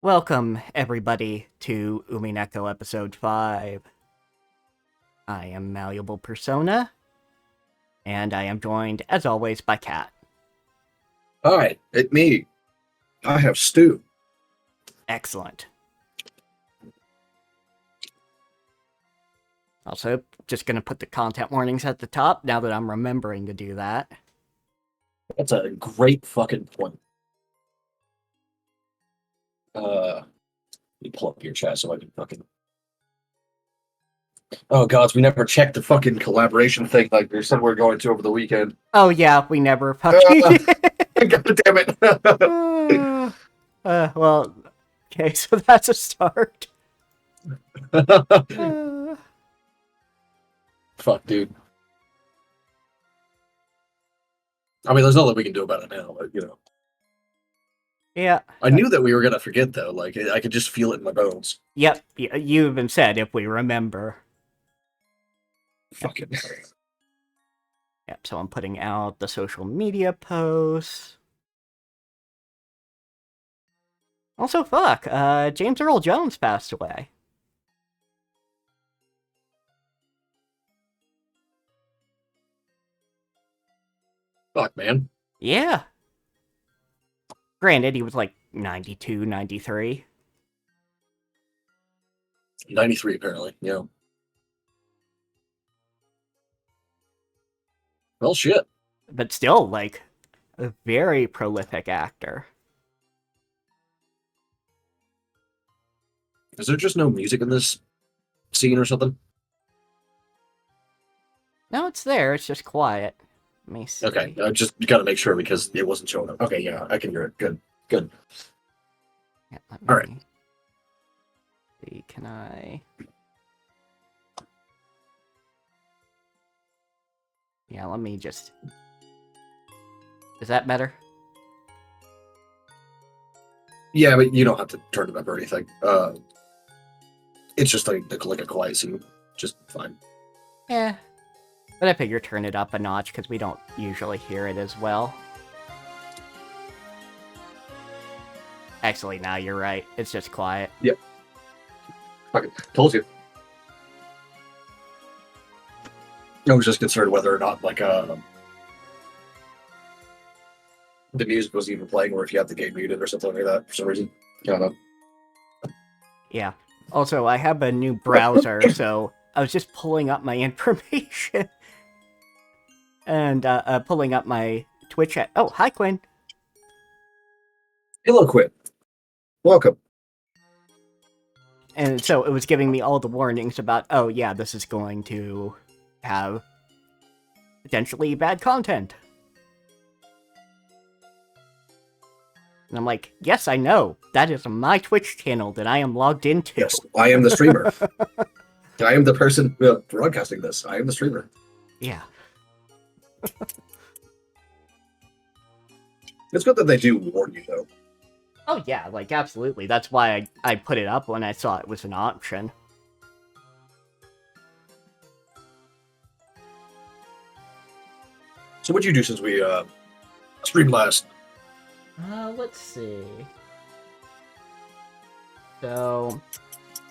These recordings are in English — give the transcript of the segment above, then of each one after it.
Welcome, everybody, to Umineko Episode 5. I am Malleable Persona, and I am joined, as always, by Kat. Hi, it's me. I have stew. Excellent. Also, just gonna put the content warnings at the top, now that I'm remembering to do that. That's a great fucking point. Let me pull up your chat so I can fucking. Oh gods, we never checked the fucking collaboration thing like we said we are going to over the weekend. Oh yeah, we never fucking... God damn it. Well, okay, so that's a start. Fuck, dude. I mean, there's nothing we can do about it now, but, Yeah. I knew that we were gonna forget, though. Like, I could just feel it in my bones. Yep, you even said if we remember. Fucking. Yep, so I'm putting out the social media posts. Also, fuck, James Earl Jones passed away. Fuck, man. Yeah. Granted, he was like 92, 93. 93, apparently, yeah. Well, shit. But still, like, a very prolific actor. Is there just no music in this scene or something? No, it's there, it's just quiet. Let me see. Okay, I just gotta make sure because it wasn't showing up. Okay, yeah, I can hear it. Good, good. Yeah, all right. See, can I... Yeah, let me just... Is that better? Yeah, but you don't have to turn it up or anything. It's just like a quiet scene. Just fine. Yeah. But I figure turn it up a notch, because we don't usually hear it as well. Actually, now you're right. It's just quiet. Yep. Fucking told you. I was just concerned whether or not, like, the music was even playing, or if you had the game muted or something like that for some reason. I don't know. Yeah. Also, I have a new browser, so I was just pulling up my information. And pulling up my Twitch chat. Oh, hi, Quinn. Hello, Quinn. Welcome. And so it was giving me all the warnings about, oh yeah, this is going to have potentially bad content. And I'm like, yes, I know. That is my Twitch channel that I am logged into. Yes, I am the streamer. I am the person broadcasting this. I am the streamer. Yeah. It's good that they do warn you, though. Oh yeah, like, absolutely. That's why I put it up when I saw it was an option. So what'd you do since we streamed last? Let's see. So...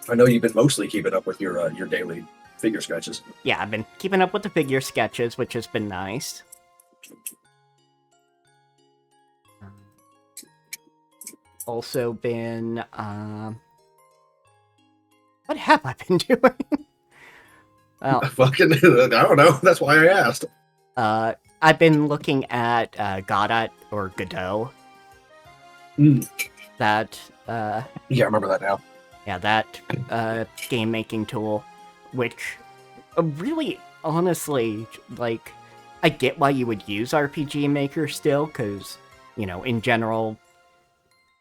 I know you've been mostly keeping up with your daily figure sketches. Yeah, I've been keeping up with the figure sketches, which has been nice. Also been, what have I been doing? Well, Fucking, I don't know. That's why I asked. I've been looking at, Godot, or Godot. That, Yeah, I remember that now. Yeah, that, game-making tool, which, really, honestly, like, I get why you would use RPG Maker still, because, you know, in general,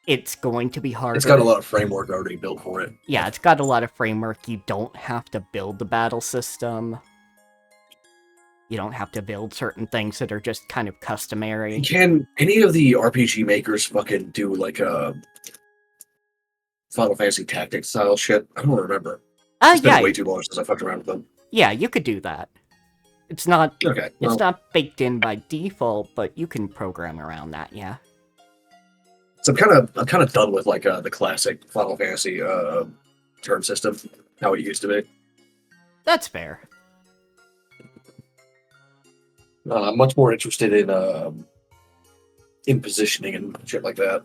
it's going to be harder. It's got a lot of framework already built for it. Yeah, it's got a lot of framework. You don't have to build the battle system. You don't have to build certain things that are just kind of customary. Can any of the RPG makers fucking do, like, Final Fantasy Tactics style shit? I don't remember. It's been way too long since I fucked around with them. Yeah, you could do that. It's not okay. It's not baked in by default, but you can program around that, yeah. So I'm kind of done with like the classic Final Fantasy turn system, how it used to be. That's fair. I'm much more interested in positioning and shit like that,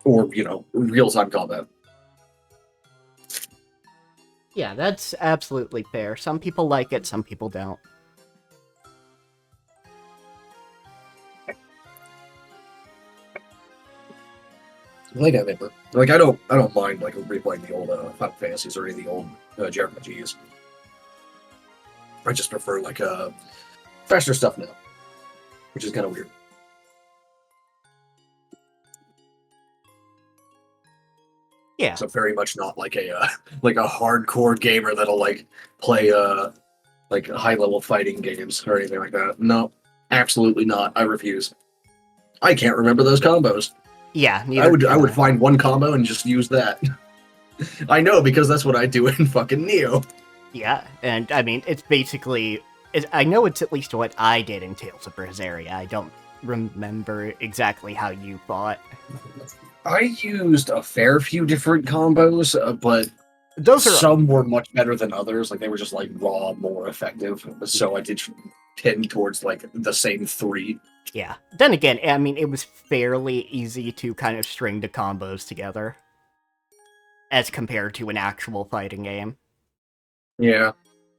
or real time combat. Yeah, that's absolutely fair. Some people like it, some people don't. Like I remember, like I don't mind like replaying the old Final Fantasies or any of the old JRPGs. I just prefer like faster stuff now, which is kind of weird. Yeah. So very much not like a like a hardcore gamer that'll like play like high level fighting games or anything like that. No, absolutely not. I refuse. I can't remember those combos. Yeah, I neither would I can would I. find one combo and just use that. I know because that's what I do in fucking Neo. Yeah, and I mean, it's basically... I know it's at least what I did in Tales of Berseria. I don't remember exactly how you fought. I used a fair few different combos, but Those are... some were much better than others. Like they were just like raw, more effective. So I did tend towards like the same three. Yeah. Then again, I mean, it was fairly easy to kind of string the combos together. As compared to an actual fighting game. Yeah,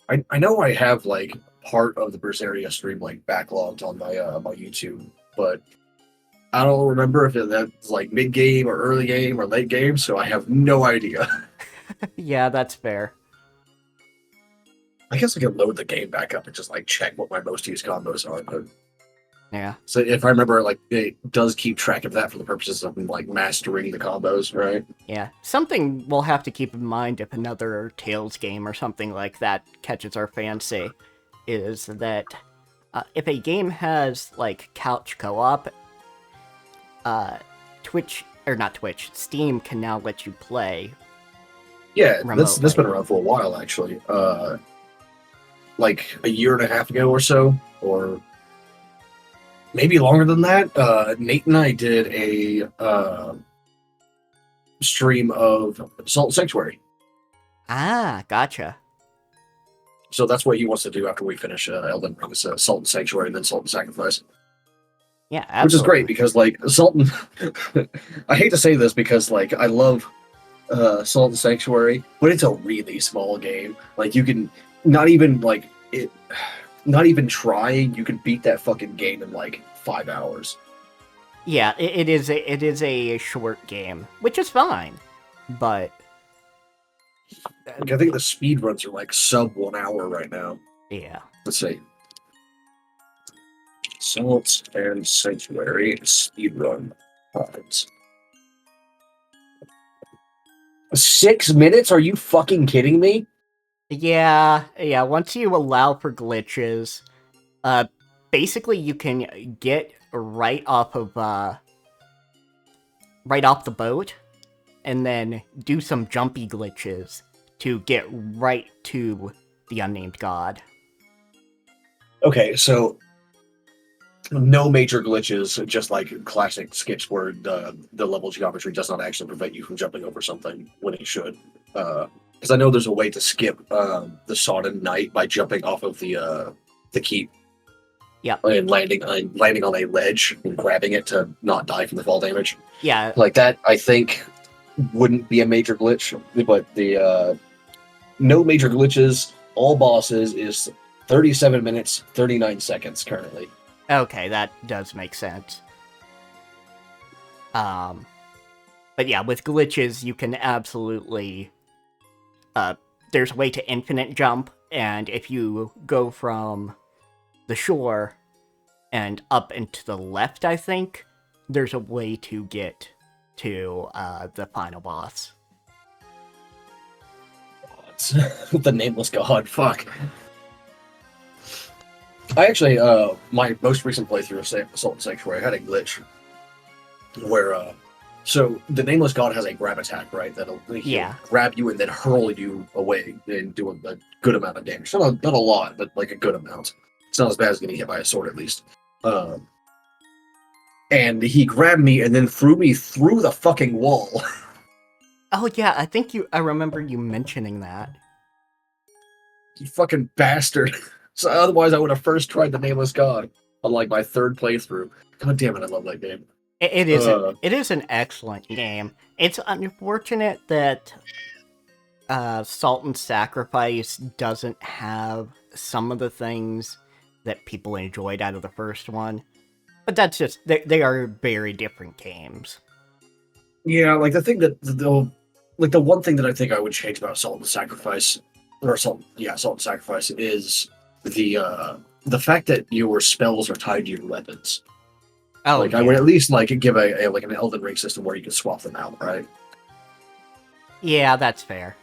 I know I have like part of the Berseria stream like backlogged on my YouTube, but I don't remember if that's like mid game or early game or late game, so I have no idea. Yeah, that's fair. I guess I can load the game back up and just like check what my most used combos are. But Yeah. so if I remember, like it does keep track of that for the purposes of like mastering the combos, right? Yeah. Something we'll have to keep in mind if another Tales game or something like that catches our fancy is that if a game has, like, couch co-op, Steam can now let you play Yeah, remotely. that's been around for a while actually. Like a year and a half ago or so, or maybe longer than that. Nate and I did a stream of Salt and Sanctuary. Ah, gotcha. So that's what he wants to do after we finish Elden Ring, is Salt and Sanctuary and then Salt and Sacrifice. Yeah, Which is great absolutely. because like Salt and I hate to say this because like I love Salt and Sanctuary, but it's a really small game. Like you can not even like it not even trying, you can beat that fucking game in like 5 hours. Yeah, it is a short game, which is fine, but Like I think the speed runs are like sub 1 hour right now. yeah. Let's see. Salt and Sanctuary speedrun odds. 6 minutes? Are you fucking kidding me? Yeah, once you allow for glitches, basically you can get right off the boat, and then do some jumpy glitches to get right to the unnamed god. Okay, so no major glitches, just like classic skips where the level geometry does not actually prevent you from jumping over something when it should. Because I know there's a way to skip the Sodden Knight by jumping off of the keep. Yeah. And landing on a ledge and grabbing it to not die from the fall damage. Yeah. Like that, I think wouldn't be a major glitch, but the no major glitches, all bosses is 37 minutes, 39 seconds currently. Okay, that does make sense. But yeah, with glitches, you can absolutely... there's a way to infinite jump, and if you go from the shore and up and to the left, I think, there's a way to get to the final boss. The nameless god, fuck. I actually, my most recent playthrough of Assault and Sanctuary had a glitch where, so the nameless god has a grab attack, right? That'll grab you and then hurl you away and do a good amount of damage. Not a lot, but like a good amount. It's not as bad as getting hit by a sword, at least. and he grabbed me and then threw me through the fucking wall. Oh yeah, I remember you mentioning that. You fucking bastard. So otherwise I would have first tried the Nameless God on like my third playthrough. God damn it, I love that game. It is an excellent game. It's unfortunate that Salt and Sacrifice doesn't have some of the things that people enjoyed out of the first one. But that's just, they are very different games. Yeah, like the thing that the one thing that I think I would change about Salt and Sacrifice, Salt and Sacrifice is the fact that your spells are tied to your weapons. Oh, like yeah. I would at least like give a like an Elden Ring system where you can swap them out, right? Yeah, that's fair.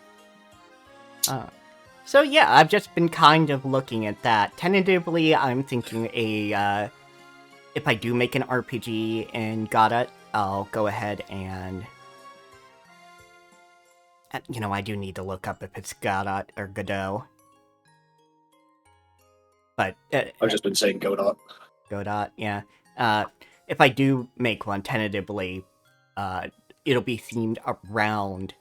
So yeah, I've just been kind of looking at that. Tentatively, I'm thinking if I do make an RPG in Godot, I'll go ahead and... You know, I do need to look up if it's Godot or Godot. But... I've just been saying Godot. Godot, yeah. If I do make one tentatively, it'll be themed around...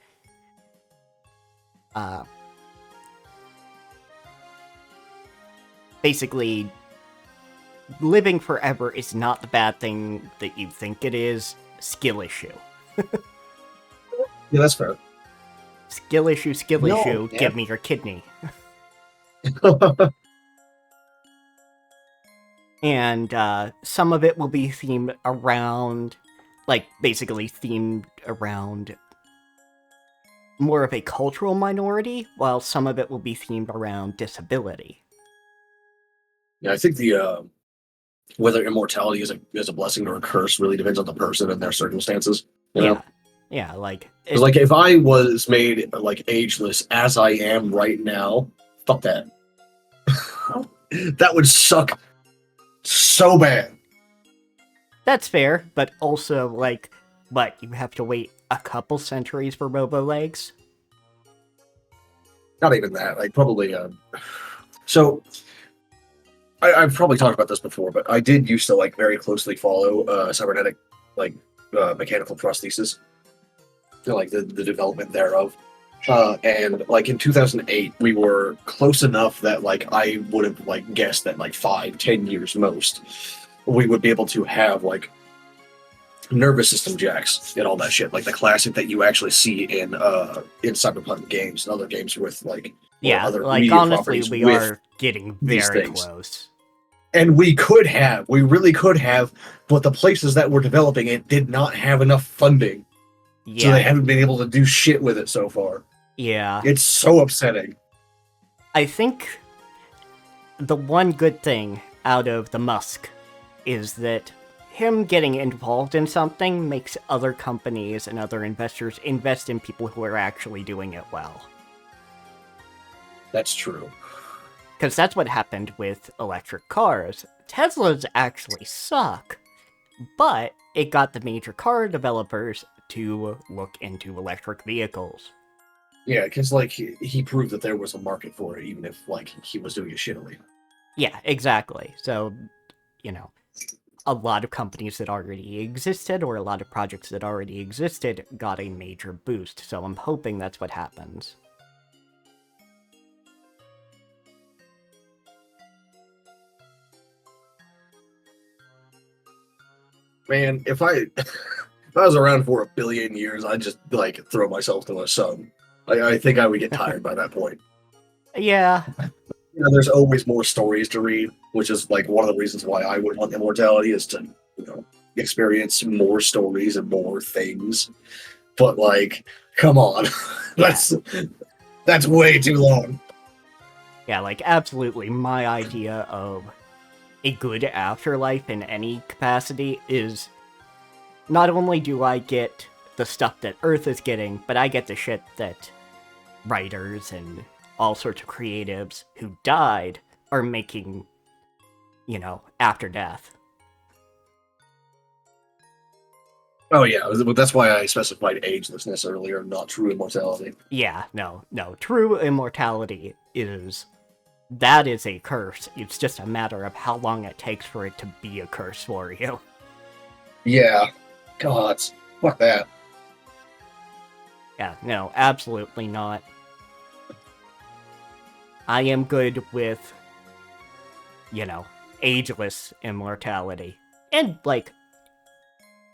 basically, living forever is not the bad thing that you think it is. Skill issue. Yeah, that's fair. Skill issue, No, yeah. give me your kidney. And some of it will be themed around, like, basically themed around more of a cultural minority, while some of it will be themed around disability. Yeah, I think the whether immortality is a blessing or a curse really depends on the person and their circumstances. You know? Yeah, like... Like, if I was made, like, ageless as I am right now, fuck that. That would suck so bad. That's fair, but also, like, what, you have to wait a couple centuries for Robo-Legs? Not even that. Like, probably, so... I've probably talked about this before, but I did used to, like, very closely follow, cybernetic, like, mechanical prosthesis. Like, the development thereof. And like in 2008, we were close enough that like I would have like guessed that like 5-10 years most, we would be able to have like nervous system jacks and all that shit, like the classic that you actually see in cyberpunk games and other games with like Yeah, other like media honestly, properties we with are getting these very things. close. And we really could have, but the places that were developing it did not have enough funding, Yeah, so they haven't been able to do shit with it so far. yeah. It's so upsetting. I think the one good thing out of the Musk is that him getting involved in something makes other companies and other investors invest in people who are actually doing it well. That's true. Because that's what happened with electric cars. Teslas actually suck, but it got the major car developers to look into electric vehicles. Yeah, because like he proved that there was a market for it, even if like he was doing it shittily. Yeah, exactly. So, you know, a lot of companies that already existed, or a lot of projects that already existed, got a major boost. So I'm hoping that's what happens. Man, if I if I was around for 1 billion years, I'd just like throw myself to the sun. I think I would get tired by that point. Yeah. You know, there's always more stories to read, which is like one of the reasons why I would want immortality is to, you know, experience more stories and more things. But like, come on, that's way too long. Yeah, like, absolutely, my idea of a good afterlife in any capacity is not only do I get the stuff that Earth is getting, but I get the shit that writers and all sorts of creatives who died are making, you know, after death. Oh yeah, that's why I specified agelessness earlier, not true immortality. Yeah, no. True immortality that is a curse. It's just a matter of how long it takes for it to be a curse for you. Yeah. God, fuck that. Yeah, no, absolutely not. I am good with, you know, ageless immortality. And, like,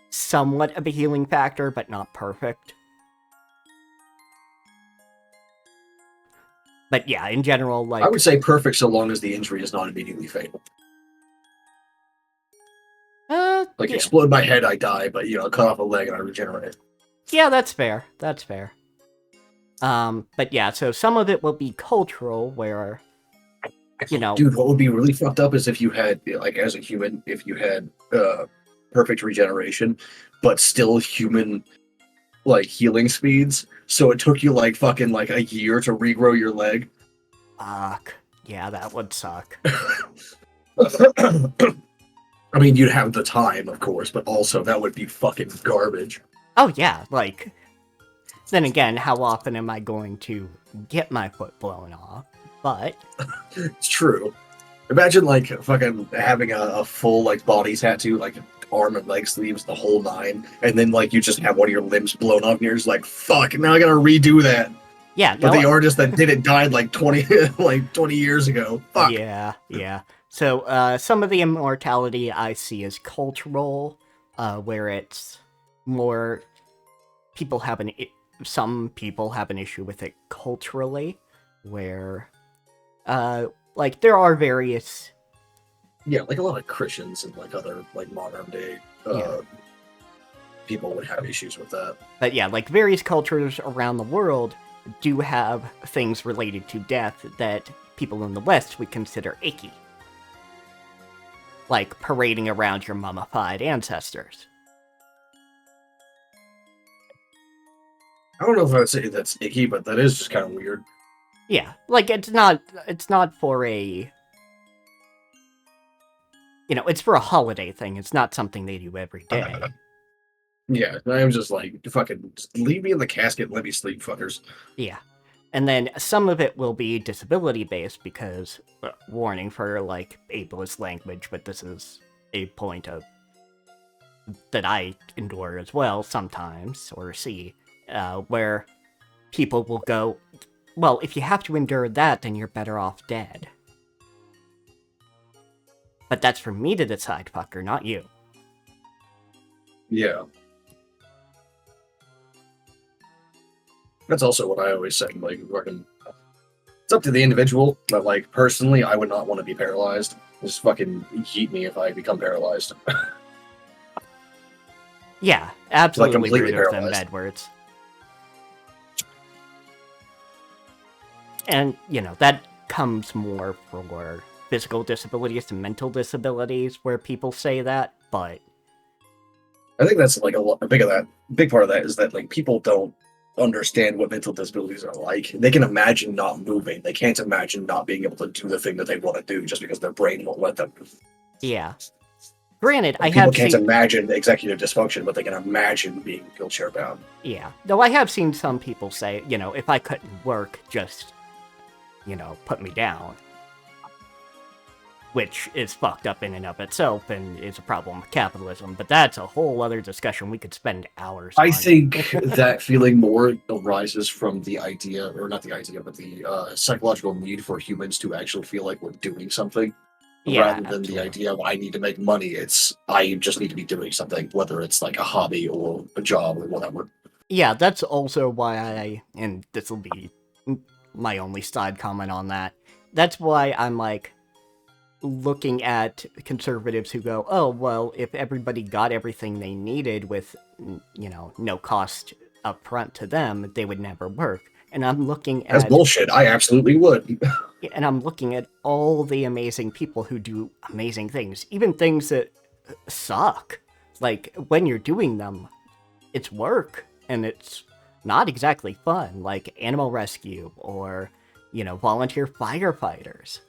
somewhat of a healing factor, but not perfect. But yeah, in general, I like, would say perfect so long as the injury is not immediately fatal. Like yeah. explode my head, I die, but cut off a leg and I regenerate. Yeah, that's fair. That's fair. But yeah, so some of it will be cultural, where, Dude, what would be really fucked up is if you had, like, as a human, if you had perfect regeneration, but still human, like, healing speeds. So it took you, like, fucking, like, a year to regrow your leg. fuck. Yeah, that would suck. I mean, you'd have the time, of course, but also that would be fucking garbage. Oh yeah, like, then again, how often am I going to get my foot blown off? But It's true. Imagine, like, fucking having a full, like, body tattoo, like arm and leg sleeves, the whole nine, and then, like, you just have one of your limbs blown off, and you're just like, fuck, now I gotta redo that. yeah, But no, the artist that did it died like 20, like 20 years ago. Fuck. yeah. So, some of the immortality I see is cultural, where it's more people have some people have an issue with it culturally, where, like, there are various, Yeah, like a lot of Christians and like other like modern day yeah, people would have issues with that. but yeah, like, various cultures around the world do have things related to death that people in the West would consider icky. Like parading around your mummified ancestors. I don't know if I'd say that's icky, but that is just kind of weird. Yeah, like, it's not for a, it's for a holiday thing. It's not something they do every day. Yeah, I'm just like, fucking just leave me in the casket and let me sleep, fuckers. Yeah. And then some of it will be disability based because, warning for, like, ableist language, but this is a point of that I endure as well sometimes, or see, where people will go, well, if you have to endure that, then you're better off dead. But that's for me to decide, fucker, not you. Yeah. That's also what I always say. Like, fucking, it's up to the individual, but like personally, I would not want to be paralyzed. Just fucking eat me if I become paralyzed. Yeah, Like absolutely completely ruder than paralyzed. Bedwards. And, that comes more for physical disabilities and mental disabilities where people say that, but I think that's like a big of that. Big part of that is that like people don't understand what mental disabilities are like. They can imagine not moving. They can't imagine not being able to do the thing that they want to do just because their brain won't let them. yeah. Granted, I Like people have can't seen, imagine executive dysfunction, but they can imagine being wheelchair bound. yeah, though I have seen some people say, if I couldn't work, just, put me down. Which is fucked up in and of itself and is a problem with capitalism, but that's a whole other discussion we could spend hours on. I think that feeling more arises from the idea, or not the idea, but the psychological need for humans to actually feel like we're doing something, Yeah, rather than the absolutely. idea of I need to make money. It's I just need to be doing something, whether it's like a hobby or a job or whatever. Yeah, that's also why and this will be my only side comment on that, that's why I'm, like, looking at conservatives who go, oh, well, if everybody got everything they needed with, no cost upfront to them, they would never work. And I'm looking That's at bullshit. I absolutely would. all the amazing people who do amazing things, even things that suck. Like, when you're doing them, it's work, and it's not exactly fun, like animal rescue or, volunteer firefighters.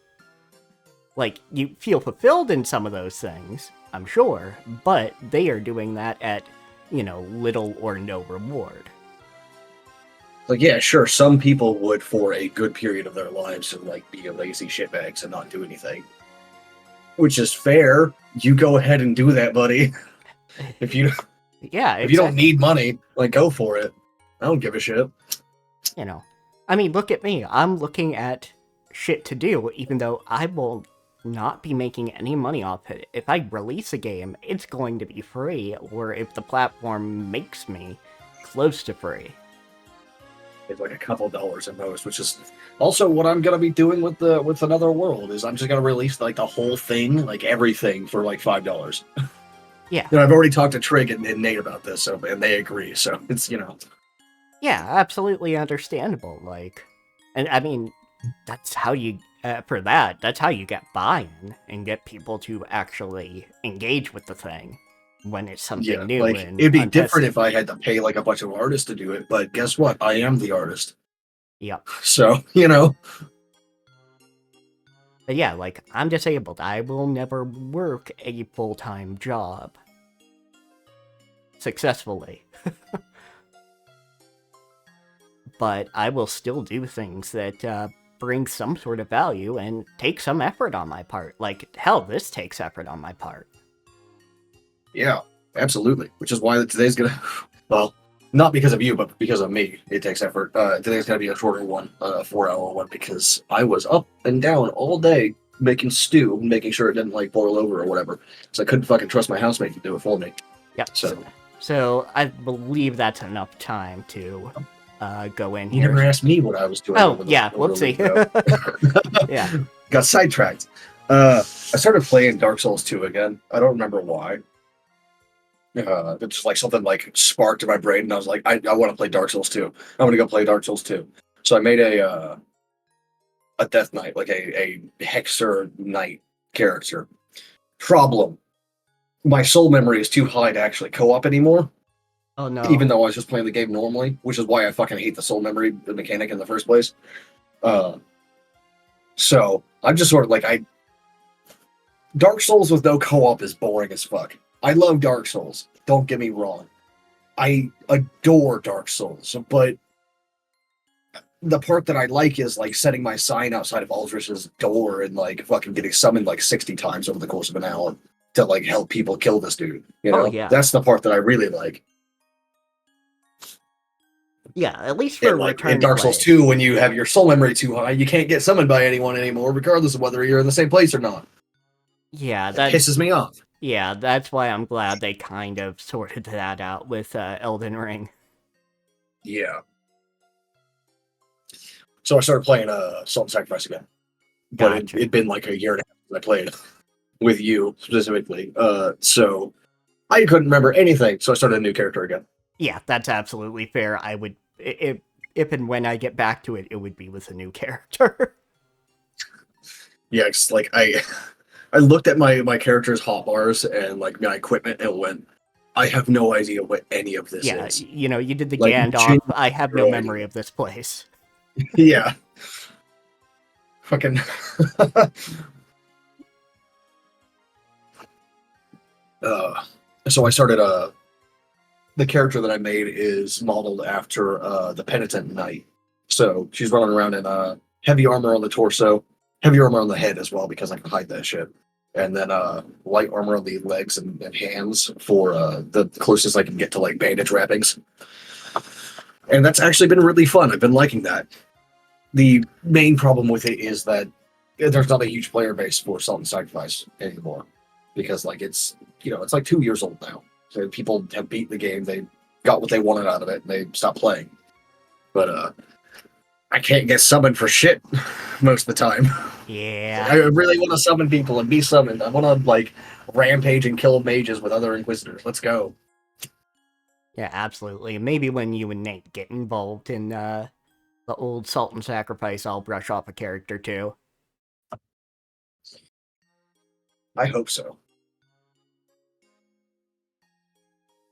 Like, you feel fulfilled in some of those things, I'm sure, but they are doing that at, little or no reward. Like, yeah, sure, some people would for a good period of their lives and like be a lazy shitbags and not do anything. Which is fair. You go ahead and do that, buddy. If you Yeah, if you don't exactly. need money, like go for it. I don't give a shit. You know, I mean, look at me. I'm looking at shit to do, even though I will not be making any money off it. If I release a game, it's going to be free, or if the platform makes me close to free. It's like a couple dollars at most, which is also what I'm gonna be doing with Another World. Is I'm just gonna release like the whole thing, like everything, for like $5. Yeah, I've already talked to Trig and Nate about this, so and they agree. So it's yeah, absolutely understandable. Like, and I mean, that's how you, that's how you get buy-in and get people to actually engage with the thing when it's something yeah, new like and it'd be different untested. if I had to pay like a bunch of artists to do it, but guess what? I am the artist, Yep. so But yeah, like, I'm disabled. I will never work a full-time job successfully. But I will still do things that bring some sort of value and take some effort on my part. Like, hell, this takes effort on my part. yeah, absolutely. Which is why today's gonna, well, not because of you, but because of me. It takes effort. Today's gonna be a shorter one, a 4 hour one, because I was up and down all day making stew, making sure it didn't like boil over or whatever. So I couldn't fucking trust my housemate to do it for me. Yep. So So I believe that's enough time to go in you here. never asked me what I was doing Oh, over yeah, over a week whoopsie. ago. Yeah. Got sidetracked. I started playing Dark Souls 2 again. I don't remember why. It's just like something like sparked in my brain, and I was like, I want to play Dark Souls 2. I'm gonna go play Dark Souls 2. So I made a Death Knight, like a Hexer Knight character. Problem: my soul memory is too high to actually co-op anymore. Oh, no. Even though I was just playing the game normally, which is why I fucking hate the soul memory the mechanic in the first place. Uh, so I'm just sort of like Dark Souls with no co-op is boring as fuck. I love Dark Souls. Don't get me wrong. I adore Dark Souls, but the part that I like is like setting my sign outside of Aldrich's door and like fucking getting summoned like 60 times over the course of an hour to like help people kill this dude. Oh, yeah. That's the part that I really like. Yeah, at least for And like in return Dark Souls players. 2, when you have your soul memory too high, you can't get summoned by anyone anymore, regardless of whether you're in the same place or not. Yeah, It pisses me off. yeah, that's why I'm glad they kind of sorted that out with Elden Ring. Yeah. So I started playing Salt and Sacrifice again. But Gotcha. it'd been like a year and a half since I played with you specifically. So I couldn't remember anything, so I started a new character again. Yeah, that's absolutely fair. I would, if and when I get back to it, it would be with a new character. Yeah, it's like I looked at my character's hotbars and like my equipment and went, I have no idea what any of this Yeah, is. you did the Like Gandalf. genuinely I have no no memory idea. of this place. Yeah. Fucking uh so I started the character that I made is modeled after the penitent knight. So she's running around in heavy armor on the torso, heavy armor on the head as well because I can hide that shit, and then light armor on the legs and hands for the closest I can get to like bandage wrappings. And that's actually been really fun. I've been liking that. The main problem with it is that there's not a huge player base for Salt and Sacrifice anymore because like it's like 2 years old now. So people have beat the game, they got what they wanted out of it, and they stopped playing. But I can't get summoned for shit most of the time. Yeah. I really want to summon people and be summoned. I want to like rampage and kill mages with other inquisitors. Let's go. Yeah, absolutely. Maybe when you and Nate get involved in the old Salt and Sacrifice, I'll brush off a character too. I hope so.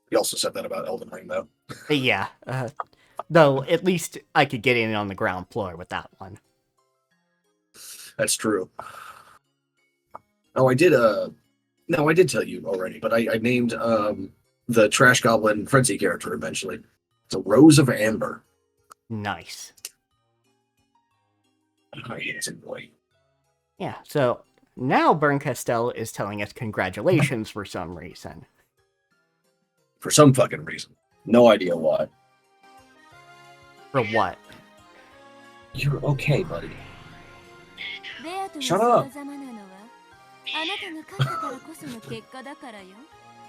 You also said that about Elden Ring, though. Yeah, though at least I could get in on the ground floor with that one. That's true. Oh, I did. No, I did tell you already, but I named the Trash Goblin Frenzy character eventually. It's a Rose of Amber. Nice. Oh, yes, boy. Yeah, so now Burn Castell is telling us congratulations for some reason. For some fucking reason. No idea why. For what? You're okay, buddy. Shut up!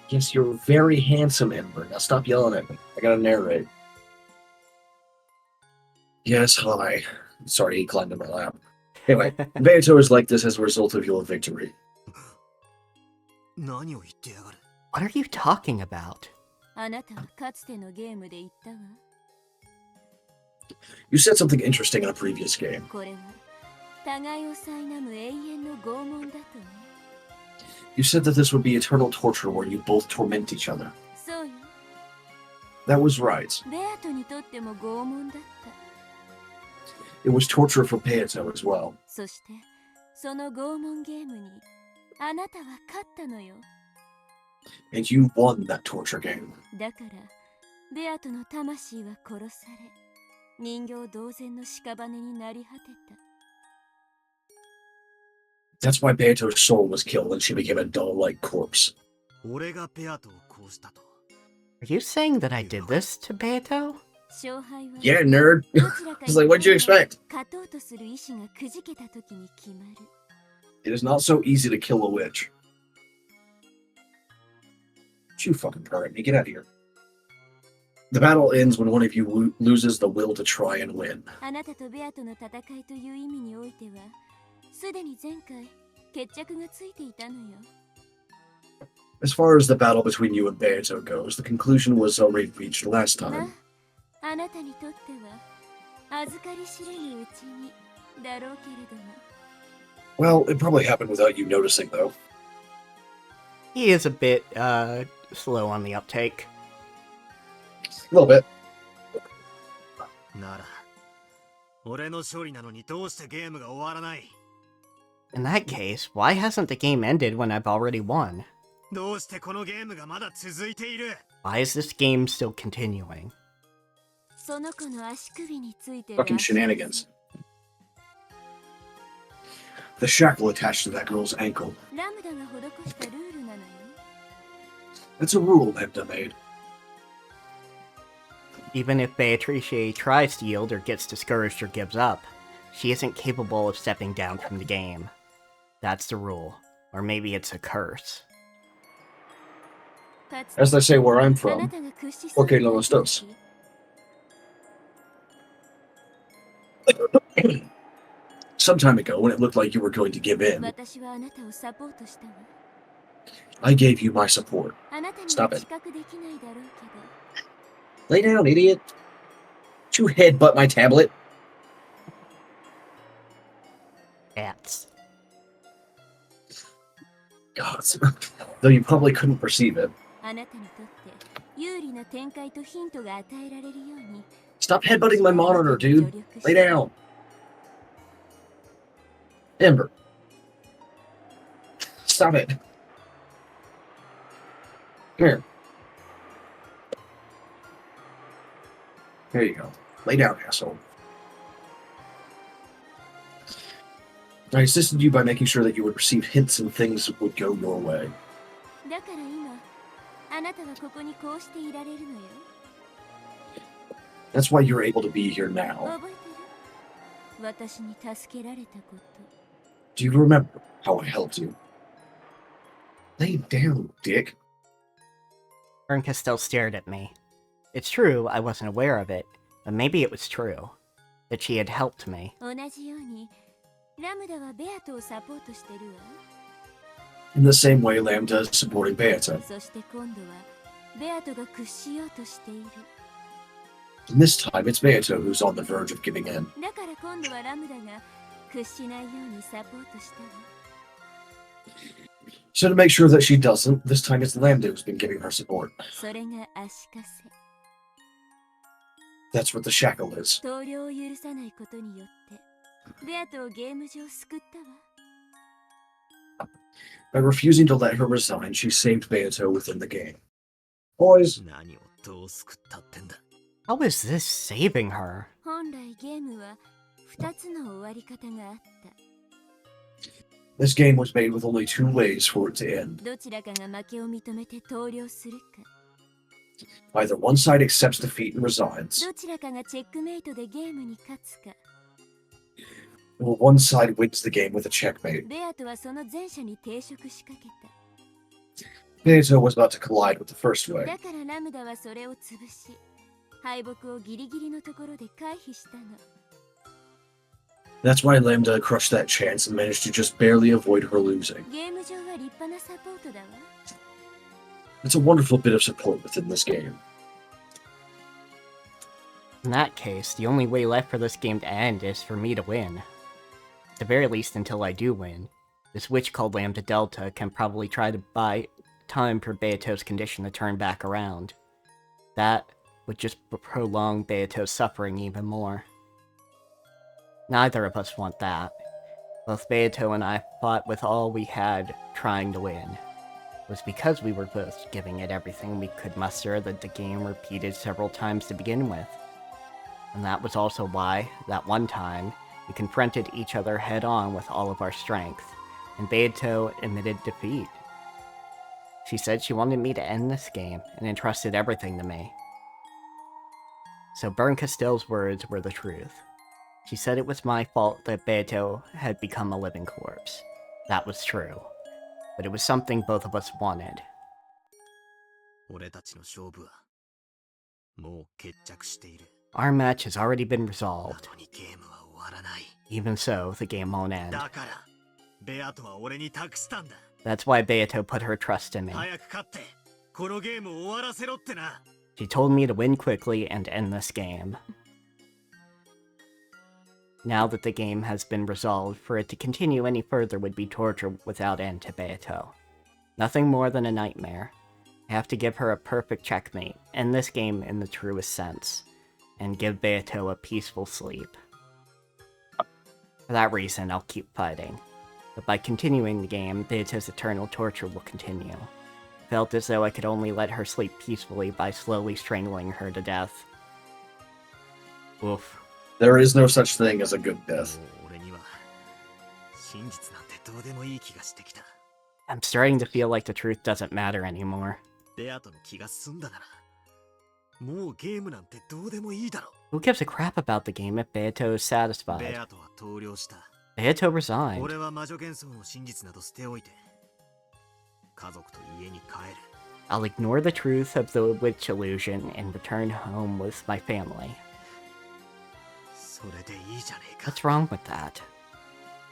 Yes, you're very handsome, Ember. Now stop yelling at me. I gotta narrate. Yes, hi. Sorry, he climbed in my lap. Anyway, Beato is like this as a result of your victory. What are you talking about? You said something interesting in a previous game. You said that this would be eternal torture where you both torment each other. That was right. It was torture for Beato as well. And you won that torture game. That's why Beato's soul was killed and she became a doll-like corpse. Are you saying that I did this to Beato? Yeah, nerd. It's like, what'd you expect? It is not so easy to kill a witch. You fucking pervert me. Get out of here. The battle ends when one of you loses the will to try and win. As far as the battle between you and Beato goes, the conclusion was already reached last time. Well, it probably happened without you noticing, though. He is a bit, slow on the uptake. A little bit. In that case, why hasn't the game ended when I've already won? Why is this game still continuing? Fucking shenanigans. The shackle attached to that girl's ankle. That's a rule Lambda made. Even if Beatrice tries to yield or gets discouraged or gives up, she isn't capable of stepping down from the game. That's the rule. Or maybe it's a curse. As they say where I'm from, porque no los dos. Some time ago, when it looked like you were going to give in, I gave you my support. Stop it. Lay down, idiot. Don't you headbutt my tablet. Cats. God, though you probably couldn't perceive it. Stop headbutting my monitor, dude. Lay down. Ember. Stop it. Come here. There you go. Lay down, asshole. I assisted you by making sure that you would receive hints and things would go your way. That's why you're able to be here now. Do you remember how I helped you? Lay down, dick. Castel stared at me. It's true, I wasn't aware of it, but maybe it was true. That she had helped me. In the same way Lambda is supporting Beato. And this time it's Beato who's on the verge of giving in. So to make sure that she doesn't, this time it's Lambda who's been giving her support. That's what the shackle is. By refusing to let her resign, she saved Beato within the game. Boys, How is this saving her? this game was made with only two ways for it to end. Either one side accepts defeat and resigns, どちらかがチェックメイトでゲームに勝つか。 or one side wins the game with a checkmate. ベアとはその前者に抵触しかけた。 Beato was about to collide with the first way. だからラムダはそれを潰し、敗北をギリギリのところで回避したの。 That's why Lambda crushed that chance and managed to just barely avoid her losing. ゲーム上は立派なサポートだわ。 It's a wonderful bit of support within this game. In that case, the only way left for this game to end is for me to win. At the very least until I do win. This witch called Lambda Delta can probably try to buy time for Beato's condition to turn back around. That would just prolong Beato's suffering even more. Neither of us want that. Both Beato and I fought with all we had trying to win. It was because we were both giving it everything we could muster that the game repeated several times to begin with. And that was also why, that one time, we confronted each other head-on with all of our strength, and Beato admitted defeat. She said she wanted me to end this game, and entrusted everything to me. So Bern Castell's words were the truth. She said it was my fault that Beato had become a living corpse. That was true. But it was something both of us wanted. 俺たちの勝負はもう決着している。 Our match has already been resolved. なのにゲームは終わらない。 Even so, the game won't end. だから、ベアトは俺に託したんだ。 That's why Beato put her trust in me. 早く勝って、このゲームを終わらせろってな。 She told me to win quickly and end this game. Now that the game has been resolved, for it to continue any further would be torture without end to Beato. Nothing more than a nightmare. I have to give her a perfect checkmate, end this game in the truest sense, and give Beato a peaceful sleep. For that reason, I'll keep fighting. But by continuing the game, Beato's eternal torture will continue. Felt as though I could only let her sleep peacefully by slowly strangling her to death. Oof. There is no such thing as a good death. もう俺には真実なんてどうでもいい気がしてきた。 I'm starting to feel like the truth doesn't matter anymore. ベアトの気が済んだなら、もうゲームなんてどうでもいいだろ。 Who gives a crap about the game if Beato is ベ satisfied? アトは投了した。 Beato resigned. 俺は魔女幻想の真実など捨ておいて、家族と家に帰る。 I'll ignore the truth of the witch illusion and return home with my family. それでいいじゃねえか。 What's wrong with that?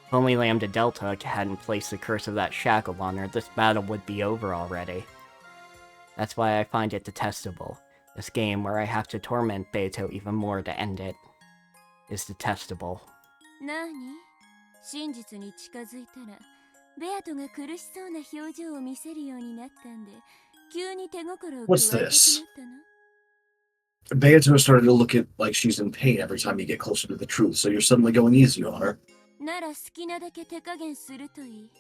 If only Lambda Delta hadn't placed the curse of that shackle on her, this battle would be over already. That's why I find it detestable. This game where I have to torment Beato even more to end it is detestable. なに？真実に近づいたら、ベアトが苦しそうな表情を見せるようになったんで、急に手心を加え What's たくな this? ったの？ Beato started to look at like she's in pain every time you get closer to the truth, so you're suddenly going easy on her. なら好きなだけ手加減するといい。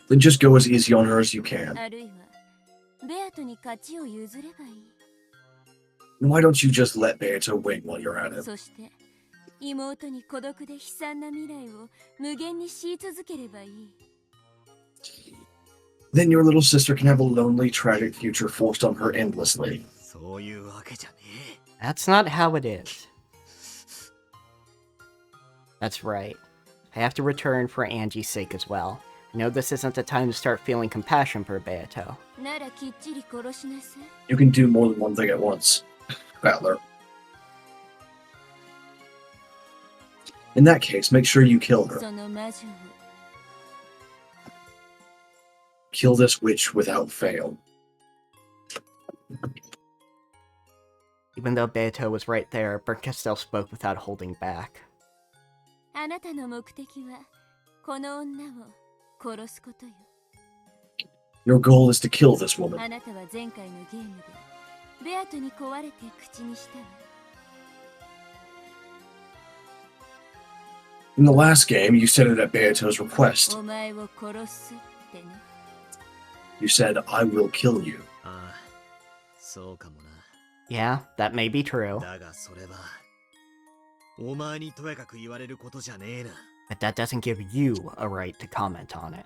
Then just go as easy on her as you can. あるいは、ベアトに勝ちを譲ればいい。 Why don't you just let Beato win while you're at it? そして、妹に孤独で悲惨な未来を無限に強い続ければいい。 Then your little sister can have a lonely, tragic future forced on her endlessly. そういうわけじゃねえ。 That's not how it is. That's right. I have to return for Angie's sake as well. I know this isn't the time to start feeling compassion for Beato. ならきっちり殺しなさい。 You can do more than one thing at once, Battler. In that case, make sure you kill her. その魔女を。 Kill this witch without fail. Even though Beato was right there, Bernkastel spoke without holding back. あなたの目的は、この女を殺すことよ。 Your goal is to kill this woman. あなたは前回のゲームで、ベアトに壊れて口にしたわ。 In the last game, you said it at Beato's request. お前を殺すってね。 You said, I will kill you. ああ、そうかもな。 Yeah, that may be true, だがそれは、お前にとやかく言われることじゃねえな。 but that doesn't give you a right to comment on it.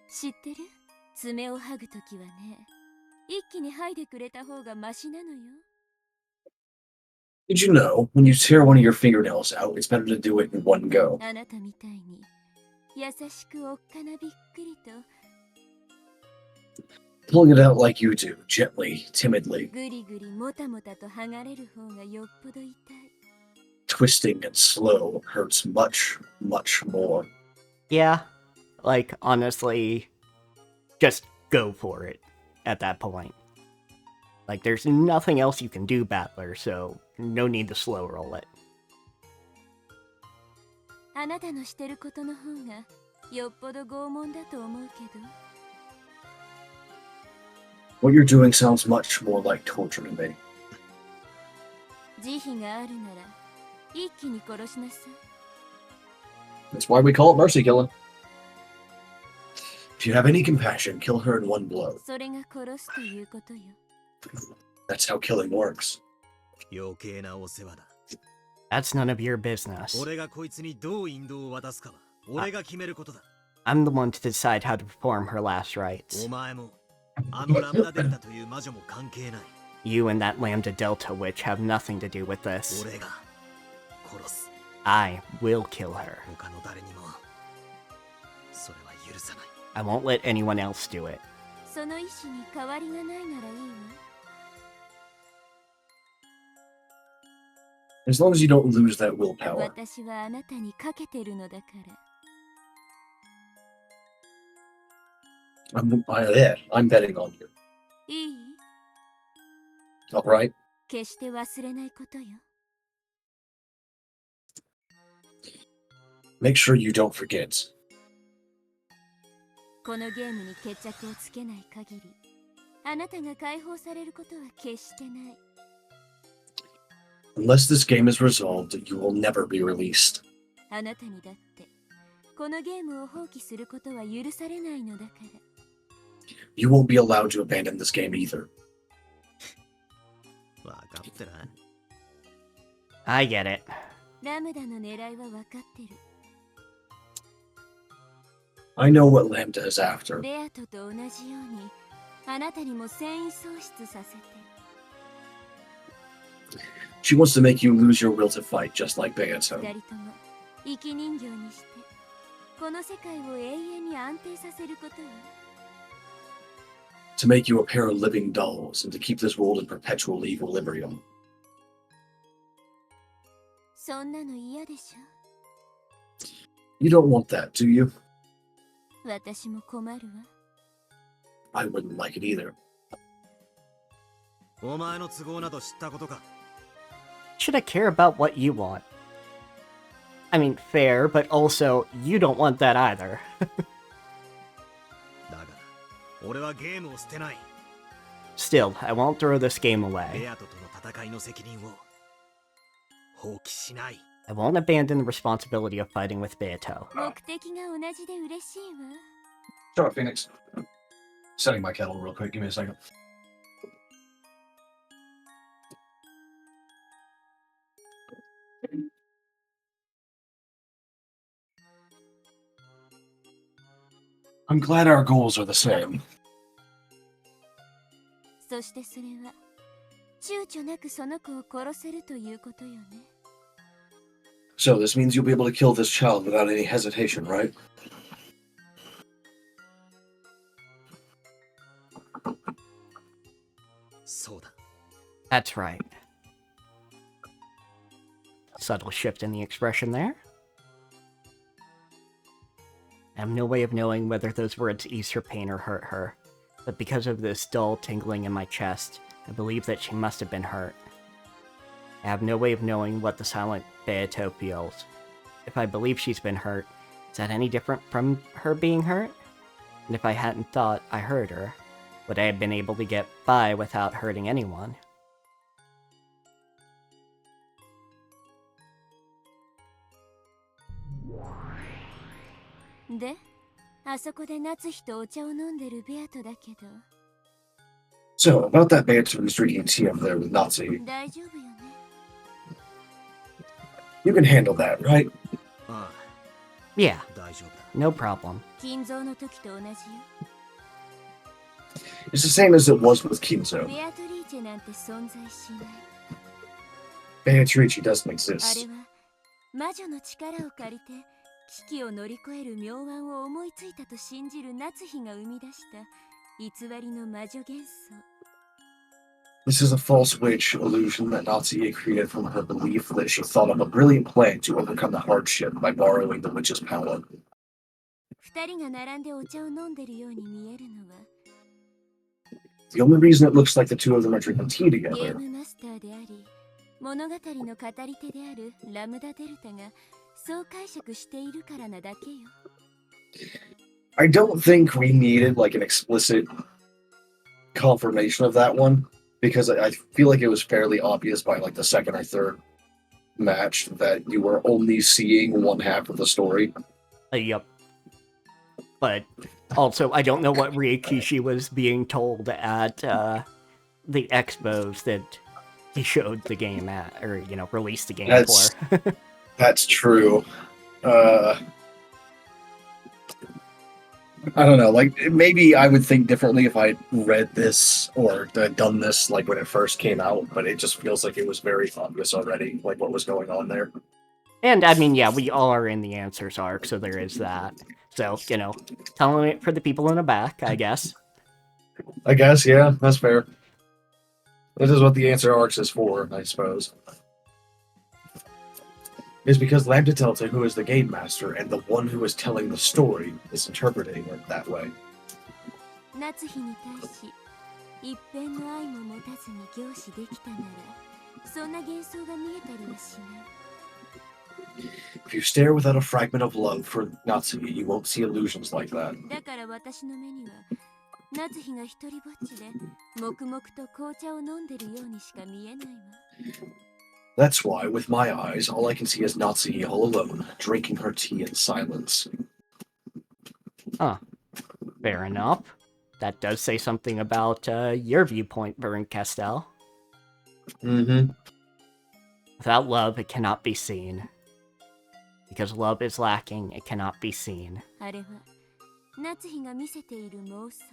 知ってる？爪を剥ぐときはね、一気に剥いでくれた方がマシなのよ。 Did you know when you tear one of your fingernails out, it's better to do it in one go? あなたみたいに優しくおっかなびっくりと Pulling it out like you do, gently, timidly, ぐりぐりもたもたと剥がれる方がよっぽど痛い。 twisting and slow hurts much, much more. Yeah, like, honestly, just go for it at that point. Like, there's nothing else you can do, Battler, so no need to slow roll it. あなたのしてることの方がよっぽど拷問だと思うけど。 What you're doing sounds much more like torture to me. 慈悲があるなら一気に殺しなさい。 That's why we call it mercy killing. If you have any compassion, kill her in one blow. それが殺すということよ。 That's how killing works. 余計なお世話だ。 That's none of your business. 俺がこいつにどう引導を渡すかは俺が決めることだ。 I'm the one to decide how to perform her last rites. お前もあのラムダデルタという魔女も関係ない。 You and that Lambda Delta witch have nothing to do with this. 俺が殺す。 I will kill her. 他の誰にもそれは許さない。 I won't let anyone else do it. その意志に変わりがないならいいわ。 As long as you don't lose that willpower. 私はあなたにかけてるのだから。 I'm betting on you. いい？ Alright? 決して忘れないことよ。 Make sure you don't forget. このゲームに決着をつけない限り、あなたが解放されることは決してない。 Unless this game is resolved, you will never be released. あなたにだって、このゲームを放棄することは許されないのだから。 You won't be allowed to abandon this game either. わかってない。 I get it. ラムダの狙いは分かってる。 I know what Lambda is after. ベアトと同じように、あなたにも繊維喪失させて。 She wants to make you lose your will to fight, just like Beato. 二人とも生き人形にして、この世界を永遠に安定させることよ。 To make you a pair of living dolls and to keep this world in perpetual equilibrium. そんなの嫌でしょ。 You don't want that, do you? 私も困るわ。 I wouldn't like it either. お前の都合など知ったことか。 Should I care about what you want? I mean, fair, but also, you don't want that either. だが俺はゲームを捨てない。 Still, I won't throw this game ベ away. アトとの戦いの責任を放棄しない。 I won't abandon the responsibility of fighting with Beato. 目的が同じで嬉しいわ。 Shut up, Phoenix. Setting my kettle real quick. Give me a second. I'm glad our goals are the same. そしてそれは、躊躇なくその子を殺せるということよね。 So this means you'll be able to kill this child without any hesitation, right? そうだ。 That's right. Subtle shift in the expression there. I have no way of knowing whether those words ease her pain or hurt her, but because of this dull tingling in my chest, I believe that she must have been hurt. I have no way of knowing what the silent Beato feels. If I believe she's been hurt, is that any different from her being hurt? And if I hadn't thought I hurt her, would I have been able to get by without hurting anyone? で、あそこで夏日とお茶を飲んでるベアトだけど、 So about that Beato who's drinking tea up there with Nazi. 大丈夫よね。 You can handle that, right? あ Yeah, あ、大丈夫だ。 no problem. 金蔵の時と同じよ。It's the same as it was with Kinzo. ベアトリーチェなんて存在しない。 Beatrice doesn't あれ exist. は魔女の力を借りて危機を乗り越える妙案を思いついたと信じる夏日が生み出した偽りの魔女幻想。 This is a false witch illusion that Natsuki created from her belief that she thought of a brilliant plan to overcome the hardship by borrowing the witch's power. 二人が並んでお茶を飲んでるように見えるのは The only reason it looks like the two of them are drinking tea ゲー together ムマスターであり物語の語り手であるラムダデルタがそう解釈しているからなだけよ。 I don't think we needed like an explicit confirmation of that one because I feel like it was fairly obvious by like the second or third match that you were only seeing one half of the story. Yep. But also, I don't know what Ryokishi was being told at the expos that he showed the game at, or, you know, released the game That's- for. That's true. I don't know. Like maybe I would think differently if I read this or done this like when it first came out, but it just feels like it was very obvious already, like what was going on there. And, I mean, yeah, we all are in the Answers arc, so there is that. So, you know, telling it for the people in the back, I guess. I guess, yeah, that's fair. This is what the answer arcs is for, I suppose. Is because Lambda Delta, who is the game master and the one who is telling the story, is interpreting it that way. 夏日に対し一辺の愛も持たずに凝視できたならそんな幻想が見えたりはしない。 If you stare without a fragment of love for Natsuki, you won't see illusions like that. だから私の目には夏日が一人ぼっちで黙々と紅茶を飲んでるようにしか見えないわ。 That's why, with my eyes, all I can see is Natsuki all alone, drinking her tea in silence. Huh. Fair enough. That does say something about your viewpoint, Baron Castell. Mm-hmm. Without love, it cannot be seen. Because love is lacking, it cannot be seen. あれは夏日が見せている妄想。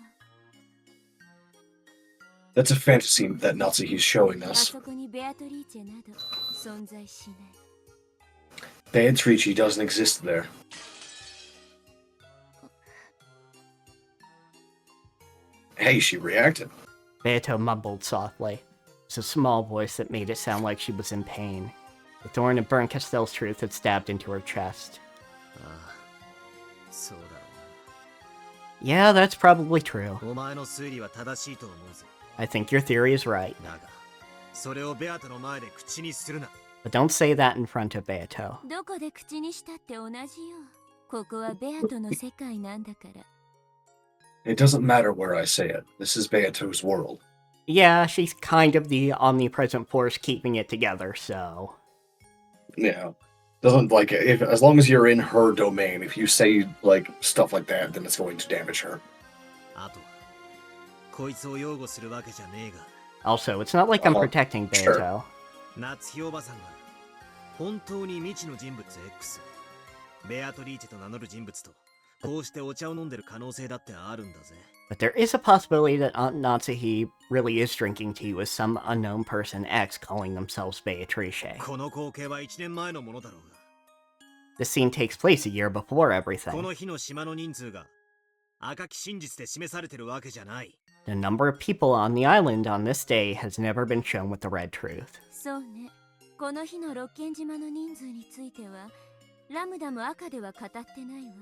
That's a fantasy that Natsuki's showing あ us. そこにベアトリーチェなど存在しない。 Beatrice doesn't exist there. Hey, she reacted. Beato mumbled softly. It's a small voice that made it sound like she was in pain. The thorn of Baron Castell's truth had stabbed into her chest. ああ、そうだろ Yeah, that's probably true. うな。お前の推理は正しいと思うぜ。 I think your theory is right. だが、それをベアトの前で口にするな。 But don't say that in front of Beato. どこで口にしたって同じよ。ここはベアトの世界なんだから。 It doesn't matter where I say it. This is Beato's world. Yeah, she's kind of the omnipresent force keeping it together, so... Yeah. Doesn't like if as long as you're in her domain, if you say like stuff like that, then it's going to damage her. あとは、こいつを擁護するわけじゃねえが、 Also, it's not like I'm Oh, protecting sure. Beato. 夏日おばさんが本当に未知の人物 X、ベアトリーチェと名乗る人物とこうしてお茶を飲んでる可能性だってあるんだぜ。 But there is a possibility that Aunt Natsuhi really is drinking tea with some unknown person X calling themselves Beatrice. この光景は1年前のものだろうが、 This scene takes place a year before こ everything. の日の島の人数が赤き真実で示されてるわけじゃない。 The number of people on the island on this day has never been shown with the red truth. そうね。この日のロッケン島の人数についてはラムダも赤では語ってないわ。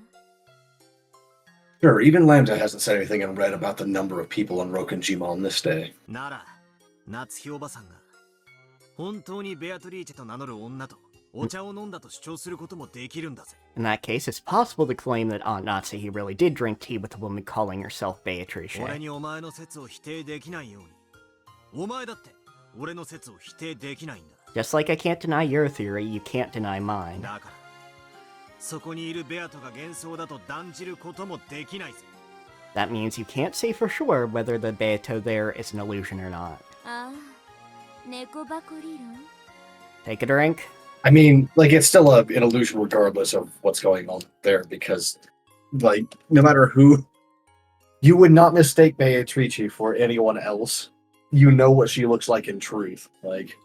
Sure, even Lambda hasn't said anything in red about the number of people in Rokkenjima on this day. なら、夏日おばさんが本当にベアトリーチェと名乗る女とお茶を飲んだと主張することもできるんだぜ。 In that case, it's possible to claim that Aunt Natsuhi really did drink tea with a woman calling herself Beatrice. 俺にお前の説を否定できないように。お前だって俺の説を否定できないんだ。 Just like I can't deny your theory, you can't deny mine. だから、そこにいるベアトが幻想だと断じることもできないぜ。 That means you can't say for sure whether the Beato there is an illusion or not. ああ、猫箱理論。 Take a drink? I mean, like it's still an illusion regardless of what's going on there because, like, no matter who You would not mistake Beatrice for anyone else. You know what she looks like in truth. Like,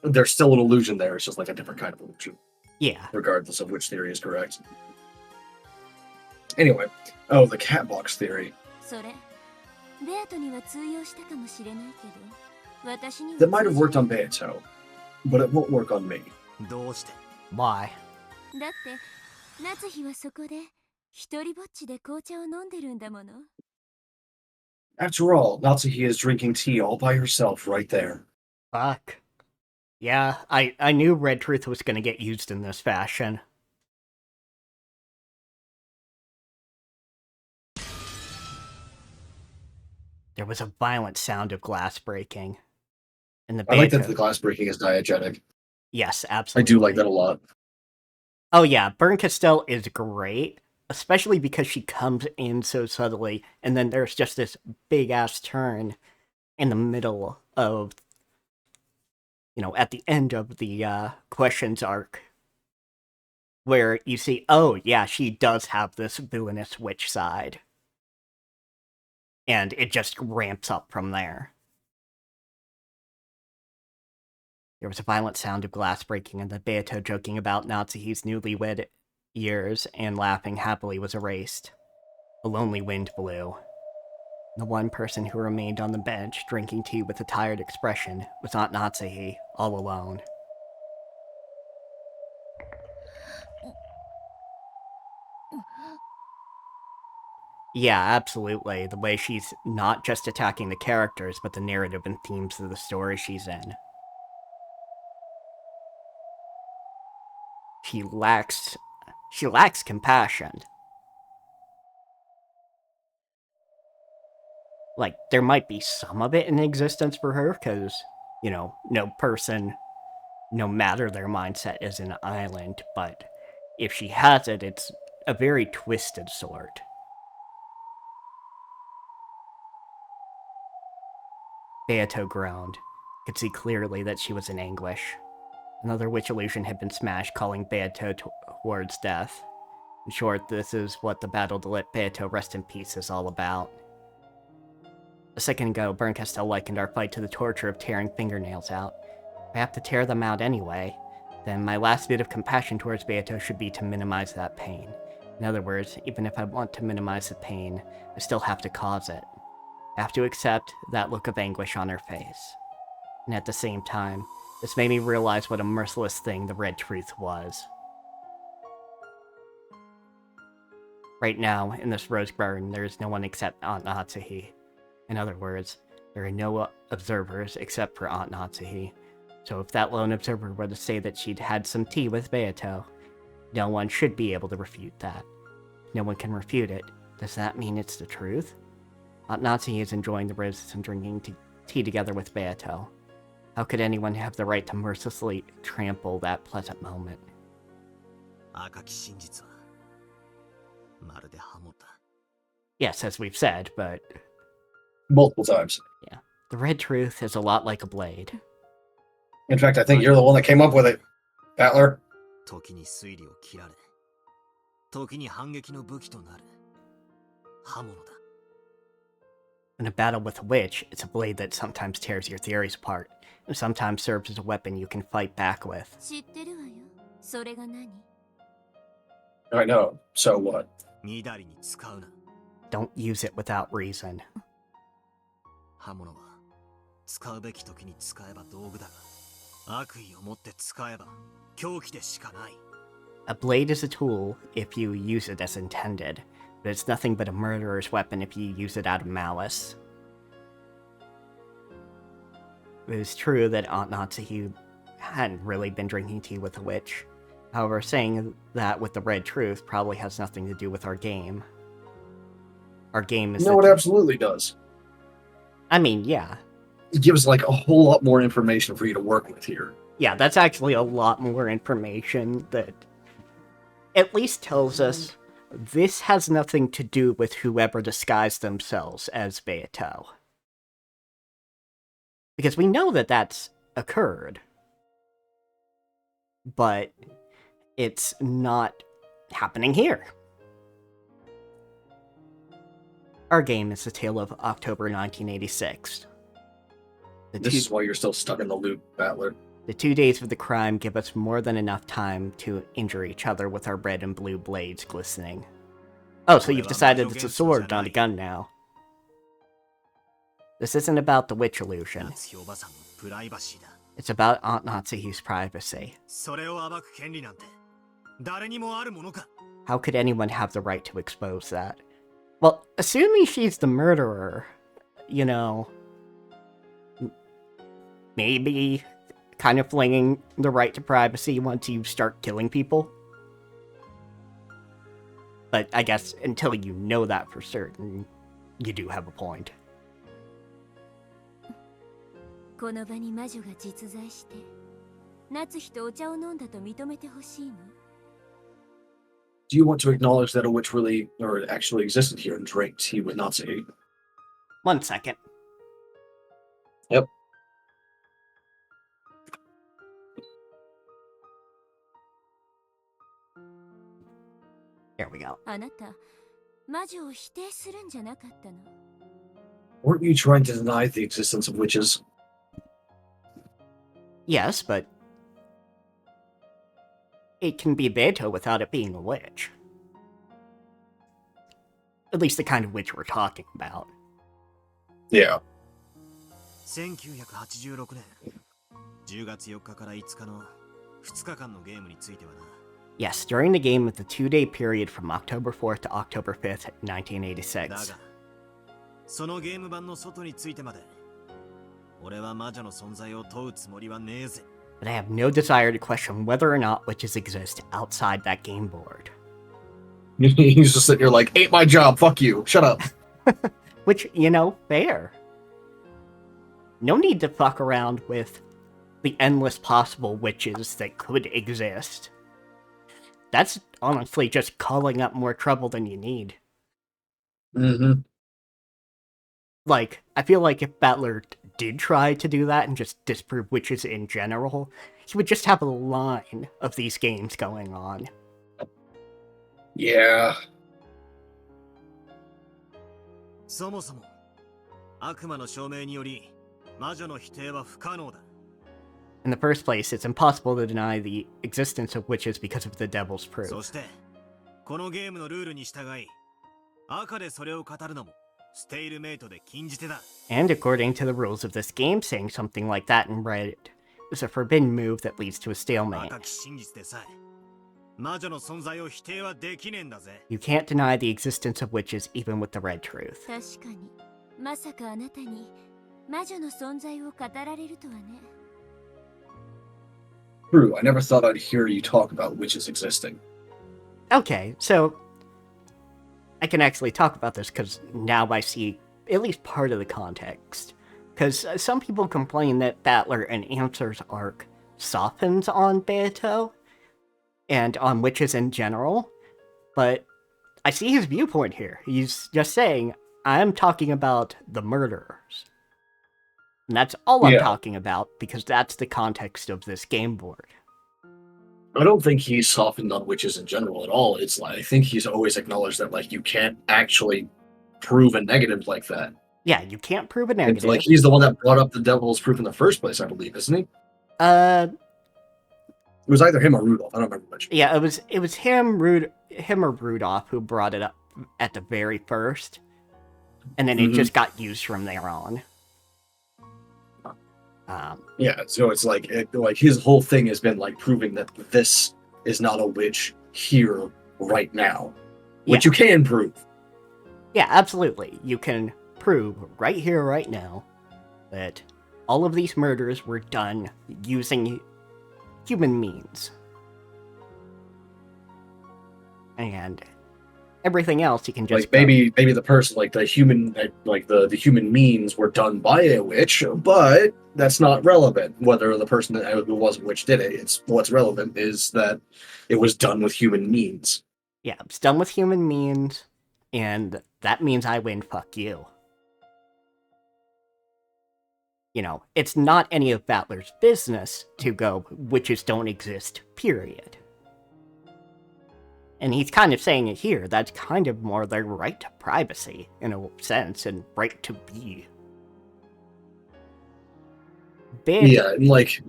there's still an illusion there. It's just like a different kind of illusion, Yeah. regardless of which theory is correct. Anyway, the cat box theory. それベアトには通用したかもしれないけど私には That might have worked on Beato, but it won't work on me. どうして Why? だって夏日はそこで一人ぼっちで紅茶を飲んでるんだもの After all, Natsuhi is drinking tea all by herself right there. Fuck. Yeah, I knew Red Truth was gonna get used in this fashion. There was a violent sound of glass breaking. And the I like that Beato- the glass breaking is diegetic. Yes, I absolutely. do like that a lot. Oh yeah, Burn Castell is great, especially because she comes in so subtly, and then there's just this big-ass turn in the middle of, at the end of the questions arc, where you see, oh yeah, she does have this villainous witch side. And it just ramps up from there. There was a violent sound of glass breaking, and the Beato joking about Natsuhi's newlywed years and laughing happily was erased. A lonely wind blew. The one person who remained on the bench, drinking tea with a tired expression, was Aunt Natsuhi, all alone. Yeah, absolutely. The way she's not just attacking the characters, but the narrative and themes of the story she's in. She lacks compassion. Like, there might be some of it in existence for her, because, no person, no matter their mindset, is an island, but if she has it, it's a very twisted sort. Beato groaned. Could see clearly that she was in anguish. Another witch illusion had been smashed, calling Beato towards death. In short, this is what the battle to let Beato rest in peace is all about. A second ago, Berncastel likened our fight to the torture of tearing fingernails out. If I have to tear them out anyway, then my last bit of compassion towards Beato should be to minimize that pain. In other words, even if I want to minimize the pain, I still have to cause it. I have to accept that look of anguish on her face. And at the same time, this made me realize what a merciless thing the Red Truth was. Right now, in this rose garden, there is no one except Aunt Natsuhi. In other words, there are no observers except for Aunt Natsuhi. So if that lone observer were to say that she'd had some tea with Beato, no one should be able to refute that. If no one can refute it, does that mean it's the truth? Aunt Natsuhi is enjoying the roses and drinking tea together with Beato. How could anyone have the right to mercilessly trample that pleasant moment? 赤き真実はまるで刃物だ Yes, as we've said, but Multiple times. the Red Truth is a lot like a blade. In fact, I think you're the one that came up with it, Battler. 時に推理を切られ時に反撃の武器となる刃物だ In a battle with a witch, it's a blade that sometimes tears your theories apart, and sometimes serves as a weapon you can fight back with. 知ってるわよそれが何 I know. So what? みだりに使うな Don't use it without reason. 刃物は使うべき時に使えば道具だが悪意を持って使えば凶器でしかない A blade is a tool if you use it as intended, but it's nothing but a murderer's weapon if you use it out of malice. It is true that Aunt Natsuhi hadn't really been drinking tea with a witch. However, saying that with the Red Truth probably has nothing to do with our game. Our game is... No, it absolutely does. I mean, yeah. It gives like a whole lot more information for you to work with here. Yeah, that's actually a lot more information that at least tells us this has nothing to do with whoever disguised themselves as Beato. Because we know that that's occurred. But it's not happening here. Our game is the tale of October 1986. This is why you're still stuck in the loop, Battler. The 2 days of the crime give us more than enough time to injure each other with our red and blue blades glistening. Oh, so you've decided it's a sword, not a gun now. This isn't about the witch illusion. It's about Aunt Natsuhi's privacy. How could anyone have the right to expose that? Well, assuming she's the murderer, you know, maybe kind of flinging the right to privacy once you start killing people. But I guess until you know that for certain, you do have a point. この場に魔女が実在して、夏日とお茶を飲んだと認めてほしいの。Do you want to acknowledge that a witch really, or actually existed here and drank tea with Natsuhi? 1 second. Yep. There we go. あなた、魔女を否定するんじゃなかったの。Weren't you trying to deny the existence of witches? Yes, but it can be Beto without it being a witch. At least the kind of witch we're talking about. Yeah. 1986年10月4日から5日の2日間のゲームについてはな。Yes, during the game of the 2-day period from October 4th to October 5th, 1986. だが、そのゲーム版の外についてまで、俺は魔女の存在を問うつもりはねえぜ。But I have no desire to question whether or not witches exist outside that game board. He's just sitting here like, ain't my job, fuck you, shut up. Which, you know, fair. No need to fuck around with the endless possible witches that could exist. That's honestly just calling up more trouble than you need. Mm-hmm. Like, I feel like if Battler did try to do that and just disprove witches in general, he would just have a line of these games going on. Yeah. そもそも悪魔の証明により魔女の否定は不可能だ。In the first place, it's impossible to deny the existence of witches because of the devil's proof. そしてこのゲームのルールに従い赤でそれを語るのもステイルメイトで禁じ手だ。 And according to the rules of this game, saying something like that in red is a forbidden move that leads to a stalemate. 赤き真実でさえ魔女の存在を否定はできねえんだぜ。 You can't deny the existence of witches even with the red truth. 確かに、まさかあなたに魔女の存在を語られるとはね。True, I never thought I'd hear you talk about witches existing. Okay, so I can actually talk about this because now I see at least part of the context. Because some people complain that Battler and Answer's arc softens on Beato and on witches in general, but I see his viewpoint here. He's just saying, I'm talking about the murderers. And that's all I'm talking about, because that's the context of this game board. I don't think he's softened on witches in general at all. It's like, I think he's always acknowledged that, like, you can't actually prove a negative like that. Yeah, you can't prove a negative. It's like, he's the one that brought up the devil's proof in the first place, I believe, isn't he? It was either him or Rudolph. I don't remember which. Yeah, it was him or Rudolph who brought it up at the very first, and then it just got used from there on. Yeah, so it's like his whole thing has been like proving that this is not a witch here right now, which you can prove. Yeah, absolutely. You can prove right here, right now, that all of these murders were done using human means. And everything else you can just like maybe the person, like the human means were done by a witch, but that's not relevant whether the person who was a witch did it. It's what's relevant is that it was done with human means. Yeah, it's done with human means, and that means I win, fuck you. You know, it's not any of Battler's business to go, witches don't exist, period. And he's kind of saying it here. That's kind of more their right to privacy, in a sense, and right to be. Yeah, and like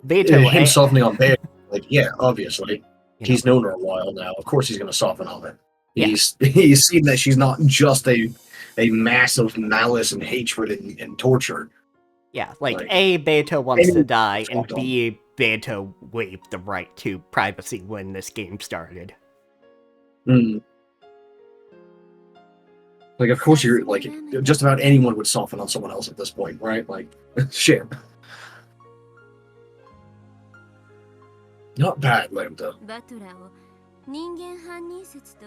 Beto, him softening on Beto, like, yeah, obviously. you He's know, known her a while now. Of course he's gonna soften on it. Yeah. He's seen that she's not just a massive malice and hatred and torture. yeah, like Like, A, Beto wants to anyone die, and soft on B, Beto waived the right to privacy when this game started. Mm. Like, of course you're like, just about anyone would soften on someone else at this point, right? Like, shit. Not bad, Lambda. バトラーを人間犯人説と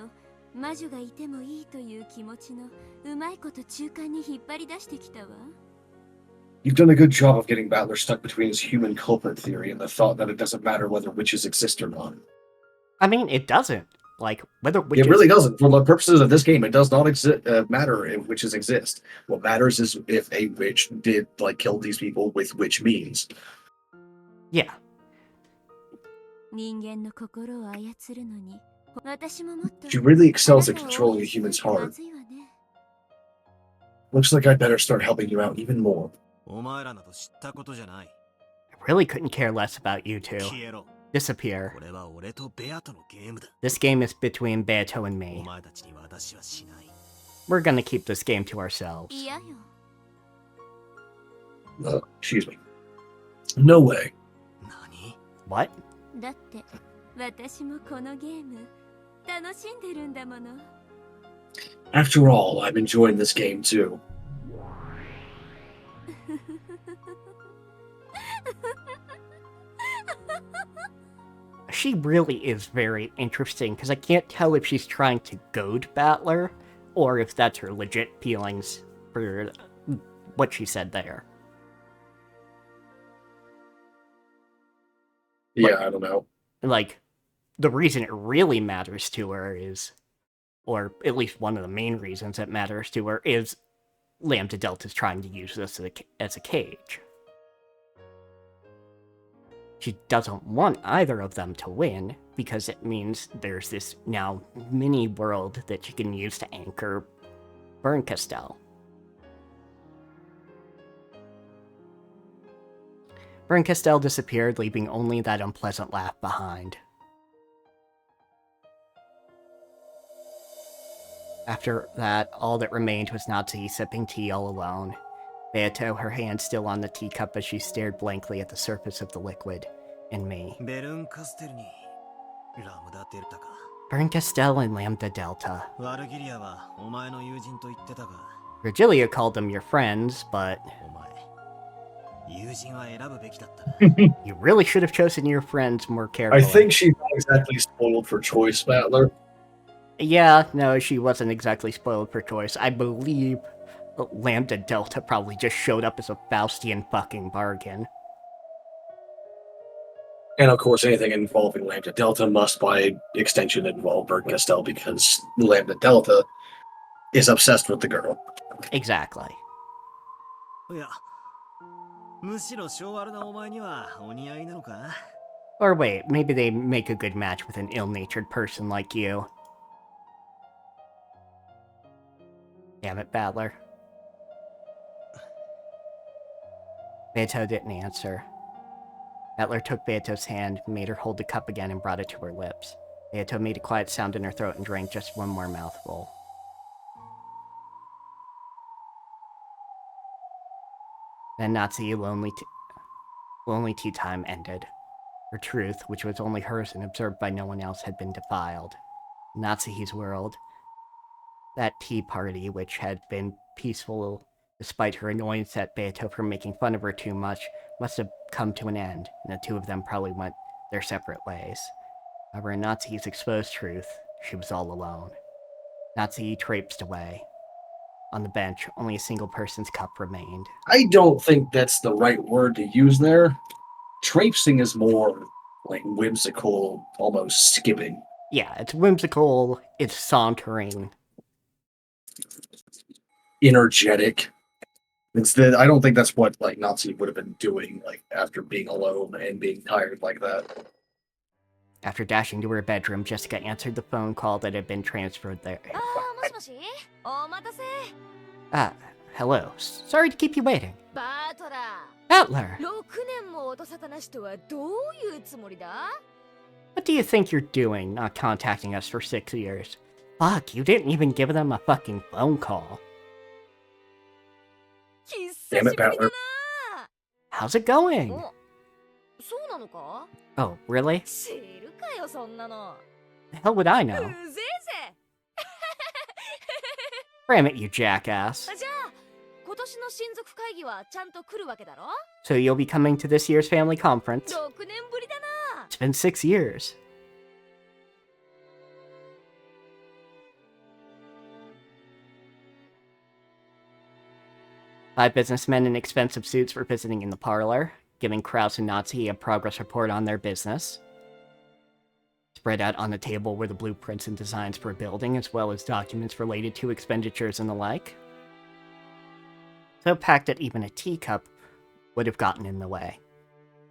魔女がいてもいいという気持ちのうまいこと中間に引っ張り出してきたわ。 You've done a good job of getting Battler stuck between his human culprit theory and the thought that it doesn't matter whether witches exist or not. I mean, it doesn't. Like, whether witches... It really doesn't. For the purposes of this game, it does not matter if witches exist. What matters is if a witch did, like, kill these people with witch means. Yeah. 人間の心を操るのに、私ももっと She really excels at controlling a human's heart. Looks like I'd better start helping you out even more. お前らなど知ったことじゃない。 I really couldn't care less about you two. 消えろ。 Disappear. これは俺とベアとのゲームだ。 This game is between Beto and お me. 前たちに私はしない。 We're gonna keep this game to ourselves. 嫌よ。 Excuse me. No way. 何？ What? だって私もこのゲーム楽しんでるんだもの。 After all, I'm enjoying this game too. She really is very interesting, because I can't tell if she's trying to goad Battler, or if that's her legit feelings for what she said there. Yeah, I don't know. Like, the reason it really matters to her is, or at least one of the main reasons it matters to her, is Lambda Delta's trying to use this as a cage. She doesn't want either of them to win, because it means there's this now mini-world that she can use to anchor Bernkastel. Bernkastel disappeared, leaving only that unpleasant laugh behind. After that, all that remained was Nazi sipping tea all alone. Beato, her hand still on the teacup as she stared blankly at the surface of the liquid, and me. Bernkastel and Lambda Delta. ワルギリアはお前の友人と言ってたが、 Virgilia called them your friends, but お前、友人は選ぶべきだったな。 you really should have chosen your friends more carefully. I think she's not exactly spoiled for choice, Battler. Yeah, no, she wasn't exactly spoiled for choice. I believe Lambda Delta probably just showed up as a Faustian fucking bargain. And of course, anything involving Lambda Delta must, by extension, involve Bernkastel, because Lambda Delta is obsessed with the girl. Exactly. いや、むしろ性悪なお前にはお似合いなのか？ Or wait, maybe they make a good match with an ill-natured person like you. Damn it, Battler. Beto didn't answer. Battler took Beto's hand, made her hold the cup again, and brought it to her lips. Beto made a quiet sound in her throat and drank just one more mouthful. Then Nazi lonely tea time ended. Her truth, which was only hers and observed by no one else, had been defiled. Nazi's world. That tea party, which had been peaceful despite her annoyance at Beto for making fun of her too much, must have come to an end, and the two of them probably went their separate ways. However, in Nazi's exposed truth, she was all alone. Nazi traipsed away. On the bench, only a single person's cup remained. I don't think that's the right word to use there. Traipsing is more like whimsical, almost skipping. Yeah, it's whimsical, it's sauntering. Energetic. Instead, I don't think that's what like Nazi would have been doing, like after being alone and being tired like that. After dashing to her bedroom, Jessica answered the phone call that had been transferred there. もしもしお待たせ Hello. Sorry to keep you waiting. バートラ Butler, ー6年も音沙汰なしとはどういうつもりだ what do you think you're doing not contacting us for 6 years? Fuck, you didn't even give them a fucking phone call. 久しぶりだな How's it going? おそうなのか Oh, really? 知るかよそんなの The hell would I う know? ぜえぜ Damn it, you jackass. じゃあ今年の親族会議はちゃんと来るわけだろ So you'll be coming to this year's family conference? 6年ぶりだな It's been 6 years. Five businessmen in expensive suits were visiting in the parlor, giving Krause and Nazi a progress report on their business. Spread out on the table were the blueprints and designs for a building, as well as documents related to expenditures and the like. So packed that even a teacup would have gotten in the way.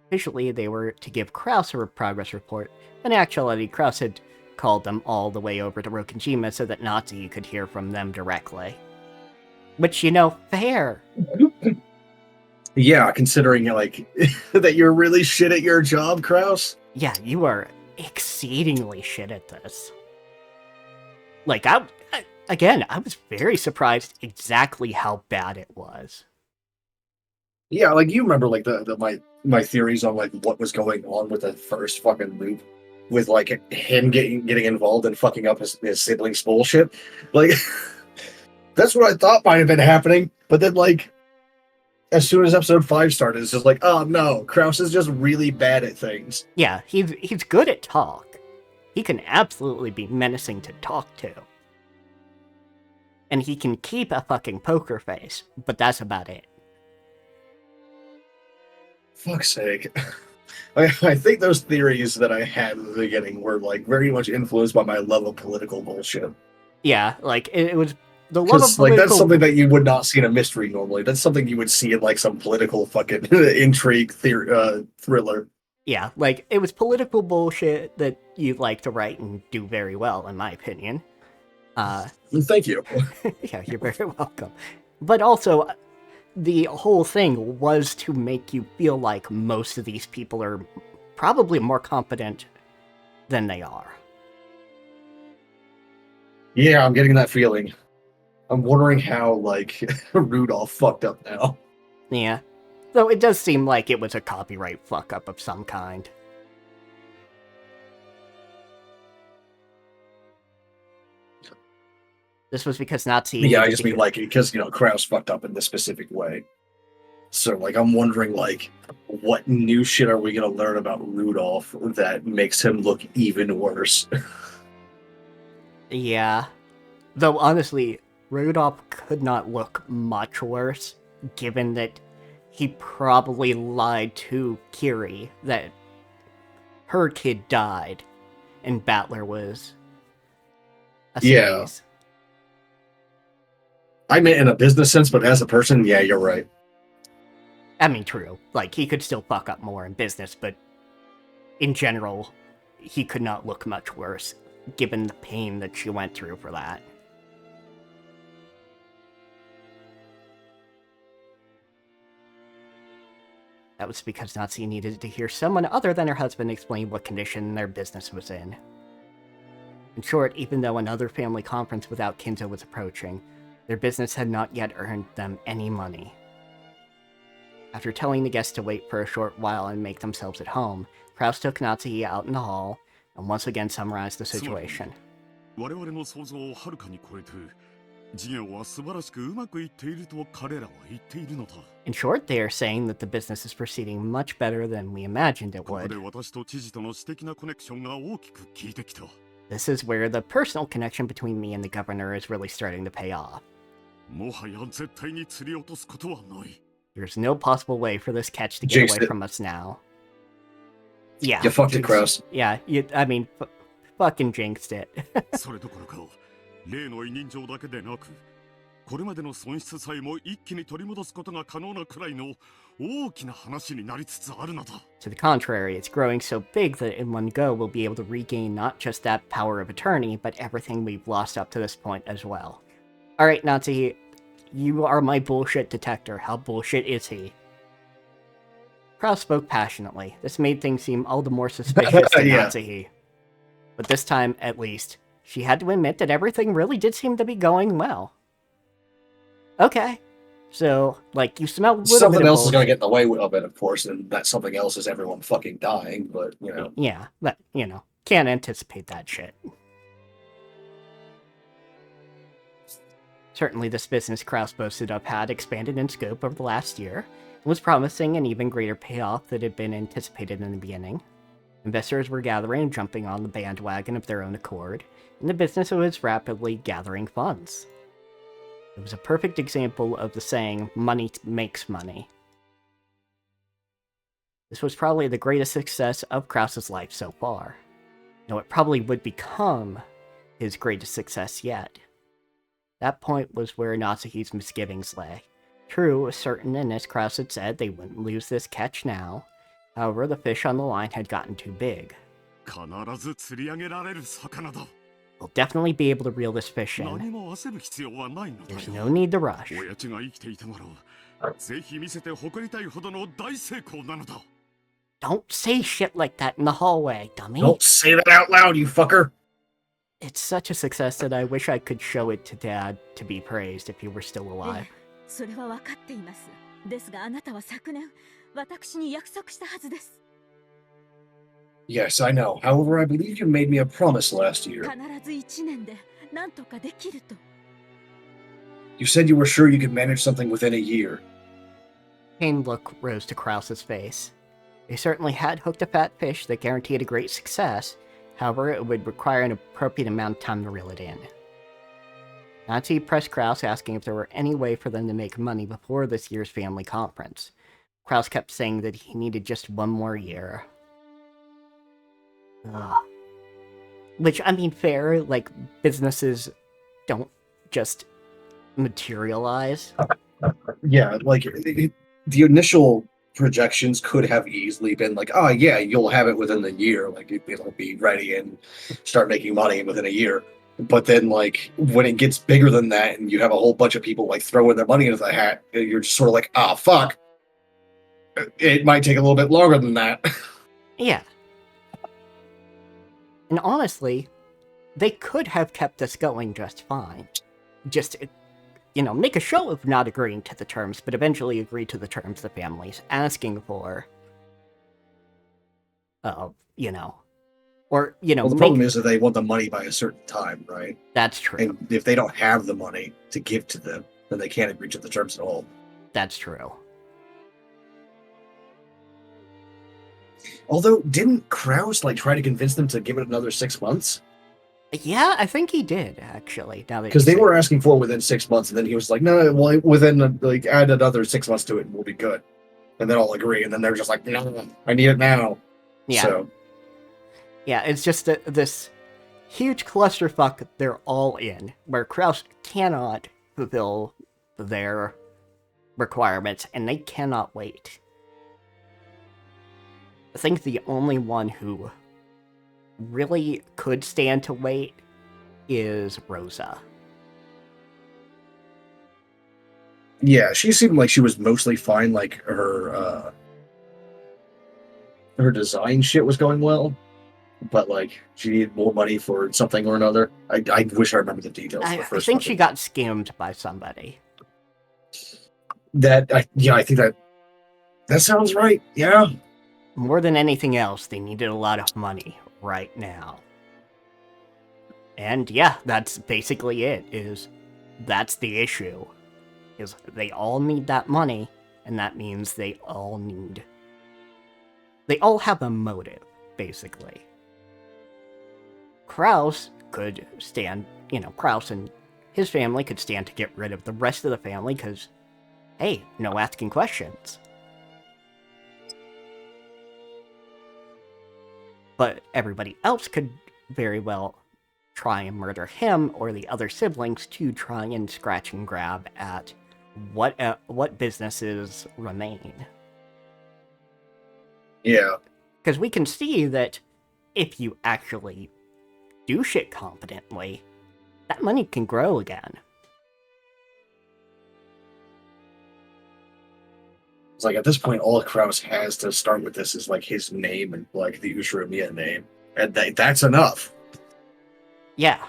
Officially, they were to give Krause a progress report, but in actuality, Krause had called them all the way over to Rokkenjima so that Nazi could hear from them directly. Which, you know, fair. Yeah, considering like that you're really shit at your job, Kraus. Yeah, you are exceedingly shit at this. Like, again, I was very surprised exactly how bad it was. Yeah, like you remember like my theories on like what was going on with the first fucking loop, with like him getting involved and fucking up his siblings' bullshit. Like that's what I thought might have been happening, but then like as soon as episode 5 started, it's just like, oh no, Kraus is just really bad at things. Yeah, he's good at talk. He can absolutely be menacing to talk to. And he can keep a fucking poker face, but that's about it. Fuck's sake. I think those theories that I had at the beginning were like very much influenced by my love of political bullshit. Yeah, like it was the love of Because like political... that's something that you would not see in a mystery normally. That's something you would see in like some political fucking intrigue thriller. Yeah, like it was political bullshit that you'd like to write and do very well, in my opinion. Thank you. Yeah, you're very welcome. But also, the whole thing was to make you feel like most of these people are probably more competent than they are. Yeah, I'm getting that feeling. I'm wondering how, like, Rudolph fucked up now. Yeah. Though it does seem like it was a copyright fuck-up of some kind. This was because Nazi... Yeah, I just mean, like, because, you know, Kraus fucked up in this specific way. So, like, I'm wondering, like, what new shit are we going to learn about Rudolph that makes him look even worse? Yeah. Though, honestly, Rudolph could not look much worse, given that he probably lied to Kiri that her kid died, and Battler was a series. I meant in a business sense, but as a person, yeah, you're right. I mean, true. Like, he could still fuck up more in business, but in general, he could not look much worse, given the pain that she went through for that. That was because Nazi needed to hear someone other than her husband explain what condition their business was in. In short, even though another family conference without Kinzo was approaching, their business had not yet earned them any money. After telling the guests to wait for a short while and make themselves at home, Kraus took Nazi out in the hall and once again summarized the situation. In short, they are saying that the business is proceeding much better than we imagined it would. This is where the personal connection between me and the governor is really starting to pay off. There's no possible way for this catch to get away from us now. Yeah. You fucked it, Kraus. Yeah, fucking jinxed it. これまでの損失さえも一気に取り戻すことが可能なくらいの大きな話になりつつあるのだ。 To the contrary, it's growing so big that in one go we'll be able to regain not just that power of attorney, but everything we've lost up to this point as well. Alright, Nazi, you are my bullshit detector. How bullshit is he? Kraus spoke passionately. This made things seem all the more suspicious to Yeah. Natsuhi. But this time, at least, she had to admit that everything really did seem to be going well. Okay. So, like, you smell a little Something bit of else is going to bullshit. get in the way of it, of course, and that something else is everyone fucking dying, but, you know. Yeah, but, you know, can't anticipate that shit. Certainly this business Kraus boasted of had expanded in scope over the last year, and was promising an even greater payoff than had been anticipated in the beginning. Investors were gathering and jumping on the bandwagon of their own accord, and the business was rapidly gathering funds. It was a perfect example of the saying, money makes money. This was probably the greatest success of Kraus's life so far. No, it probably would become his greatest success yet. That point was where Natsuhi's misgivings lay. True, it was certain, and as Kraus had said, they wouldn't lose this catch now. However, the fish on the line had gotten too big. 必ず釣り上げられる魚だ。 We'll definitely be able to reel this fish 何 in. も焦る必要はないのだ There's よ。 no need to rush. 親父が生きていたなら、ぜひ見せて誇りたいほどの大成功なのだ。 Don't say shit like that in the hallway, dummy. Don't say that out loud, you fucker! It's such a success that I wish I could show it to Dad to be praised if he were still alive. それは分かっています。ですがあなたは昨年、私に約束したはずです。 Yes, I know. However, I believe you made me a promise last year. 必ず1年で何とかできると。 You said you were sure you could manage something within a year. Pained look rose to Kraus's face. They certainly had hooked a fat fish that guaranteed a great success. However, it would require an appropriate amount of time to reel it in. Nazi pressed Kraus, asking if there were any way for them to make money before this year's family conference. Kraus kept saying that he needed just one more year. Ugh. Which, I mean, fair, like, businesses don't just materialize. Yeah, like, the initial projections could have easily been like, oh, yeah, you'll have it within the year. Like, it'll be ready and start making money within a year. But then, like, when it gets bigger than that and you have a whole bunch of people, like, throwing their money into the hat, you're just sort of like, ah, fuck. It might take a little bit longer than that. Yeah. And honestly, they could have kept this going just fine. Just, you know, make a show of not agreeing to the terms, but eventually agree to the terms the family's asking for. You know. Or, you know, Well, the problem is that they want the money by a certain time, right? That's true. And if they don't have the money to give to them, then they can't agree to the terms at all. That's true. Although, didn't Kraus, like, try to convince them to give it another 6 months? Yeah, I think he did, actually. Now that Because you they say were it. asking for it within 6 months, and then he was like, no, well, within, like, add another 6 months to it, and we'll be good. And then all agree, and then they're just like, no, I need it now. Yeah. So, Yeah, it's just this huge clusterfuck they're all in, where Kraus cannot fulfill their requirements, and they cannot wait. I think the only one who really could stand to wait is Rosa. yeah, she seemed like she was mostly fine, like, her design shit was going well. But, like, she needed more money for something or another. I wish I remember the details of I the first think one. she got scammed by somebody. I think that sounds right. Yeah. More than anything else, they needed a lot of money right now. And yeah, that's basically it, that's the issue. Is they all need that money, and that means they all have a motive, basically. Kraus could stand, Kraus and his family could stand to get rid of the rest of the family, because, hey, no asking questions. But everybody else could very well try and murder him or the other siblings to try and scratch and grab at what businesses remain. Yeah. Because we can see that if you actually do shit competently, that money can grow again. It's like at this point, all Kraus has to start with this is like his name and like the Ushiromiya name, and that's enough. Yeah,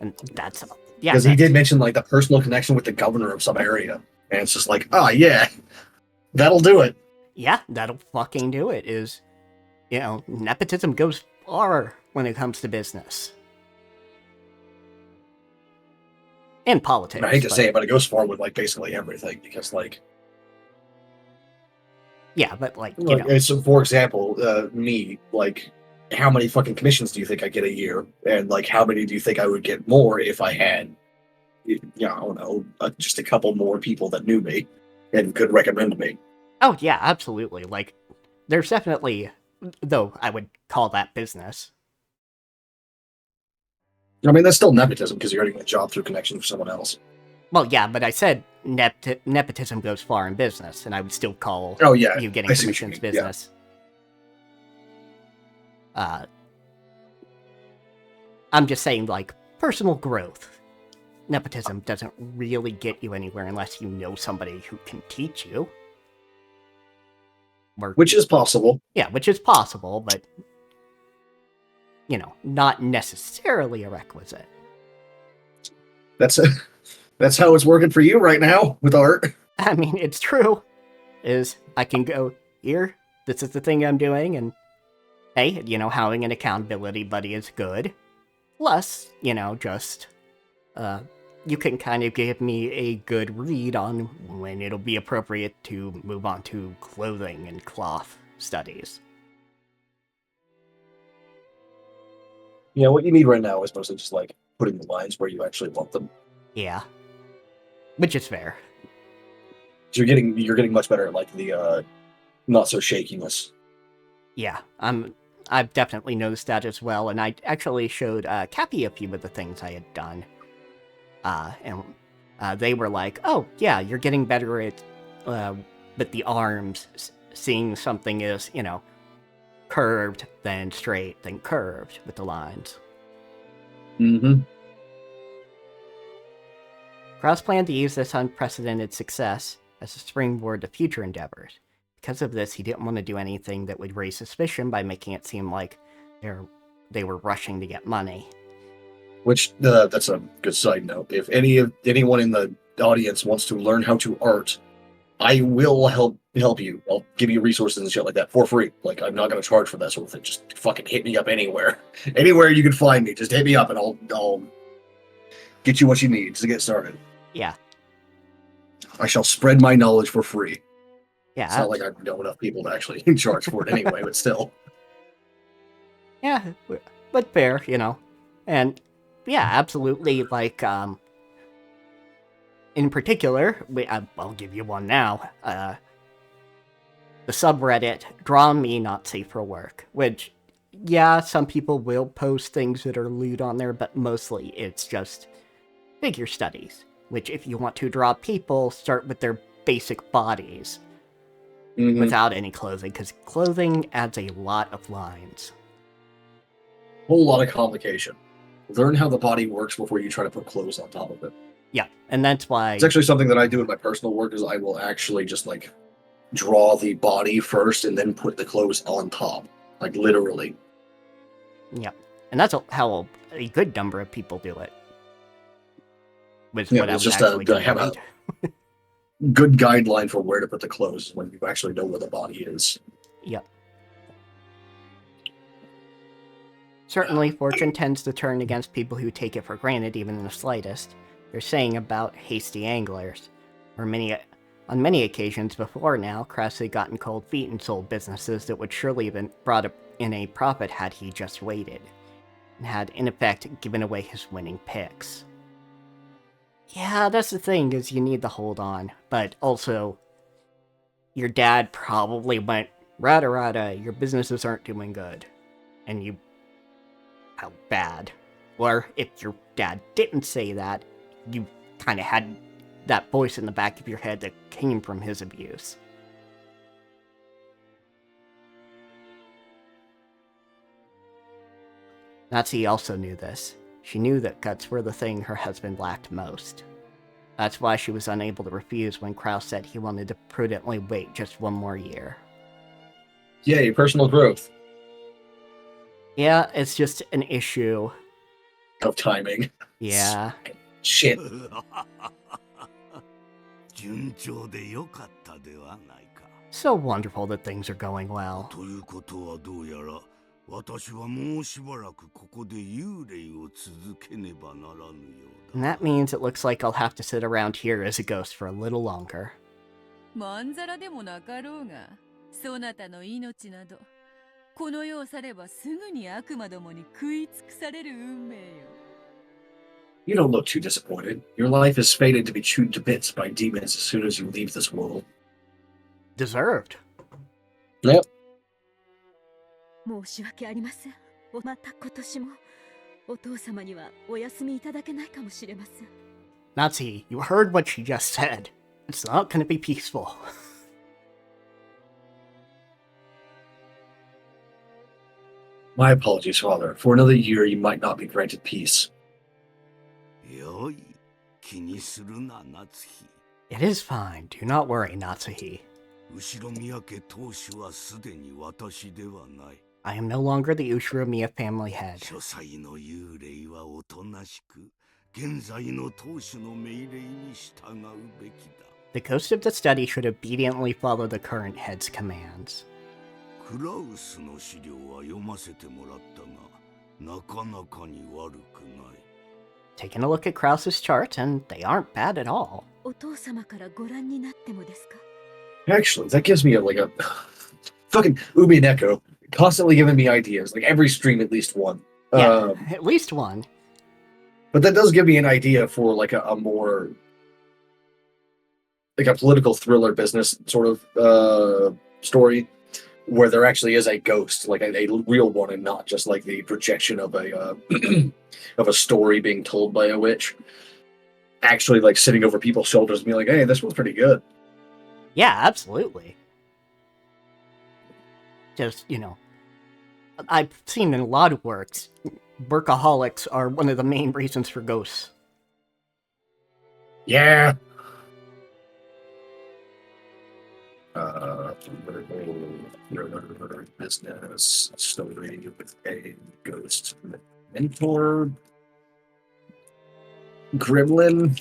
and that's because he did mention like the personal connection with the governor of some area, and it's just like, oh yeah, that'll do it. Yeah, that'll fucking do it. Is, nepotism goes far when it comes to business. And politics. I hate to say it, but it goes far with like basically everything, because like... Yeah, but like, So for example, me, like, how many fucking commissions do you think I get a year? And like, how many do you think I would get more if I had, I don't know, just a couple more people that knew me and could recommend me? Oh yeah, absolutely. Like, there's definitely, though I would call that business. I mean, that's still nepotism because you're getting a job through connection with someone else. Well, yeah, but I said nepotism goes far in business, and I would still call you getting commissions business. Yeah. I'm just saying, like, personal growth. Nepotism doesn't really get you anywhere unless you know somebody who can teach you. Which is possible. Yeah, which is possible, but, not necessarily a requisite. That's how it's working for you right now with art. I mean, it's true. I can go, here, this is the thing I'm doing, and hey, having an accountability buddy is good. Plus, just, you can kind of give me a good read on when it'll be appropriate to move on to clothing and cloth studies. Yeah, what you need right now is mostly just like putting the lines where you actually want them. Yeah. Which is fair. You're getting much better at like the not so shakiness. Yeah, I've definitely noticed that as well, and I actually showed Cappy a few of the things I had done. And they were like, oh, yeah, you're getting better at with the arms, seeing something is, curved, then straight, then curved with the lines. Mm-hmm. Krause planned to use this unprecedented success as a springboard to future endeavors. Because of this, he didn't want to do anything that would raise suspicion by making it seem like they were rushing to get money. Which, that's a good side note. If anyone in the audience wants to learn how to art, I will help you. I'll give you resources and shit like that for free. Like, I'm not going to charge for that sort of thing. Just fucking hit me up anywhere. Anywhere you can find me, just hit me up and I'll get you what you need to get started. Yeah. I shall spread my knowledge for free. Yeah. It's not like I know enough people to actually charge for it anyway, but still. Yeah, but fair, And, yeah, absolutely, like, in particular, I'll give you one now, the subreddit, Draw Me Not Safe for Work, which, yeah, some people will post things that are lewd on there, but mostly it's just figure studies, which if you want to draw people, start with their basic bodies, without any clothing, because clothing adds a lot of lines. Whole lot of complication. Learn how the body works before you try to put clothes on top of it. Yeah, and that's why... It's actually something that I do in my personal work, is I will actually just, like, draw the body first and then put the clothes on top. Like, literally. Yeah, and that's how a good number of people do it. It's just to have a good guideline for where to put the clothes when you actually know where the body is. Yep. Certainly, fortune tends to turn against people who take it for granted, even in the slightest. They're saying about hasty anglers. On many occasions before now, Krause had gotten cold feet and sold businesses that would surely have been brought in a profit had he just waited, and had, in effect, given away his winning picks. Yeah, that's the thing, is you need to hold on, but also, your dad probably went, rada, your businesses aren't doing good, and you... How bad. Or if your dad didn't say that, you kind of had that voice in the back of your head that came from his abuse. Natsuhi also knew this. She knew that guts were the thing her husband lacked most. That's why she was unable to refuse when Kraus said he wanted to prudently wait just one more year. Yay, personal growth. Yeah, it's just an issue. Of timing. Yeah. Shit. 順調でよかったではないか。 So wonderful that things are going well. ということはどうやら私はもうしばらくここで幽霊を続けねばならぬよう And だ。 that means it looks like I'll have to sit around here as a ghost for a little longer. まんざらでもなかろうが、そなたの命など、この世を去ればすぐに悪魔どもに食い尽くされる運命よ。 You don't look too disappointed. Your life is fated to be chewed to bits by demons as soon as you leave this world. Deserved. Yep. 申し訳ありません。また今年もお父様にはお休みいただけないかもしれません。 Natsuhi, you heard what she just said. It's not gonna be peaceful. My apologies, Father. For another year, you might not be granted peace. よい、気にするな、夏日。 It is fine. Do not worry, Natsuhi. 後ろ宮家当主はすでに私ではない。 I am no longer the Ushiromiya family head. 書斎の幽霊はおとなしく、現在の当主の命令に従うべきだ。 The ghost of the study should obediently follow the current head's commands. クラウスの資料は読ませてもらったが、なかなかに悪くない。 Taking a look at Kraus's charts, and they aren't bad at all. お父様からご覧になってもですか？ Actually, that gives me like a fucking Umineko constantly giving me ideas. Like every stream, at least one. Yeah, at least one. But that does give me an idea for like a more like a political thriller business sort of story where there actually is a ghost, like a real one, and not just like the projection of a of a story being told by a witch. Actually, like sitting over people's shoulders and being like, "Hey, this one's pretty good." Yeah, absolutely. Just, I've seen in a lot of works, workaholics are one of the main reasons for ghosts. Yeah. Business story with a ghost mentor, gremlin.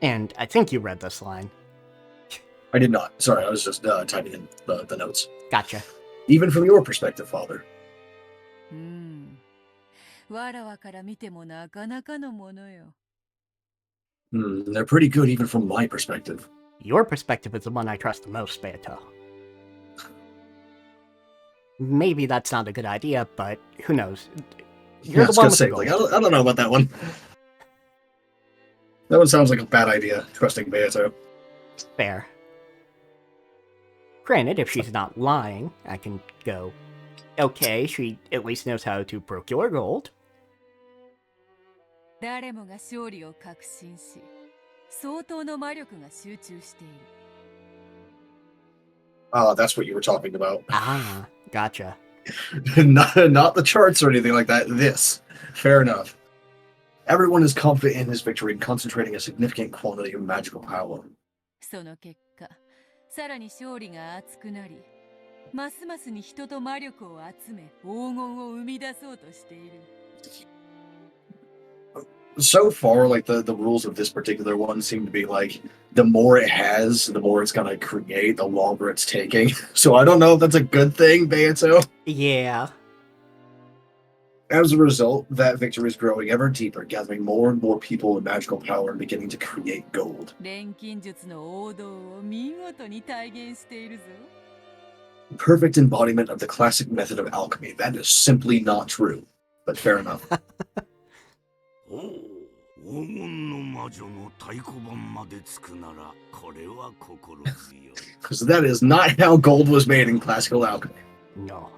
And I think you read this line. I did not. Sorry, I was just typing in the notes. Gotcha. Even from your perspective, Father. わらわから見てもなかなかのものよ。 They're pretty good even from my perspective. Your perspective is the one I trust the most, Beato. Maybe that's not a good idea, but who knows? You're the one with the gold. I don't know about that one. That one sounds like a bad idea, trusting Beato. Fair. Granted, if she's not lying, I can go, okay, she at least knows how to procure gold. 誰もが勝利を確信し、相当の魔力が集中している。 Ah, that's what you were talking about. Ah, gotcha. not the charts or anything like that. This. Fair enough. Everyone is confident in his victory and concentrating a significant quantity of magical power. その結果、さらに勝利が熱くなり、ますますに人と魔力を集め、黄金を生み出そうとしている。 So far, like the rules of this particular one seem to be like the more it has, the more it's gonna create, the longer it's taking. So I don't know if that's a good thing, Beato. Yeah. As a result, that victory is growing ever deeper, gathering more and more people with magical power and beginning to create gold. 錬金術の王道を見事に体現しているぞ。 Perfect embodiment of the classic method of alchemy. That is simply not true, but fair enough. お黄金の魔女の太鼓判までつくならこれは心強い。 Because that is not how gold was made in classical alchemy. No.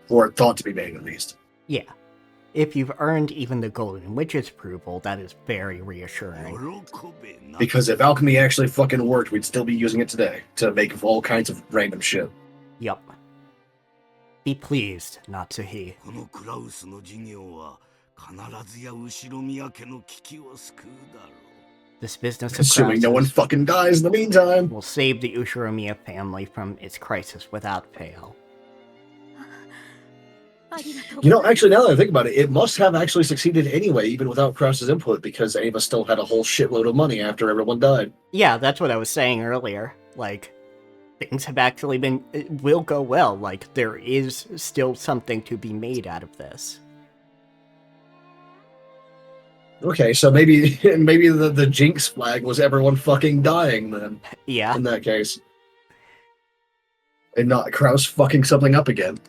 Or thought to be made, at least. Yeah. If you've earned even the Golden Witch's approval, that is very reassuring. 喜べな。 Because if alchemy actually fucking worked, we'd still be using it today to make all kinds of random shit. Yup. Be pleased, Natsuhi. このクラウスの事業は必ずや後ろ宮家の危機を救うだろう。 This business of Assuming no one Krause's fucking dies in the meantime. will save the Ushiromiya family from its crisis without fail. ありがとう You know, actually, now that I think about it, it must have actually succeeded anyway, even without Krause's input, because Ava still had a whole shitload of money after everyone died. Yeah, that's what I was saying earlier. Like, things have actually it will go well. Like, there is still something to be made out of this. Okay, so maybe the Jinx flag was everyone fucking dying then, Yeah. in that case. And not Krause fucking something up again.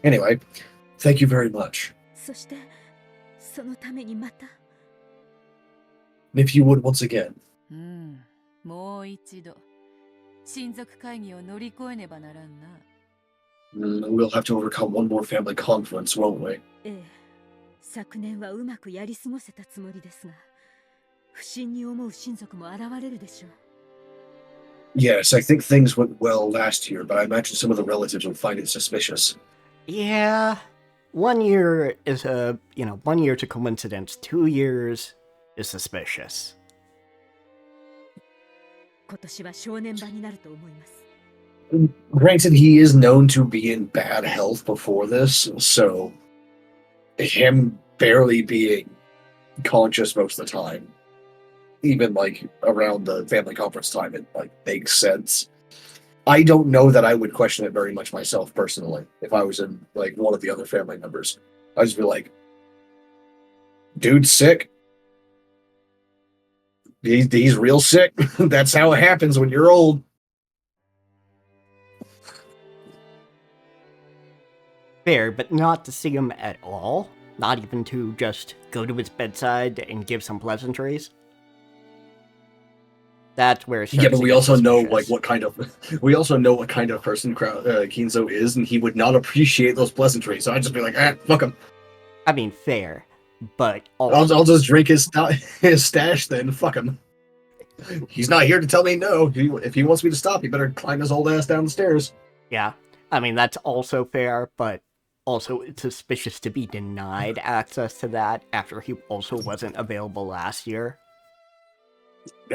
Anyway, thank you very much. そしてそのためにまた If you would once again. もう一度親族会議を乗り越えねばならんな。 We'll have to overcome one more family conference, won't we? ええ、昨年はうまくやり過ごせたつもりですが、不審に思う親族も現れるでしょう。 Yes, I think things went well last year, but I imagine some of the relatives will find it suspicious. Yeah. 1 year is 1 year's a coincidence. 2 years is suspicious. 今年は正念場になると思います。 Granted, he is known to be in bad health before this, so him barely being conscious most of the time, even like around the family conference time, it like makes sense. I don't know that I would question it very much myself personally if I was in like one of the other family members. I'd just be like, dude's sick. He's real sick. That's how it happens when you're old. Fair, but not to see him at all? Not even to just go to his bedside and give some pleasantries? That's where it starts. Yeah, but to we get also know suspicious. what kind of person Kinzo is, and he would not appreciate those pleasantries. So I'd just be like, fuck him. I mean, fair, but also... I'll just drink his stash then. Fuck him. He's not here to tell me no. If he wants me to stop, he better climb his old ass down the stairs. Yeah, I mean, that's also fair, but also it's suspicious to be denied access to that after he also wasn't available last year.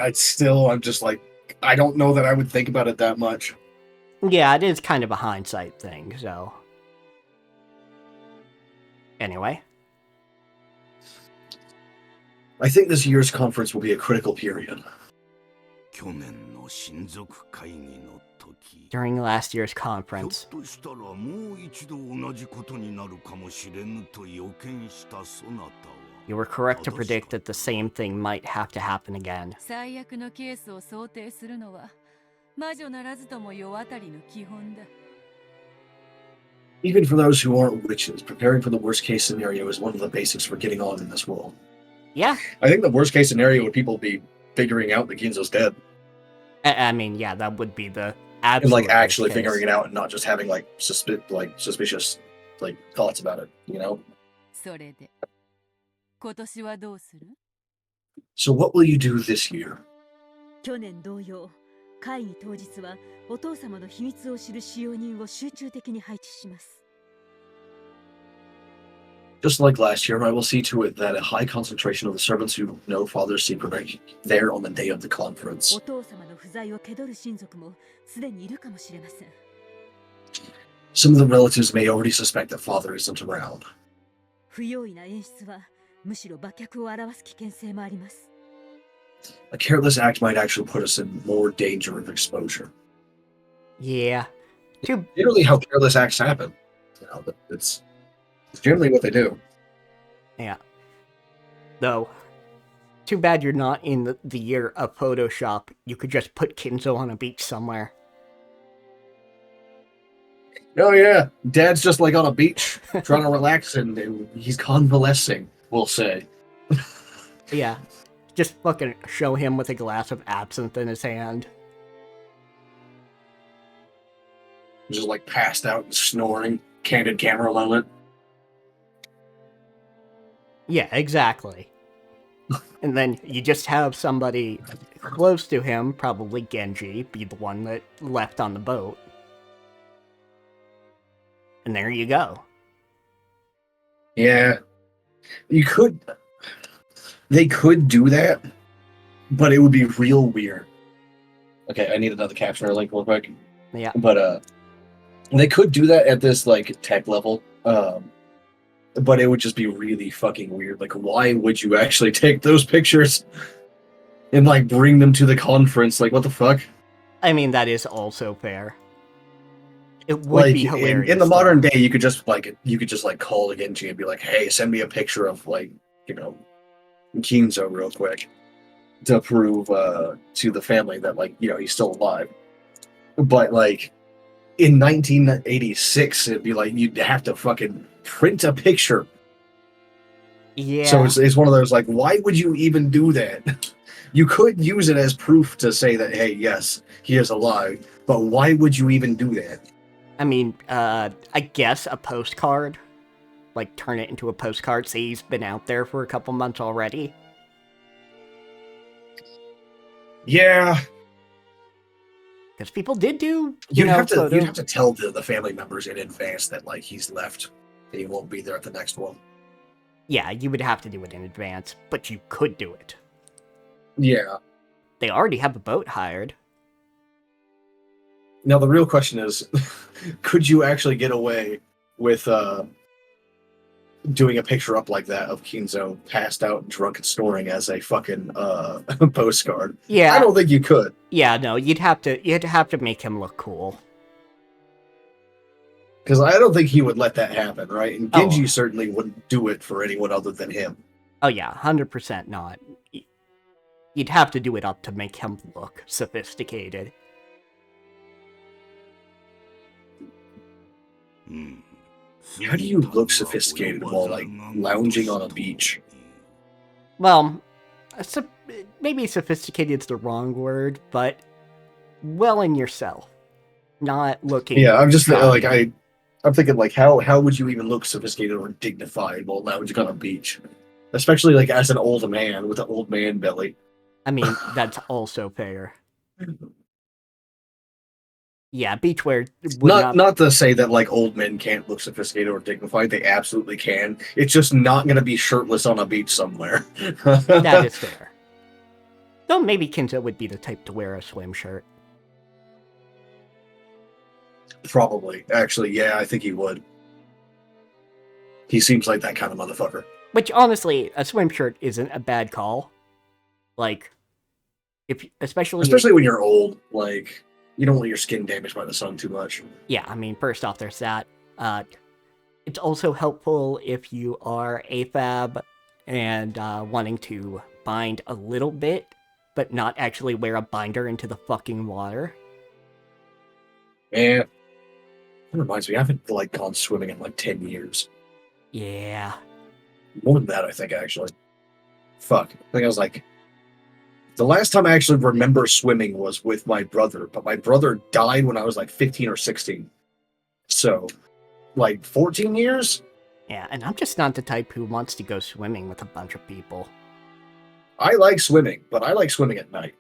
I'm just like, I don't know that I would think about it that much. Yeah, it is kind of a hindsight thing, so... Anyway. I think this year's conference will be a critical period. 去年の親族会議の時、 During last year's ひょ conference, っとしたらもう一度同じことになるかもしれぬと予見したそなたは you were correct to predict that the same thing might have to happen again. 最悪のケースを想定するのは魔女ならずとも世渡りの基本だ。 Even for those who aren't witches, preparing for the worst case scenario is one of the basics for getting on in this world. Yeah, I think the worst case scenario would people be figuring out that Ginzo's dead. I mean, yeah, that would be the And absolute like actually worst case. figuring it out and not just having like suspicious like thoughts about it, you know? それで今年はどうする？ So what will you do this year? 去年同様、会議当日はお父様の秘密を知る使用人を集中的に配置します。 Just like last year, I will see to it that a high concentration of the servants who know Father's secret are there on the day of the conference. お父様の不在を気取る親族もすでにいるかもしれません。 Some of the relatives may already suspect that Father isn't around. 不用意な演出はむしろ馬脚を表す危険性もあります。 A careless act might actually put us in more danger of exposure. Yeah. Generally, how careless acts happen. You know, it's generally what they do. Yeah. Though, too bad you're not in the year of Photoshop. You could just put Kinzo on a beach somewhere. Oh yeah, Dad's just like on a beach trying to relax and he's convalescing. we'll say. Yeah. Just fucking show him with a glass of absinthe in his hand. Just like passed out and snoring. Candid camera moment. Yeah, exactly. And then you just have somebody close to him, probably Genji, be the one that left on the boat. And there you go. Yeah. They could do that, but it would be real weird. Okay, I need another captioner link real quick. Yeah. But they could do that at this like tech level. But it would just be really fucking weird. Like, why would you actually take those pictures and like bring them to the conference? Like, what the fuck? I mean, that is also fair. It would Like be hilarious. in the modern day, you could just call the Genji and be like, "Hey, send me a picture of like Kinzo real quick to prove to the family that like he's still alive." But like in 1986, it'd be like you'd have to fucking print a picture. Yeah. So it's one of those like, why would you even do that? You could use it as proof to say that, hey, yes, he is alive, but why would you even do that? I mean, I guess a postcard. Like, turn it into a postcard, say he's been out there for a couple months already. Yeah. Because people did do, You'd have to tell the family members in advance that, like, he's left and he won't be there at the next one. Yeah, you would have to do it in advance, but you could do it. Yeah. They already have a boat hired. Now, the real question is, could you actually get away with doing a picture up like that of Kinzo passed out and drunk and snoring as a fucking postcard? Yeah. I don't think you could. Yeah, no, you'd have to make him look cool. Because I don't think he would let that happen, right? And Genji certainly wouldn't do it for anyone other than him. Oh yeah, 100% not. You'd have to do it up to make him look sophisticated. How do you look sophisticated while, like, lounging on a beach? Well, maybe sophisticated's the wrong word, but well in yourself. Not looking... Yeah, I'm just, like, I'm thinking, like, how would you even look sophisticated or dignified while lounging on a beach? Especially, like, as an old man with an old man belly. I mean, that's also fair. Yeah, beachwear would not to say that like old men can't look sophisticated or dignified. They absolutely can. It's just not going to be shirtless on a beach somewhere. That is fair. Though maybe Kinzo would be the type to wear a swim shirt. Probably. Actually, yeah, I think he would. He seems like that kind of motherfucker. Which, honestly, a swim shirt isn't a bad call. Like, especially when you're old, like... You don't want your skin damaged by the sun too much. Yeah, I mean, first off, there's that. It's also helpful if you are AFAB and wanting to bind a little bit, but not actually wear a binder into the fucking water. Yeah. That reminds me, I haven't like gone swimming in like 10 years. Yeah. More than that, I think, actually. Fuck. I think I was like... The last time I actually remember swimming was with my brother, but my brother died when I was like 15 or 16. So, like 14 years? Yeah, and I'm just not the type who wants to go swimming with a bunch of people. I like swimming, but I like swimming at night.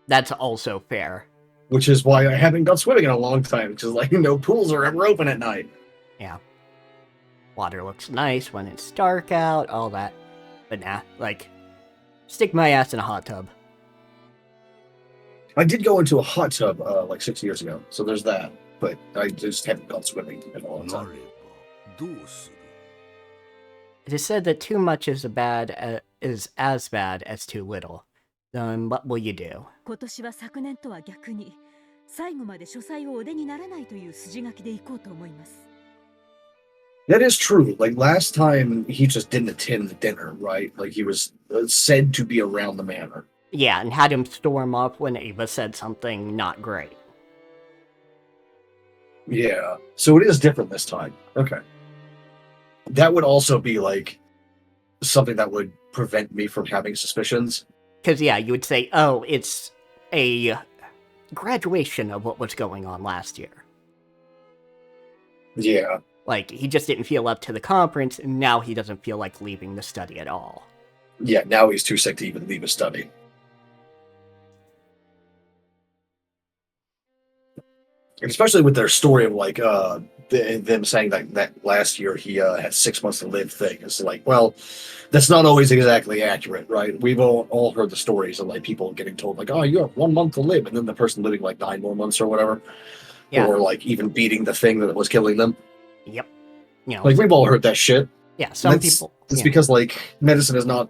That's also fair. Which is why I haven't gone swimming in a long time, because like no pools are ever open at night. Yeah. Water looks nice when it's dark out, all that. But nah, like, stick my ass in a hot tub. I did go into a hot tub like 6 years ago, so there's that. But I just haven't gone swimming in a long time. It is said that too much is as bad as too little. Then what will you do? 今年は昨年とは逆に最後まで書斎をお出にならないという筋書きでいこうと思います。 That is true. Like last time, he just didn't attend the dinner, right? Like he was said to be around the manor. Yeah, and had him storm off when Ava said something not great. Yeah, so it is different this time. Okay. That would also be like something that would prevent me from having suspicions. Because, yeah, you would say, oh, it's a graduation of what was going on last year. Yeah. Like, he just didn't feel up to the conference, and now he doesn't feel like leaving the study at all. Yeah, now he's too sick to even leave his study. And especially with their story of like them saying that last year he had 6 months to live thing. It's like, well, that's not always exactly accurate, right? We've all heard the stories of like people getting told like, oh, you have 1 month to live, and then the person living like 9 more months or whatever. Yeah. Or like even beating the thing that was killing them. Yep. You know, Like we've all heard that shit. yeah, some people. It's because like medicine is not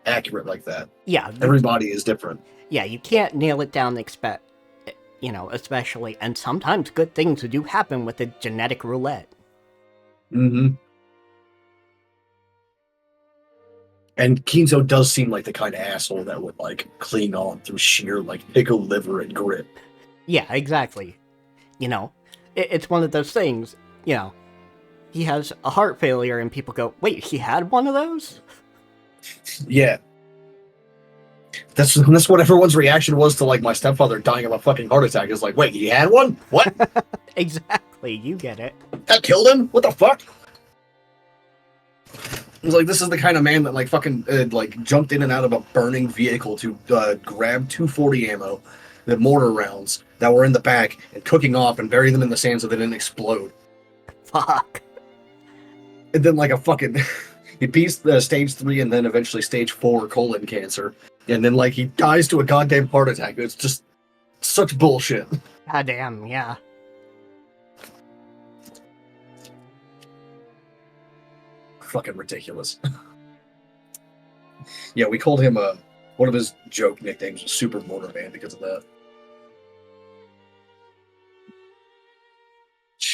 accurate like that. Yeah. Everybody is different. Yeah, you can't nail it down, especially, and sometimes good things do happen with the genetic roulette. Mm-hmm. And Kinzo does seem like the kind of asshole that would like cling on through sheer like pickled liver and grit. Yeah, exactly. You know, it's one of those things, you know, he has a heart failure and people go, wait, he had one of those? Yeah. That's what everyone's reaction was to like my stepfather dying of a fucking heart attack. Is like, wait, he had one? What? Exactly, you get it. That killed him? What the fuck? It's like, this is the kind of man that like fucking like jumped in and out of a burning vehicle to grab 240 ammo, the mortar rounds that were in the back, and cooking off and bury them in the sand so they didn't explode. Fuck. And then like a fucking he beats stage 3 and then eventually stage 4 colon cancer, and then like he dies to a goddamn heart attack. It's just such bullshit. Goddamn, yeah. Fucking ridiculous. Yeah, we called him one of his joke nicknames was Super Motor Man because of that.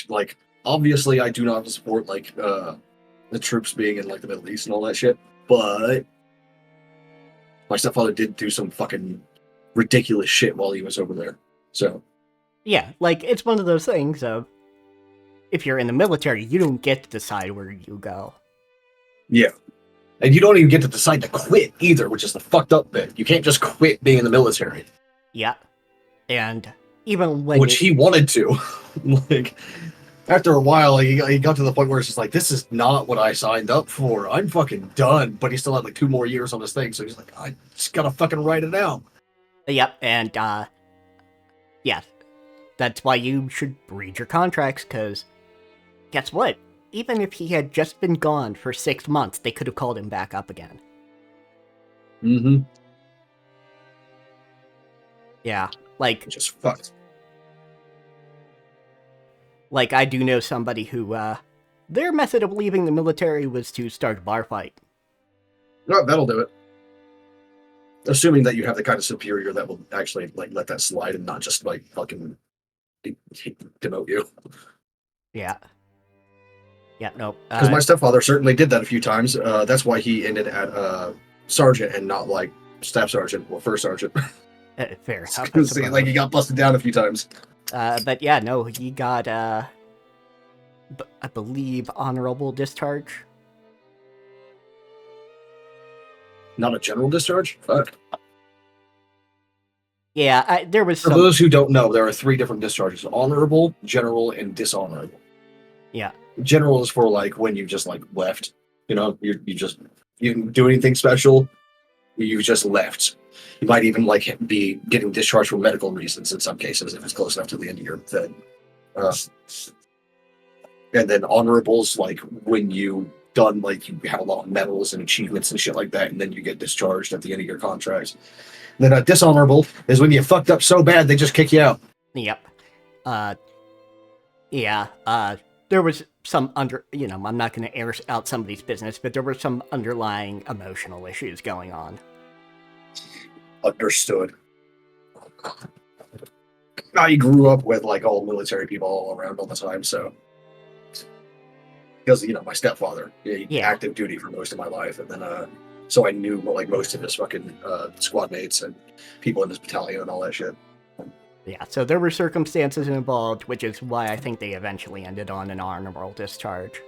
Like, obviously, I do not support like the troops being in like the Middle East and all that shit, but my stepfather did do some fucking ridiculous shit while he was over there. So Yeah, like, it's one of those things of, if you're in the military, you don't get to decide where you go. yeah. And you don't even get to decide to quit either, which is the fucked up bit. You can't just quit being in the military. Yeah. And even when... Which he wanted to. Like, after a while, he got to the point where it's just like, this is not what I signed up for. I'm fucking done. But he still had like 2 more years on this thing, so he's like, I just gotta fucking write it out. Yep, and, yeah. That's why you should read your contracts, because guess what? Even if he had just been gone for 6 months, they could have called him back up again. Mm-hmm. Yeah, like... Just fucked. Like, I do know somebody who, their method of leaving the military was to start a bar fight. No, that'll do it. Assuming that you have the kind of superior that will actually, like, let that slide and not just, like, fucking demote you. Yeah. Yeah, no. Because my stepfather certainly did that a few times. That's why he ended at sergeant and not, like, staff sergeant or first sergeant. Fair enough. Because, like, he got busted down a few times. But yeah, no, he got, I believe, honorable discharge. Not a general discharge? Fuck. Yeah, there was For some... those who don't know, there are 3 different discharges. Honorable, general, and dishonorable. Yeah. General is for, like, when you just, like, left. You know, you didn't do anything special. You just left. You might even, like, be getting discharged for medical reasons in some cases if it's close enough to the end of your thing. And then honorables, like, when you done, like, you have a lot of medals and achievements and shit like that, and then you get discharged at the end of your contract. And then dishonorable is when you fucked up so bad they just kick you out. Yep. Yeah, there was some I'm not going to air out somebody's business, but there were some underlying emotional issues going on. Understood. I grew up with, like, all military people all around all the time, so... Because, my stepfather, he active duty for most of my life, and then, so I knew, like, most of his fucking squad mates and people in his battalion and all that shit. Yeah, so there were circumstances involved, which is why I think they eventually ended on an honorable discharge.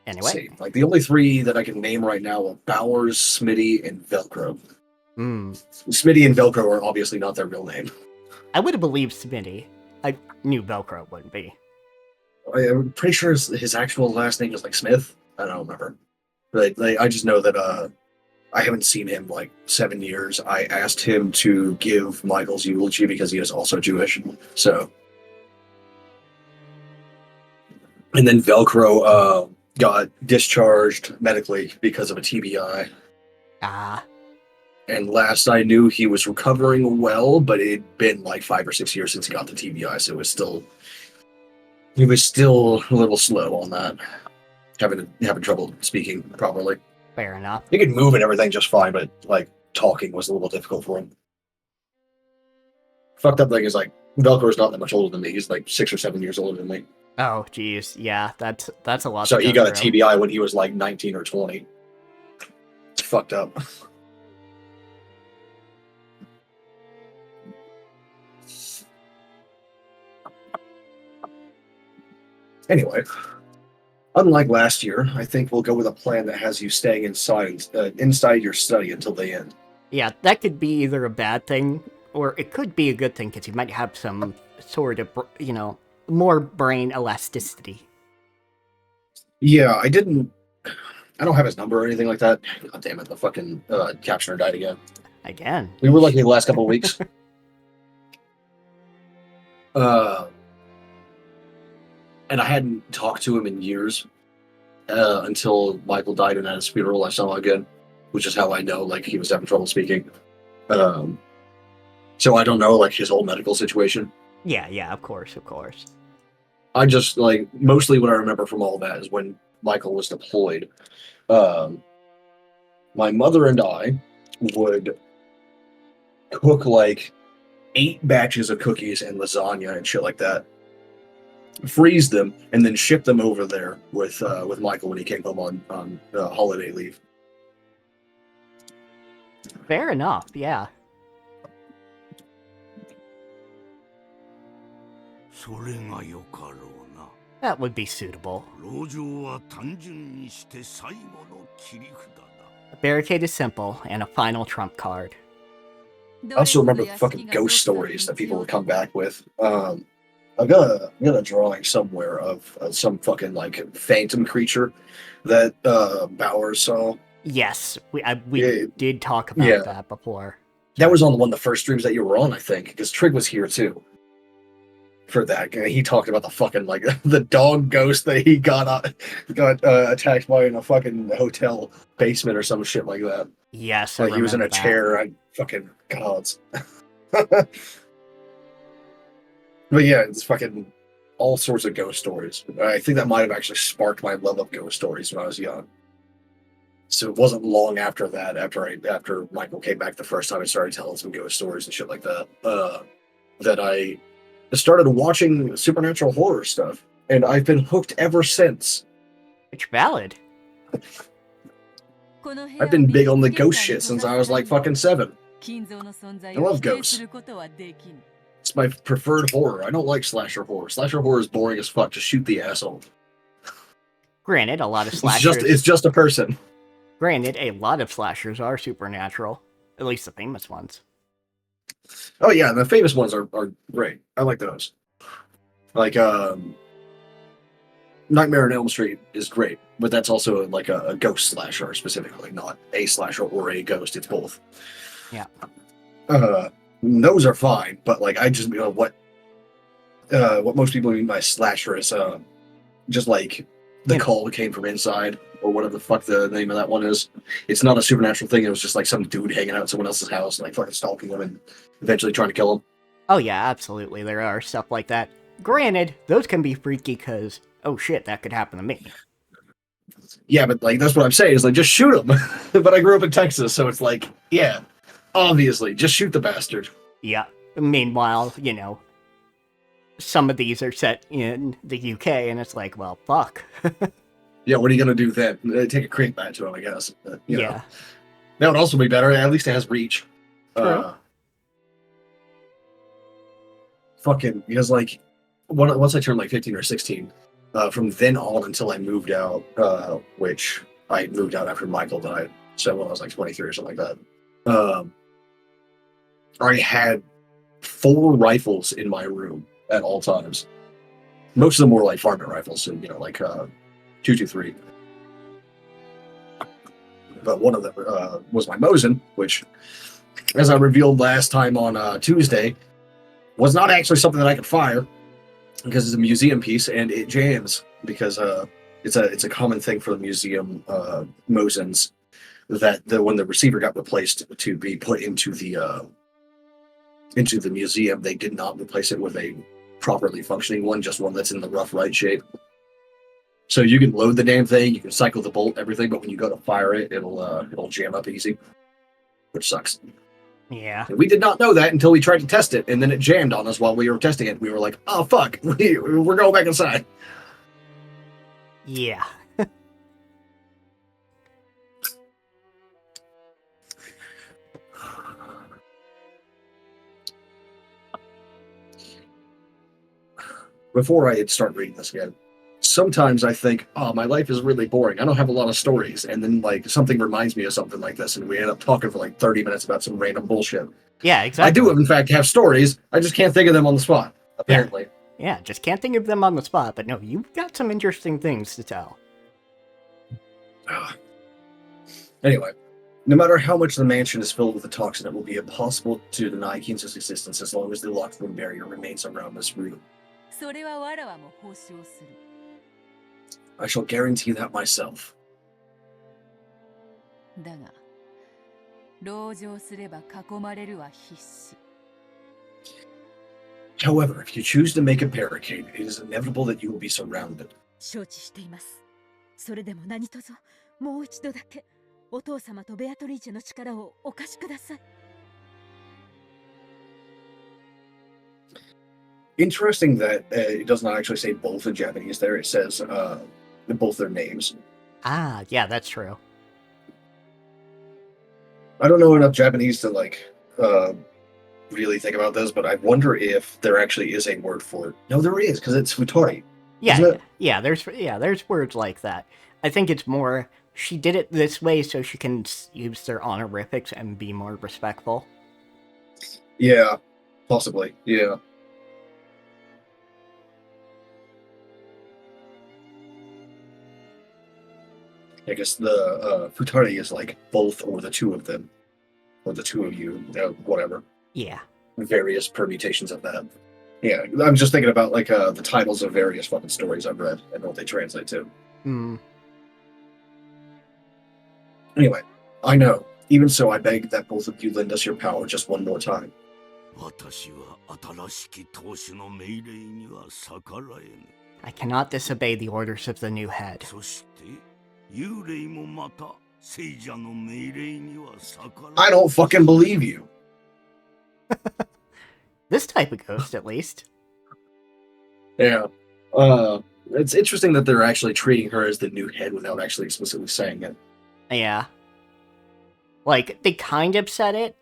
Anyway. See, like the only three that I can name right now are Bowers, Smitty, and Velcro. Smitty and Velcro are obviously not their real name. I would have believed Smitty. I knew Velcro wouldn't be. I'm pretty sure his actual last name is like Smith. I don't remember. But I just know that I haven't seen him like 7 years. I asked him to give Michael's eulogy because he is also Jewish. So, and then Velcro got discharged medically because of a TBI. Ah. And last I knew, he was recovering well, but it'd been like 5 or 6 years since he got the TBI, so he was still a little slow on that, having trouble speaking properly. Fair enough. He could move and everything just fine, but like talking was a little difficult for him. Fucked up thing is like Velcro's not that much older than me. He's like 6 or 7 years older than me. Oh, geez. Yeah, that's a lot. So he got a TBI when he was like 19 or 20. It's fucked up. Anyway, unlike last year, I think we'll go with a plan that has you staying inside your study until the end. Yeah, that could be either a bad thing or it could be a good thing because you might have some sort of, more brain elasticity. Yeah, I don't have his number or anything like that. God damn it, the fucking captioner died again. Again. We were lucky the last couple of weeks. And I hadn't talked to him in years until Michael died and at his funeral I saw him again, which is how I know like he was having trouble speaking. So I don't know like his whole medical situation. Yeah, of course. I just like mostly what I remember from all that is when Michael was deployed. My mother and I would cook like 8 batches of cookies and lasagna and shit like that. Freeze them and then ship them over there with Michael when he came home on holiday leave. Fair enough, yeah. That would be suitable. A barricade is simple, and a final trump card. I also remember the fucking ghost stories that people would come back with. I've got a drawing somewhere of some fucking like phantom creature that Bowers saw. Yes, we did talk about that before. That was on one of the first streams that you were on, I think, because Trig was here too. For that, he talked about the fucking like the dog ghost that he got attacked by in a fucking hotel basement or some shit like that. Yes, like he was in a chair. I fucking gods. But yeah, it's fucking all sorts of ghost stories. I think that might have actually sparked my love of ghost stories when I was young. So it wasn't long after that, after Michael came back the first time, I started telling some ghost stories and shit like that, that I started watching supernatural horror stuff, and I've been hooked ever since. It's valid. I've been big on the ghost shit since I was like fucking 7. I love ghosts. It's my preferred horror. I don't like slasher horror. Slasher horror is boring as fuck. Just shoot the asshole. Granted, a lot of slashers... It's just a person. Granted, a lot of slashers are supernatural. At least the famous ones. Oh yeah, the famous ones are great. I like those. Like, Nightmare on Elm Street is great, but that's also like a ghost slasher specifically, not a slasher or a ghost. It's both. Yeah. Those are fine, but like I just what most people mean by slasher is just like the call came from inside or whatever the fuck the name of that one is. It's not a supernatural thing. It was just like some dude hanging out at someone else's house and like fucking stalking them and eventually trying to kill them. Oh yeah, absolutely. There are stuff like that. Granted, those can be freaky because, oh shit, that could happen to me. Yeah, but like that's what I'm saying is like just shoot them. But I grew up in Texas, so it's like, yeah, obviously, just shoot the bastard. Yeah. Meanwhile, some of these are set in the UK, and it's like, well, fuck. Yeah, what are you gonna do then? Take a crate back to him, I guess. You yeah. know. That would also be better. At least it has reach. True. Fucking because like once I turned like 15 or 16, from then on until I moved out, which I moved out after Michael died, so when I was like 23 or something like that. I had 4 rifles in my room at all times. Most of them were like varmint rifles, so like 223. But one of them was my Mosin, which, as I revealed last time on Tuesday, was not actually something that I could fire because it's a museum piece and it jams because it's a common thing for the museum Mosins that when the receiver got replaced to be put into the museum, they did not replace it with a properly functioning one, just one that's in the rough right shape. So you can load the damn thing, you can cycle the bolt, everything, but when you go to fire it, it'll jam up easy, which sucks. Yeah. And we did not know that until we tried to test it, and then it jammed on us while we were testing it. We were like, "Oh fuck, we're going back inside." Yeah. Before I had started reading this again, sometimes I think, "Oh, my life is really boring. I don't have a lot of stories," and then like something reminds me of something like this, and we end up talking for like 30 minutes about some random bullshit. Yeah, exactly. I do, in fact, have stories. I just can't think of them on the spot. Apparently. Yeah, just can't think of them on the spot. But no, you've got some interesting things to tell. Anyway, no matter how much the mansion is filled with the toxin, it will be impossible to deny Kinzo's existence as long as the locked room barrier remains around this room. それはわらわも保証する。 I shall guarantee that myself. だが、籠城すれば囲まれるは必至。 However, if you choose to make a barricade, it is inevitable that you will be surrounded. 承知しています。それでも何卒もう一度だけお父様とベアトリーチェの力をお貸しください。 Interesting that it does not actually say both in Japanese there. It says both their names. Ah, yeah, that's true. I don't know enough Japanese to really think about this, but I wonder if there actually is a word for it. No, there is, because it's futari. Yeah, there's words like that. I think it's more she did it this way so she can use their honorifics and be more respectful. Yeah, possibly. Yeah. I guess the futari is like both or the two of them, or the two of you, whatever. Yeah. Various permutations of that. Yeah, I'm just thinking about like the titles of various fucking stories I've read and what they translate to. Anyway, I know. Even so, I beg that both of you lend us your power just one more time. 私は新しき当主の命令には逆らえぬ。 I cannot disobey the orders of the new head. そして幽霊もまた聖者の命令には逆らえぬ。 I don't fucking believe you. This type of ghost, at least. Yeah. It's interesting that they're actually treating her as the new head without actually explicitly saying it. Yeah. Like, they kind of said it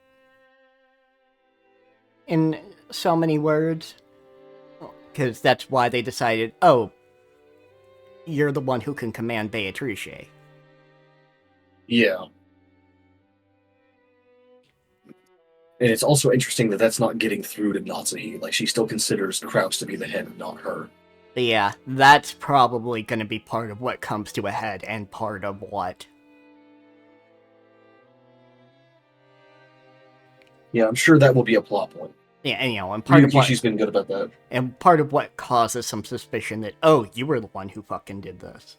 in so many words. Because that's why they decided, oh, you're the one who can command Beatrice. Yeah. And it's also interesting that that's not getting through to Natsuhi. Like, she still considers Kraus to be the head, not her. Yeah, that's probably going to be part of what comes to a head and part of what... Yeah, I'm sure that will be a plot point. Yeah, and and part of what... She's been good about that. And part of what causes some suspicion that, oh, you were the one who fucking did this.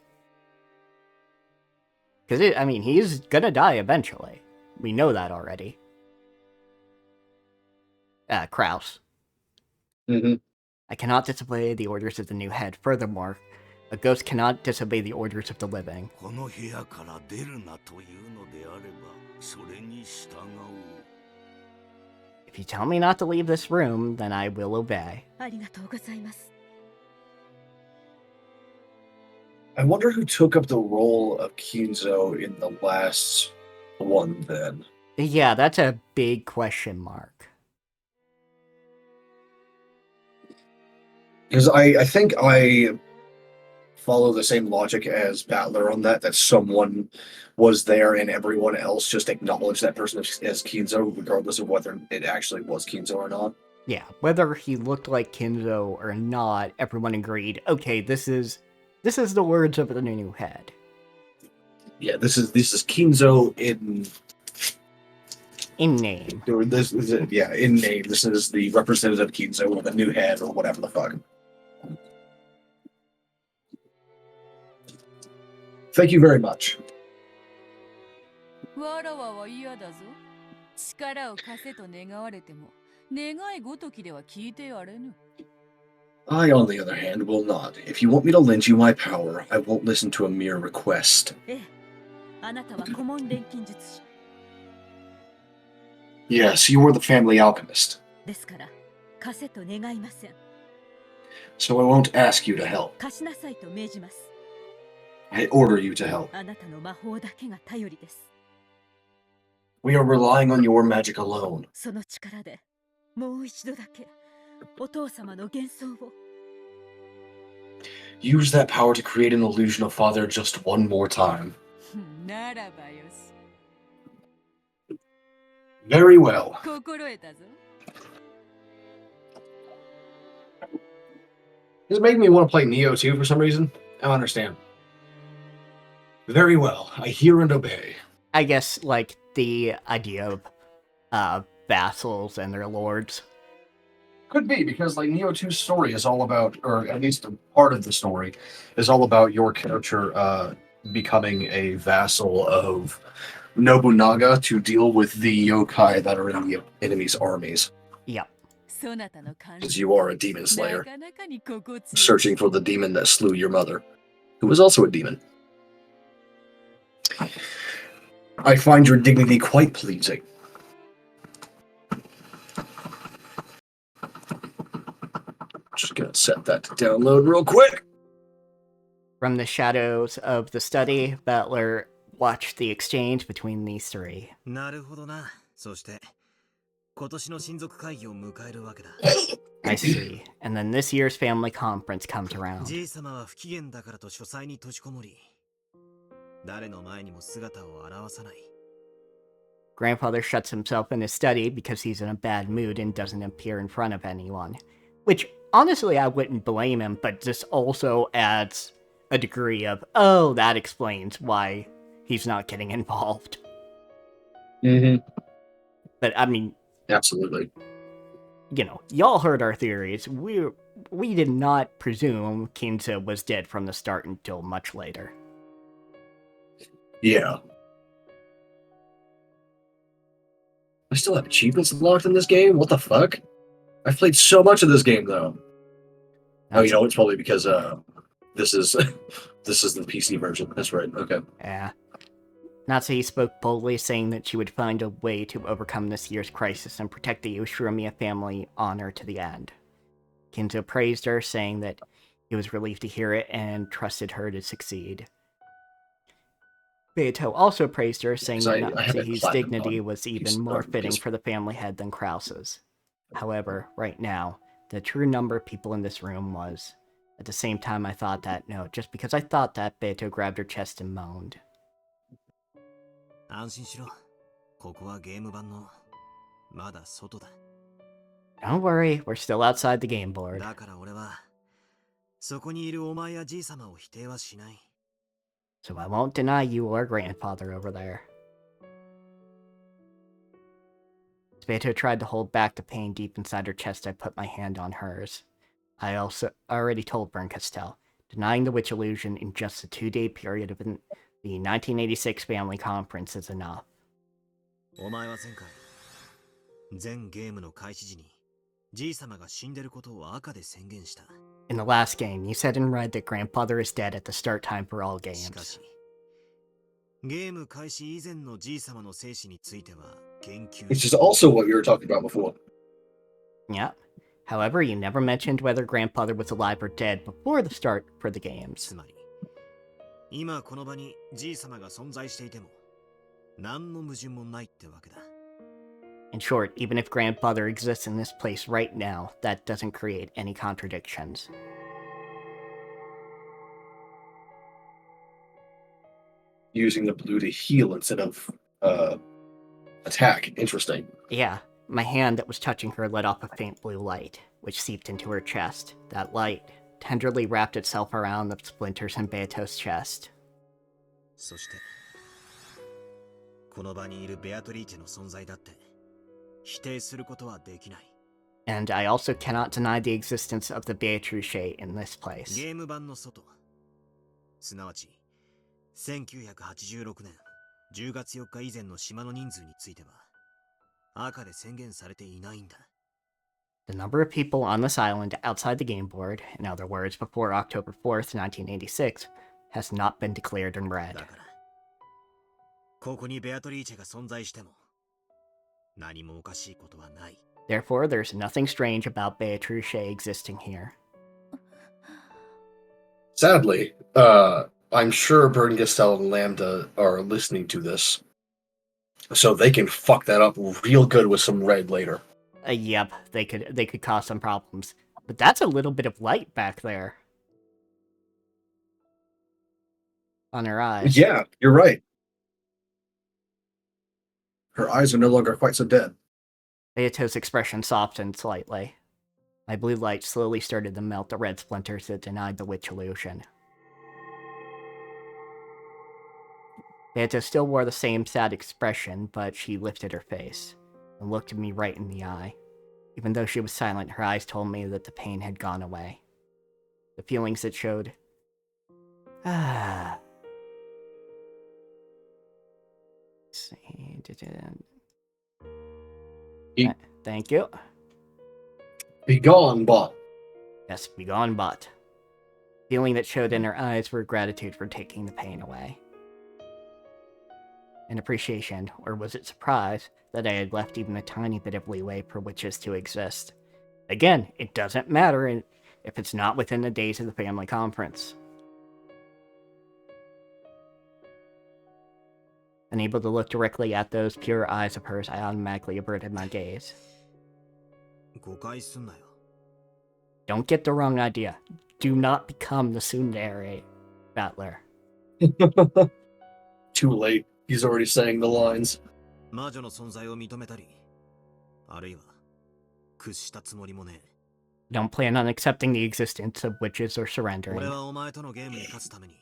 Because, he's gonna die eventually. We know that already. Kraus. Mm-hmm. I cannot disobey the orders of the new head. Furthermore, a ghost cannot disobey the orders of the living. この部屋から出るなというのであれば、それに従おう。 If you tell me not to leave this room, then I will obey. ありがとうございます。 I wonder who took up the role of Kinzo in the last one, then. Yeah, that's a big question mark. Because I think I follow the same logic as Battler on that someone was there and everyone else just acknowledged that person as Kinzo, regardless of whether it actually was Kinzo or not. Yeah, whether he looked like Kinzo or not, everyone agreed, okay, this is the words of the new head. Yeah, this is Kinzo in name. In name. This is the representative Kinzo with a new head or whatever the fuck. Thank you very much. わらわは嫌だぞ。力を貸せと願われても、願いごときでは聞いてやれぬ。I, on the other hand, will not. If you want me to lend you my power, I won't listen to a mere request. ええ、あなたは顧問錬金術師 Yes, you are the family alchemist, ですから貸せと願いません。 so I won't ask you to help. 貸しなさいと命じます。 I order you to help. あなたの魔法だけが頼りです。 We are relying on your magic alone. その力でもう一度だけお父様の幻想を Use that power to create an illusion of father just one more time. ならばよし。 Very well. 心得たぞ。 This is making me want to play Neo 2 for some reason. I don't understand. Very well. I hear and obey. I guess, like, the idea of vassals and their lords. Could be, because like Neo 2's story is all about, or at least a part of the story, is all about your character becoming a vassal of Nobunaga to deal with the yokai that are in the enemy's armies. Yep. Because you are a demon slayer, searching for the demon that slew your mother, who was also a demon. I find your dignity quite pleasing. Just gonna set that to download real quick. From the shadows of the study, Battler watched the exchange between these three. なるほどな。そして今年の親族会議を迎えるわけだ。I see. And then this year's family conference comes around. じい様は不機嫌だからと書斎に閉じこもり、誰の前にも姿を現さない。 Grandfather shuts himself in his study because he's in a bad mood and doesn't appear in front of anyone. Which, honestly, I wouldn't blame him, but this also adds a degree of, oh, that explains why he's not getting involved. Mm-hmm. But, I mean... Absolutely. You know, y'all heard our theories. We did not presume Kinza was dead from the start until much later. Yeah. I still have achievements unlocked in this game? What the fuck? I've played so much of this game, though. Oh, you know, it's probably because this is this is the PC version. That's right. Okay. Yeah. Natsuhi spoke boldly, saying that she would find a way to overcome this year's crisis and protect the Yoshiramiya family honor to the end. Kinzo praised her, saying that he was relieved to hear it and trusted her to succeed. Beato also praised her, saying that Natsuhi's dignity was even more fitting for the family head than Krause's. However, right now, the true number of people in this room was... At the same time I thought that, no, just because I thought that, Beato grabbed her chest and moaned. 安心しろ。ここはゲーム版のまだ外だ。 Don't worry, we're still outside the game board. だから俺はそこにいるお前やじい様を否定はしない。 So I won't deny you or grandfather over there. Beato tried to hold back the pain deep inside her chest. I put my hand on hers. I also already told Berncastel, denying the witch illusion in just a 2-day period of the 1986 family conference is enough. お前は前回、全ゲームの開始時にじい様が死んでることを赤で宣言した。 In the last game, you said in red that grandfather is dead at the start time for all games. しかし、ゲーム開始以前のじい様の生死については言及。 Which is also what you were talking about before. Yeah. However, you never mentioned whether grandfather was alive or dead before the start for the games. つまり、今この場にじい様が存在していても、何の矛盾もないってわけだ。 In short, even if grandfather exists in this place right now, that doesn't create any contradictions. using the blue to heal instead of attack. Interesting. Yeah, my hand that was touching her lit off a faint blue light, which seeped into her chest. That light tenderly wrapped itself around the splinters in Beato's chest. そしてこの場にいるベアトリーチェの存在だって否定することはできない。 And I also cannot deny the existence of the Beatrice in this place. ゲーム版の外、すなわち1986年10月4日以前の島の人数については赤で宣言されていないんだ。 The number of people on this island outside the game board, in other words, before October 4th, 1986, has not been declared in red. だからここにベアトリーチェが存在しても何もおかしいことはない。 Therefore, there's nothing strange about Beatrice existing here. Sadly, I'm sure Berngestel and Lambda are listening to this, so they can fuck that up real good with some red later. Yep, they could cause some problems. But that's a little bit of light back there. On her eyes. Yeah, you're right. Her eyes are no longer quite so dead. Beato's expression softened slightly. My blue light slowly started to melt the red splinters that denied the witch illusion. Beato still wore the same sad expression, but she lifted her face and looked me right in the eye. Even though she was silent, her eyes told me that the pain had gone away. The feelings it showed... Thank you. Be gone, bot. Yes, be gone, bot. Feeling that showed in her eyes were gratitude for taking the pain away. And appreciation, or was it surprise, that I had left even a tiny bit of leeway for witches to exist. Again, it doesn't matter if it's not within the days of the family conference. Unable to look directly at those pure eyes of hers, I automatically averted my gaze. 誤解すんなよ。 Don't get the wrong idea. Do not become the tsundere battler. Too late. He's already saying the lines. 魔女の存在を認めたり、あるいは屈したつもりもねえ。 Don't plan on accepting the existence of witches or surrendering. 俺はお前とのゲームに勝つために、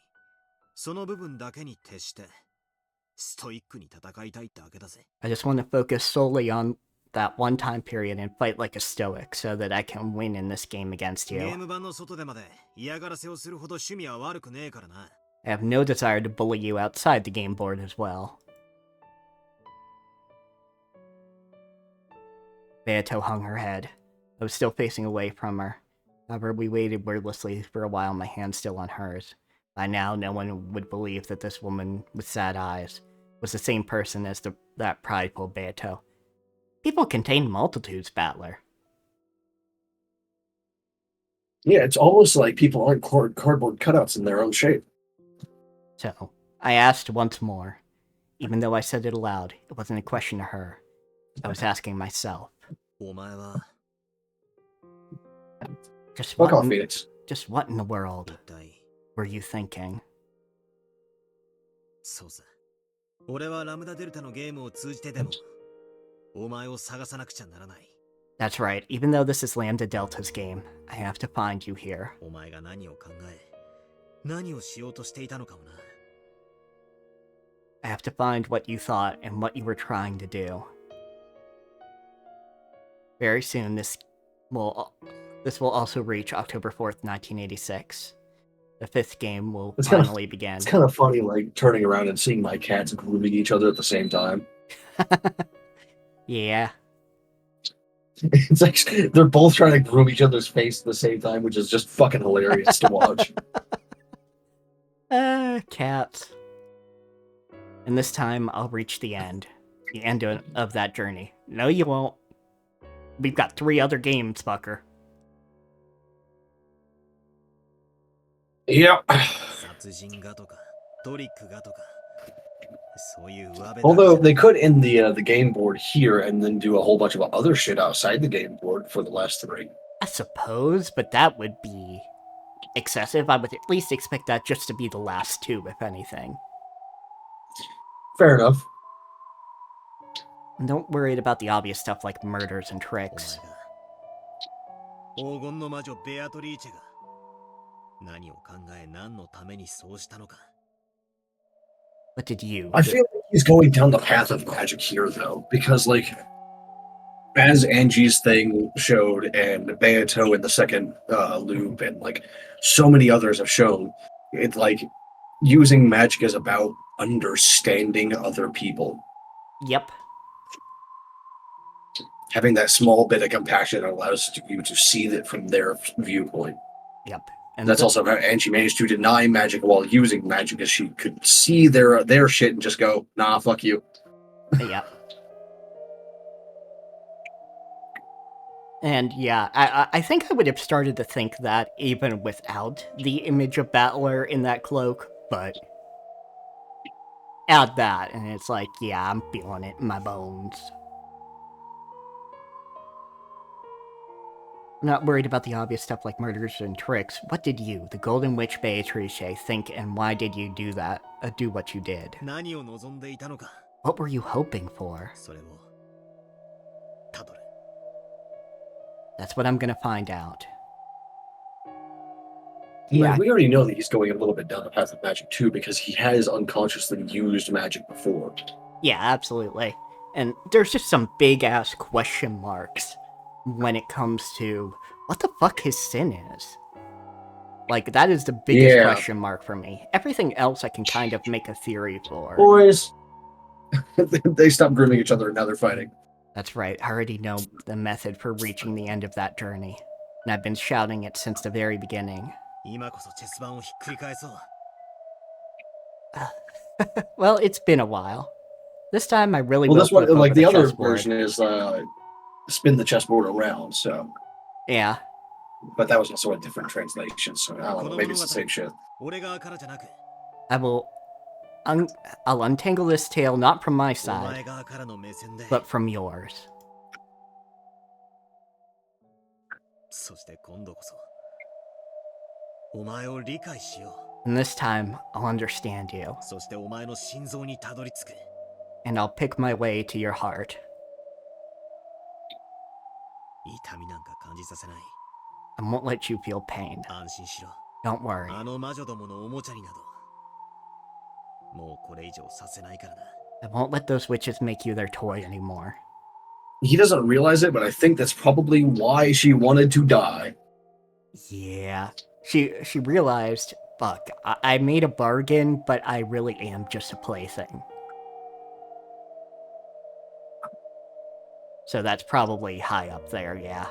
その部分だけに徹して、ストイックに戦いたいってわけだぜ。 I just want to focus solely on that one time period and fight like a stoic so that I can win in this game against ゲー you. ム版の外でまで嫌がらせをするほど趣味は悪くねえからな。 I have no desire to bully you outside the game board as well. Beato hung her head. I was still facing away from her. However, we waited wordlessly for a while, my hand still on hers. By now, no one would believe that this woman with sad eyes was the same person as that prideful Beato. People contain multitudes, Battler. Yeah, it's almost like people aren't cardboard cutouts in their own shape. So, I asked once more. Even though I said it aloud, it wasn't a question to her. I was asking myself. お前は Just Fuck off, what, Phoenix. just what in the world 一体 were you thinking? そうさ。俺はラムダデルタのゲームを通じてでもお前を探さなくちゃならない。 That's right, even though this is Lambda Delta's game, I have to find you here. お前が何を考え、何をしようとしていたのかもな。 I have to find what you thought and what you were trying to do. Very soon, this will also reach October 4th, 1986. The fifth game will finally begin. It's kind of funny, like, turning around and seeing my cats grooming each other at the same time. Yeah. It's like they're both trying to groom each other's face at the same time, which is just fucking hilarious to watch. Cats. And this time, I'll reach the end of that journey. No, you won't. We've got 3 other games, fucker. Yep. 殺人がとか、トリックがとか、そういう上辺だけ Although they could end the game board here and then do a whole bunch of other shit outside the game board for the last 3. I suppose, but that would be excessive. I would at least expect that just to be the last 2, if anything. Fair enough. Don't worry about the obvious stuff like murders and お tricks. 前が黄金の魔女ベアトリーチェが何を考え何のためにそうしたのか。 What did you I do? feel like he's going down the path of magic here, though, because, like, as Angie's thing showed, and Beato in the second loop, and, like, so many others have shown, it's like using magic is about understanding other people. Yep. Having that small bit of compassion allows you to see it from their viewpoint. Yep. And That's also how Angie managed to deny magic while using magic, as she could see their shit and just go, nah, fuck you. Yeah. And yeah, I think I would have started to think that even without the image of Battler in that cloak, but add that, and it's like, yeah, I'm feeling it in my bones. I'm not worried about the obvious stuff like murders and tricks. What did you, the Golden Witch Beatrice, think, and why did you do that? Do what you did? 何を望んでいたのか。 What were you hoping for? それをたどる。 That's what I'm gonna find out. Yeah, we already know that he's going a little bit down the path of magic too, because he has unconsciously used magic before. Yeah, absolutely. And there's just some big-ass question marks when it comes to what the fuck his sin is. Like, that is the biggest question mark for me. Everything else I can kind of make a theory for. Boys, they stopped grooming each other and now they're fighting. That's right, I already know the method for reaching the end of that journey. And I've been shouting it since the very beginning. 今こそチェス盤をひっくり返そう。 Well, it's been a while. This time I really Well, will this one, flip like over the other chessboard. version is spin the chessboard around, so. Yeah. But that was also a different translation, so I don't know, maybe it's the same shit. 俺側からじゃなく、 I'll untangle this tale not from my お前 side, 側からの目線で。 but from yours. そして今度こそ、お前を理解しよ And this time, I'll understand you, う。そしてお前の心臓にたどり着く。 and I'll pick my way to your heart. 痛みなんか感じさせない。 I won't let you feel pain. 安心しろ。 Don't worry. あの魔女どものおもちゃになど、もうこれ以上させないからな。 I won't let those witches make you their toy anymore. He doesn't realize it, but I think that's probably why she wanted to die. Yeah. She realized, fuck, I made a bargain, but I really am just a plaything. So that's probably high up there, yeah.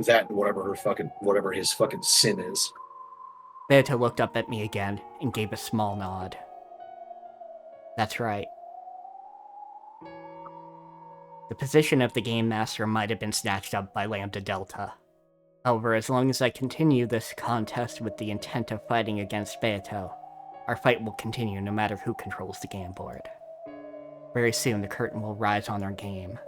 That whatever his fucking sin is. Beto looked up at me again and gave a small nod. That's right. The position of the Game Master might have been snatched up by Lambda Delta. However, as long as I continue this contest with the intent of fighting against Beto, our fight will continue no matter who controls the game board. Very soon the curtain will rise on our game.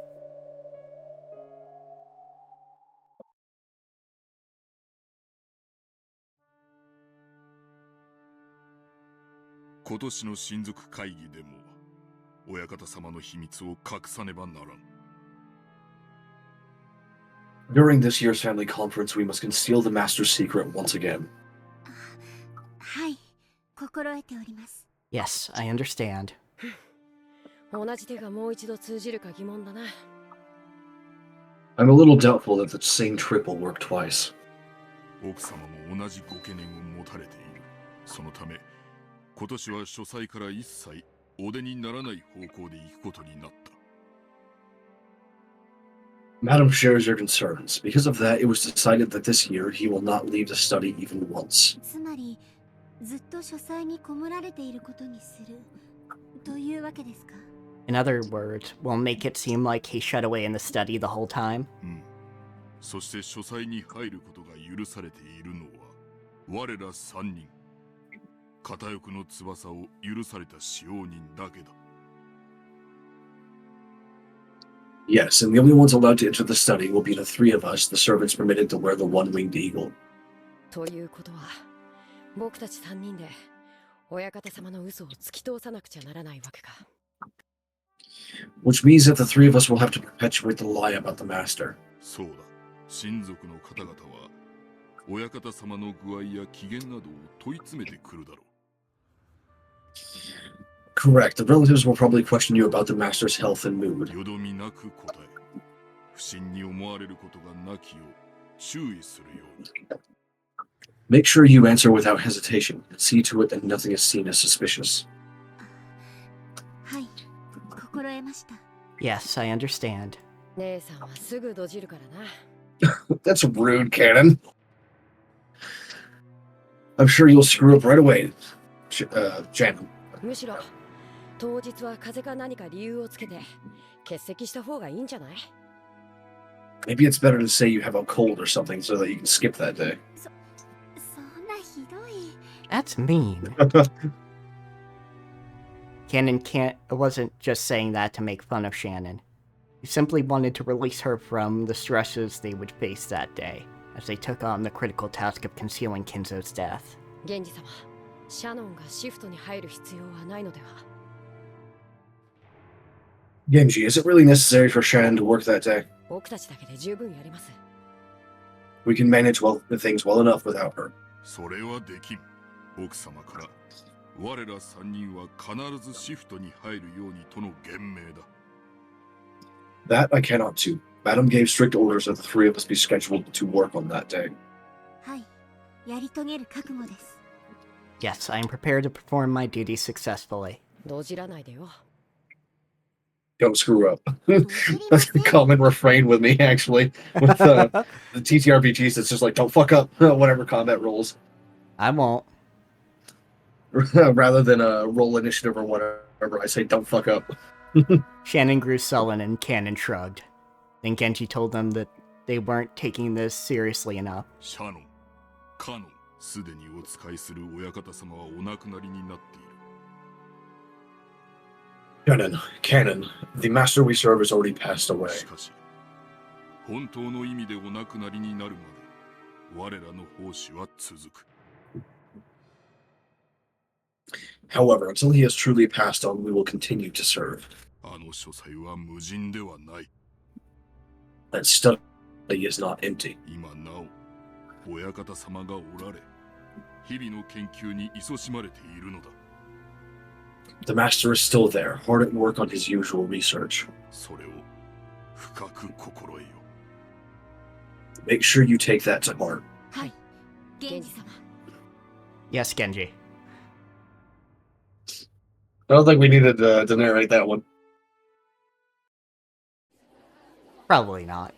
During this year's family conference, we must conceal the master's secret once again. はい、心得ております。 Yes, I understand. 同じ手がもう一度通じるか疑問だな。 I'm a little doubtful that the same trick will work twice. 奥様も同じご懸念を持たれている。そのため、今年は書斎から一切お出にならない方向で行くことになった。 Madam shares your concerns. Because of that, it was decided that this year he will not leave the study even once. つまり、ずっと書斎にこもられていることにするというわけですか？ In other words, we'll make it seem like he shut away in the study the whole time. そして書斎に入ることが許されているのは我ら三人。片翼の翼を許された使用人だけだ。 Yes, and the only ones allowed to enter the study will be the three of us, the servants permitted to wear the one-winged eagle. ということは、僕たち3人で親方様の嘘を突き通さなくちゃならないわけか。Which means that the three of us will have to perpetuate the lie about the master. そうだ。親族の方々は親方様の具合や機嫌などを問い詰めてくるだろう。Correct. The relatives will probably question you about the master's health and mood. よどみなく答え、不審に思われることがなきよう注意するように。Make sure you answer without hesitation and see to it that nothing is seen as suspicious. はい、心得ました。 Yes, I understand. 姉さんはすぐドジるからな。That's rude, Cannon. I'm sure you'll screw up right away, Shannon. むしろ当日は風邪か何か理由をつけて欠席した方がいいんじゃない？ Maybe it's better to say you have a cold or something so that you can skip that day. そんなひどい。 That's mean. Cannon wasn't just saying that to make fun of Shannon. He simply wanted to release her from the stresses they would face that day, as they took on the critical task of concealing Kinzo's death. 源氏様、シャノンがシフトに入る必要はないのでは？ Genji, is it really necessary for Shannon to work that day? 僕たちだけで十分やれます。 We can manage things well enough without her. それはできん。奥様から我ら三人は必ずシフトに入るようにとの厳命だ。 That I cannot do. Madam gave strict orders that the three of us be scheduled to work on that day. はい、やり遂げる覚悟です。 Yes, I am prepared to perform my duties successfully. ドジらないでよ。 Don't screw up. That's a common refrain with me, actually. With the TTRPGs, it's just like, don't fuck up, whatever combat rolls. I won't. Rather than a roll initiative or whatever, I say, don't fuck up. Shannon grew sullen and Cannon shrugged. Then Genji told them that they weren't taking this seriously enough. シャノン、カノン、すでにお使いする親方様はお亡くなりになっている。 Cannon, the master we serve has already passed away. しかし、本当の意味でお亡くなりになるまで、我らの奉仕は続く。 However, until he has truly passed on, we will continue to serve. あの書斎は無人ではない。 That study is not empty. 今なお、親方様がおられ、日々の研究に勤しまれているのだ。 The master is still there, hard at work on his usual research. それを深く心得よ。 Make sure you take that to heart. はい、源氏様。 Yes, Genji. I don't think we needed to narrate that one. Probably not.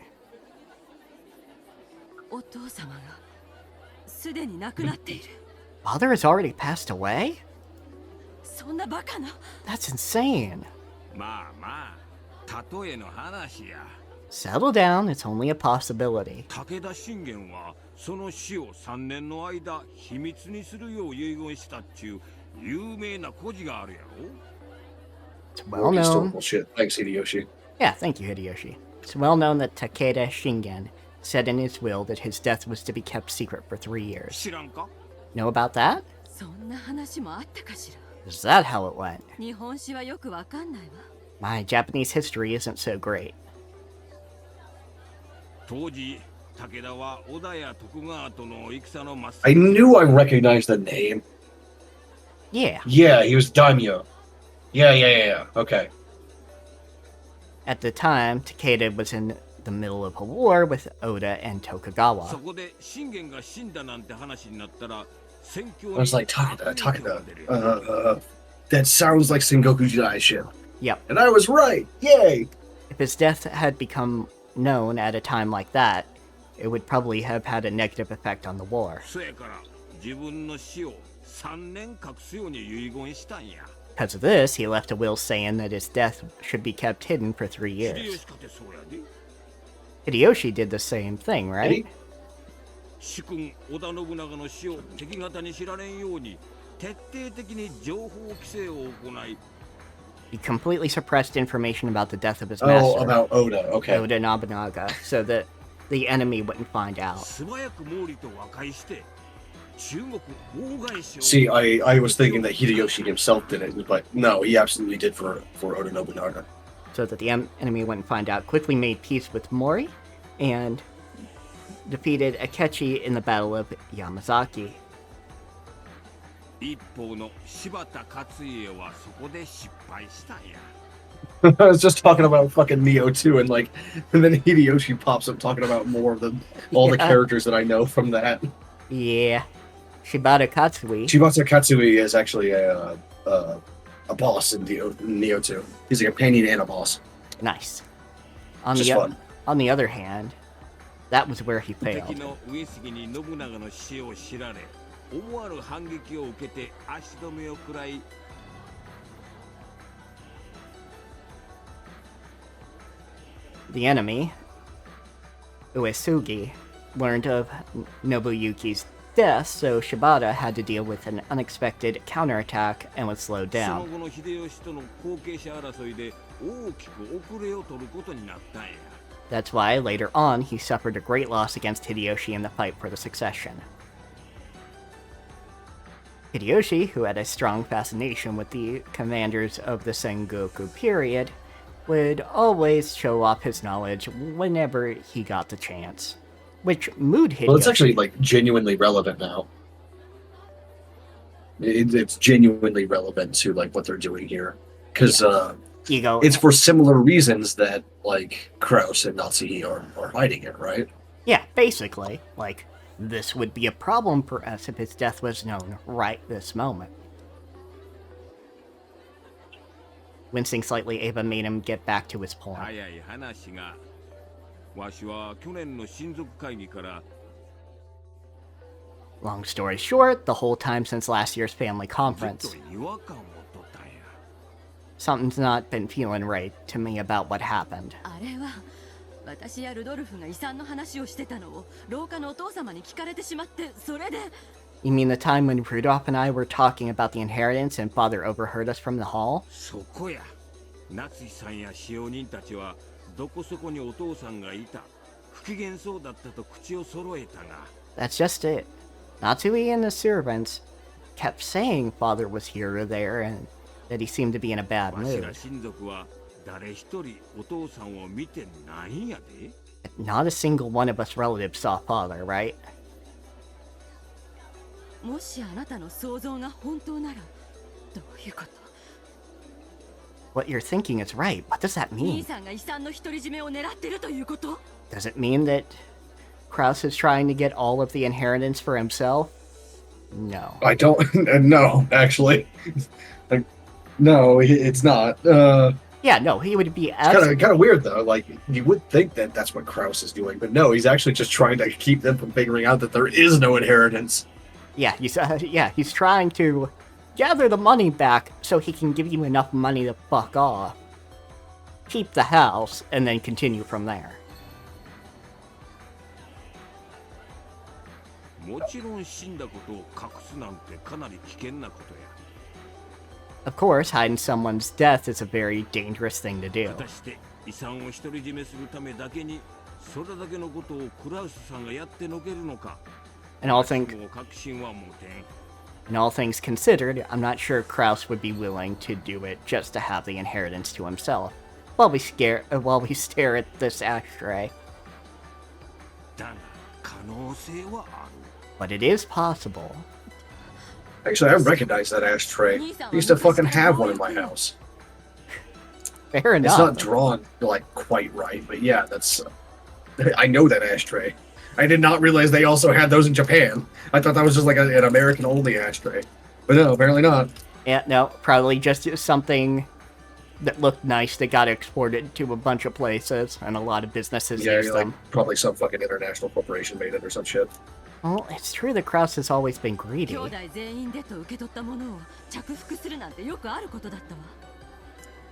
お父様がすでに亡くなっている。 Father has already passed away? そんなバカな。 That's insane. まあまあ、例えの話や。 Settle down, it's only a possibility. 武田信玄はその死を3年の間秘密にするよう遺言したっちゅう有名な故事があるやろ。 It's well known. Historical shit. Thanks, Hideyoshi. Yeah, thank you, Hideyoshi. It's well known that Takeda Shingen said in his will that his death was to be kept secret for 3 years. 知らんか？ Know about that? そんな話もあったかしら。 Is that how it went? 日本史はよくわかんないわ。 My Japanese history isn't so great. 当時、武田は織田や徳川との戦の真っ I knew I recognized the name. Yeah. Yeah, he was daimyo. Yeah. Okay. At the time, Takeda was in the middle of a war with Oda and そ Tokugawa. こで信玄が死んだなんて話になったら、戦況 I was like, Takeda. That sounds like Sengoku Jidai shit. Yep. And I was right. Yay! If his death had become known at a time like that, it would probably have had a negative effect on the war. そやから自分の死を3年隠すように遺言したんや。 Because of this, he left a will saying that his death should be kept hidden for 3 秀 years. 吉かてそうやで。 Hideyoshi did the same thing, right? 主君織田信長の死を敵方に知られんように徹底的に情報規制を行い、 He completely suppressed information about the death of his Oh, master, about Oda. Okay. Oda Nobunaga, so that the enemy wouldn't find out. 素早く毛利と和解して See, I was thinking that Hideyoshi himself did it, but no, he absolutely did for Oda Nobunaga. So that the enemy wouldn't find out, quickly made peace with Mori, and defeated Akechi in the Battle of Yamazaki. 一方の柴田勝家はそこで失敗したんや。I was just talking about fucking Neo too, and then Hideyoshi pops up talking about more of all the characters that I know from that. Yeah. Shibata Katsui. Shibata Katsui is actually a boss in Neo 2. He's a companion and a boss. Nice. On the other hand, that was where he failed. 敵の上杉に信長の死を知られ、思わぬ反撃を受けて足止めを食らい。The enemy, Uesugi, learned of Nobuyuki's death, so Shibata had to deal with an unexpected counterattack and was slowed down. That's why, later on, he suffered a great loss against Hideyoshi in the fight for the succession. Hideyoshi, who had a strong fascination with the commanders of the Sengoku period, would always show off his knowledge whenever he got the chance. Which moved Hideyoshi... Well, it's actually, genuinely relevant now. It's genuinely relevant to, what they're doing here. Because, it's for similar reasons that, Kraus and Natsuhi are hiding it, right? Yeah, basically. This would be a problem for us if his death was known right this moment. Wincing slightly, Ava made him get back to his point. Long story short, the whole time since last year's family conference, something's not been feeling right to me about what happened. You mean the time when Rudolph and I were talking about the inheritance and Father overheard us from the hall? That's just it. Natsui and the servants kept saying Father was here or there and that he seemed to be in a bad mood. Not a single one of us relatives saw Father, right? What you're thinking is right. What does that mean? Does it mean that Kraus is trying to get all of the inheritance for himself? No. I don't... No, actually. No, it's not. Yeah, no, he would be... Kind of weird, though. You would think that that's what Kraus is doing, but no, he's actually just trying to keep them from figuring out that there is no inheritance. Yeah, he's trying to gather the money back so he can give you enough money to fuck off. Keep the house, and then continue from there. Of course, hiding someone's death is a very dangerous thing to do. And all things considered, I'm not sure Kraus would be willing to do it just to have the inheritance to himself, while we stare at this ashtray. But it is possible. Actually, I recognize that ashtray. I used to fucking have one in my house. Fair enough. It's not drawn, quite right, but yeah, that's... I know that ashtray. I did not realize they also had those in Japan. I thought that was just an American-only ashtray. But no, apparently not. Yeah, no, probably just something that looked nice that got exported to a bunch of places, and a lot of businesses use them. Probably some fucking international corporation made it or some shit. Well, it's true that Kraus has always been greedy.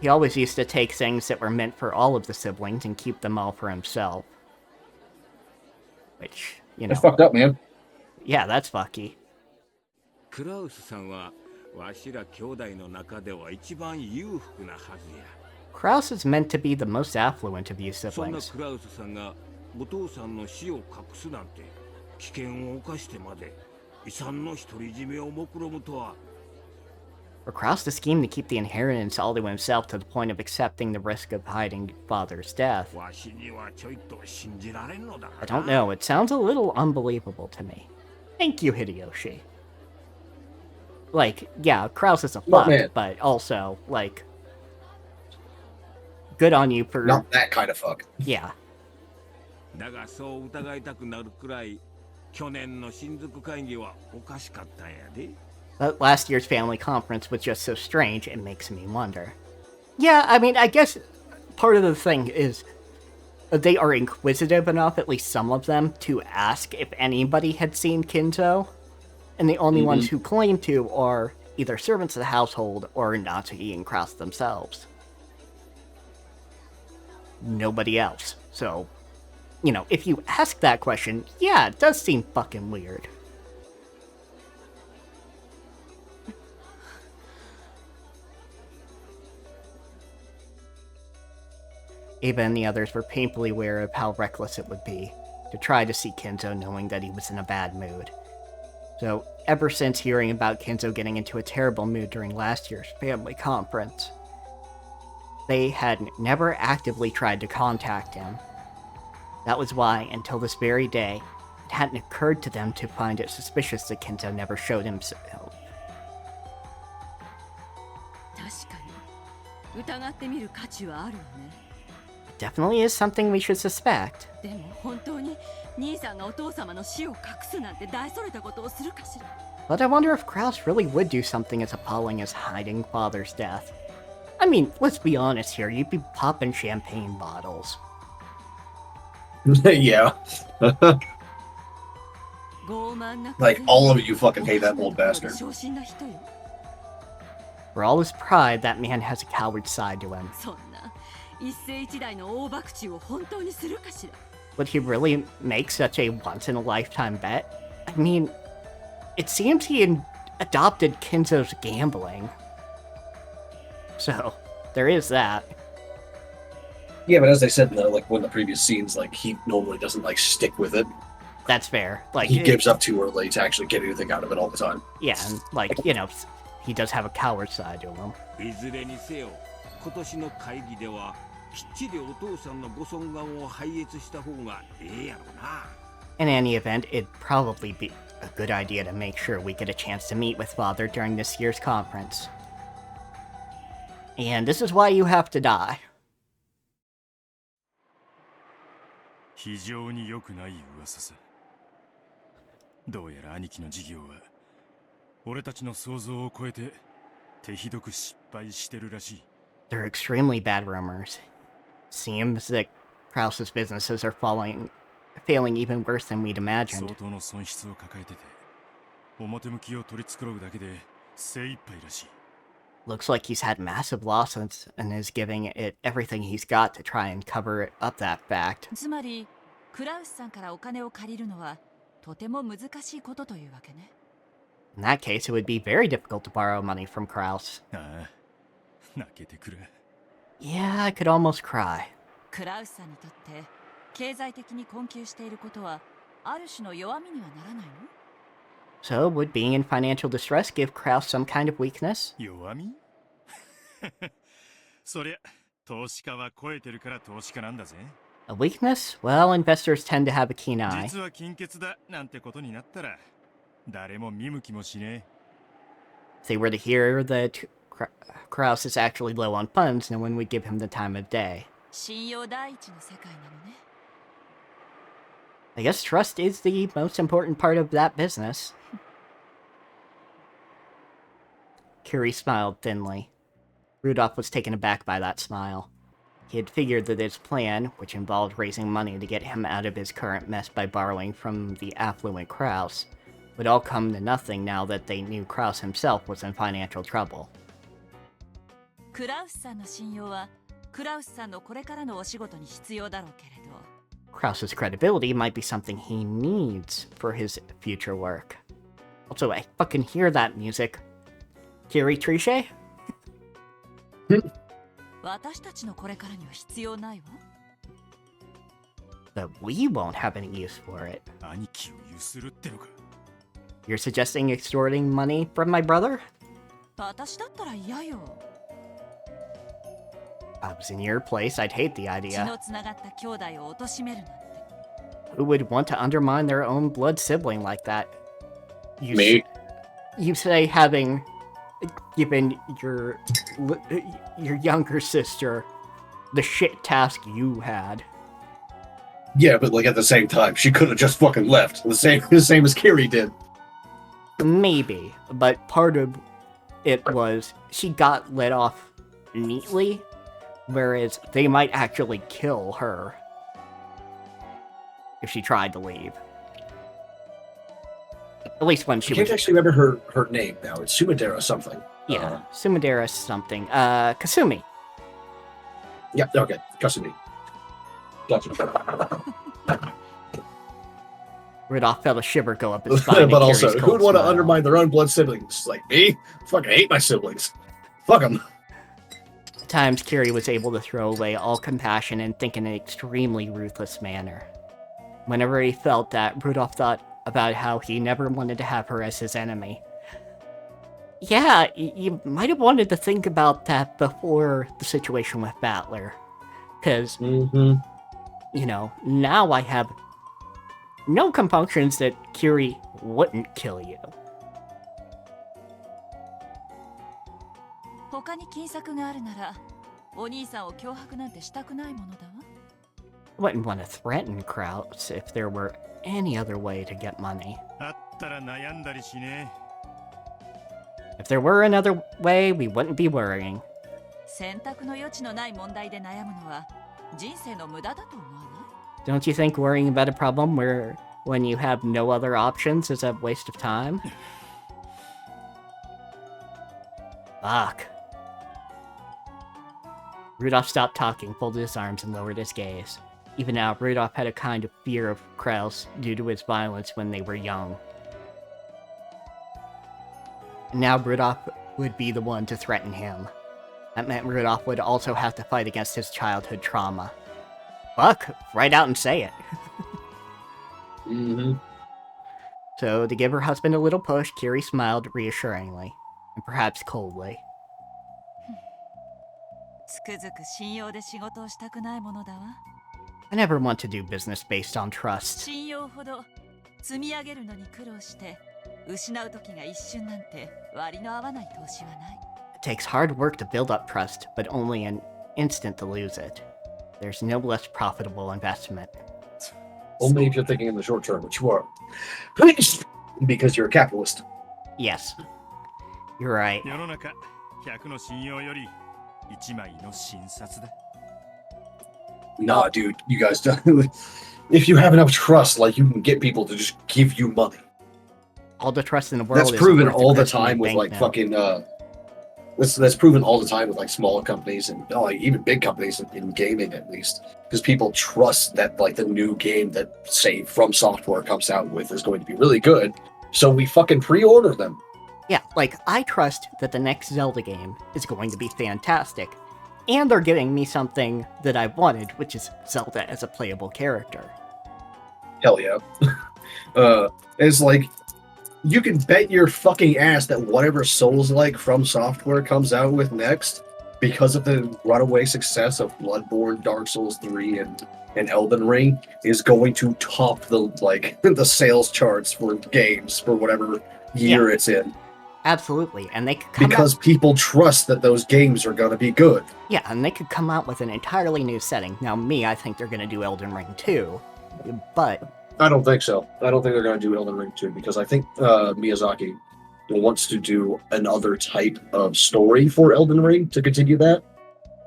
He always used to take things that were meant for all of the siblings and keep them all for himself. Which, That's fucked up, man. Yeah, that's fucky. Kraus is meant to be the most affluent of you siblings. 遺産の独り占めを目論むとは。 For Kraus to scheme to keep the inheritance all to himself to the point of accepting the risk of hiding father's death. わしにはちょいと信じられんのだ。 I don't know, it sounds a little unbelievable to me. Thank you, Hideyoshi. Like, yeah, Kraus is a Well, fuck, man. but also, like, good on you for... Not that kind of fuck. Yeah. だがそう疑いたくなるくらい去年の親族会議はおかしかったんやで。 That last year's family conference was just so strange, it makes me wonder. Yeah, I mean, I guess part of the thing is they are inquisitive enough, at least some of them, to ask if anybody had seen Kinzo. And the only ones who claim to are either servants of the household or Natsuki and Kraus themselves. Nobody else. So, you know, if you ask that question, yeah, it does seem fucking weird. Ava and the others were painfully aware of how reckless it would be to try to see Kinzo knowing that he was in a bad mood. So, ever since hearing about Kinzo getting into a terrible mood during last year's family conference, they had never actively tried to contact him. That was why, until this very day, it hadn't occurred to them to find it suspicious that Kinzo never showed himself. 確かに疑ってみる価値はあるわね。 Definitely is something we should suspect. でも本当に兄さんがお父様の死を隠すなんて大それたことをするかしら。 But I wonder if Kraus really would do something as appalling as hiding father's death. I mean, let's be honest here, you'd be popping champagne bottles. Yeah. 傲慢な Like, all of you fucking hate that old bastard. 小心な人よ。 For all his pride, that man has a coward side to him. そんな一世一代の大博打を本当にするかしら。 Would he really make such a once-in-a-lifetime bet? I mean, it seems he adopted Kinzo's gambling. So, there is that. Yeah, but as I said, like one of the previous scenes, like he normally doesn't like stick with it. That's fair. Like He gives up too early to actually get anything out of it all the time. Yeah, and like, you know, he does have a coward side to him. いずれにせよ今年の会議ではきっちりお父さんのご尊願を拝謁した方がええやろな。 In any event, it'd probably be a good idea to make sure we get a chance to meet with Father during this year's conference. And this is why you have to die. 非常に良くない噂さ。どうやら兄貴の事業は俺たちの想像を超えて手ひどく失敗してるらしい。 They're extremely bad rumors. Seems that Kraus's businesses are failing even worse than we'd 相 imagined. 当の損失を抱えてて表向きを取り繕うだけで精一杯らしい。 Looks like he's had massive losses and is giving it everything he's got to try and cover up that fact. つまりクラウスさんからお金を借りるのはとても難しいことというわけね。 In that case, it would be very difficult to borrow money from Kraus. ああ、泣けてくれ。 Yeah, I could almost cry. クラウスさんにとって経済的に困窮していることはある種の弱みにはならないの？ So, would being in financial distress give Kraus some kind of weakness? 弱みそりゃ投資家は超えてるから投資家なんだぜ。 A weakness? Well, investors tend to have a keen eye. 実は金欠だなんてことになったら誰も見向きもしね If they were to hear that Kraus is actually low on funds, no one would give him the time of day. 信用第一の世界なのね。 I guess trust is the most important part of that business. Curie smiled thinly. Rudolph was taken aback by that smile. He had figured that his plan, which involved raising money to get him out of his current mess by borrowing from the affluent Kraus, would all come to nothing now that they knew Kraus himself was in financial trouble. クラウスさんの信用はクラウスさんのこれからのお仕事に必要だろうけれど。 Kraus's credibility might be something he needs for his future work. Also, I fucking hear that music. Kiri Triche? 私たちのこれからには必要ないわ。 But we won't have any use for it. 兄貴をゆするってのか。You're suggesting extorting money from my brother? 私だったら嫌よ。 I was in your place, I'd hate the 血 idea. のつながった兄弟を貶めるなんて。 Who would want to undermine their own blood sibling like that? Me. You say having given your younger sister the shit task you had. Yeah, but like at the same time, she could have just fucking left. The same as Kiri did. Maybe, but part of it was she got let off neatly, whereas they might actually kill her if she tried to leave. At least when I she can't was... actually remember her name now. It's Sumadera something. Yeah, Sumadera something. Kasumi. Yeah, okay. Kasumi. Gotcha. Rudolph felt a shiver go up his spine. But also, Kiri's who would cold want to smile. undermine their own blood siblings? Like me? Fucking hate my siblings. Fuck them. At times, Kiri was able to throw away all compassion and think in an extremely ruthless manner. Whenever he felt that, Rudolph thought about how he never wanted to have her as his enemy. Yeah, you might have wanted to think about that before the situation with Battler. Because, you know, now I have no compunctions that Kiri wouldn't kill you. 他に金策があるなら、お兄さんを脅迫なんてしたくないものだわ。 Wouldn't want to threaten Krauts if there were any other way to get money. あったら悩んだりしね If there were another way, we wouldn't be worrying. 選択の余地のない問題で悩むのは人生の無駄だと思わない？ Don't you think worrying about a problem where when you have no other options is a waste of time? Fuck. Rudolph stopped talking, folded his arms, and lowered his gaze. Even now, Rudolph had a kind of fear of Kraus due to his violence when they were young. Now Rudolph would be the one to threaten him. That meant Rudolph would also have to fight against his childhood trauma. Fuck, right out and say it. So, to give her husband a little push, Kiri smiled reassuringly, and perhaps coldly. つくづく信用で仕事をしたくないものだわ。 I never want to do business based on trust. 信用ほど積み上げるのに苦労して失う時が一瞬なんて割の合わない投資はない。 It takes hard work to build up trust, but only an instant to lose it. There's no less profitable investment. Only if you're thinking in the short term, which you are. Because you're a capitalist. Yes. You're right. 世の中100の信用より1枚の診察だ Nah, dude, you guys don't. If you have enough trust, like, you can get people to just give you money. All the trust in the world That's is proven worth all the cushion time and with, like, banknote. fucking, that's proven all the time with, like, smaller companies and, like, even big companies in gaming, at least. Because people trust that, like, the new game that, say, From Software comes out with is going to be really good, so we fucking pre-order them. Yeah, like, I trust that the next Zelda game is going to be fantastic. And they're giving me something that I wanted, which is Zelda as a playable character. Hell yeah. It's like, you can bet your fucking ass that whatever Souls-like From Software comes out with next, because of the runaway success of Bloodborne, Dark Souls 3, and Elden Ring, is going to top the sales charts for games for whatever year it's in. Absolutely, and they could come Because people trust that those games are going to be good. Yeah, and they could come out with an entirely new setting. Now, I think they're going to do Elden Ring 2, but... I don't think so. I don't think they're going to do Elden Ring 2, because I think Miyazaki wants to do another type of story for Elden Ring to continue that,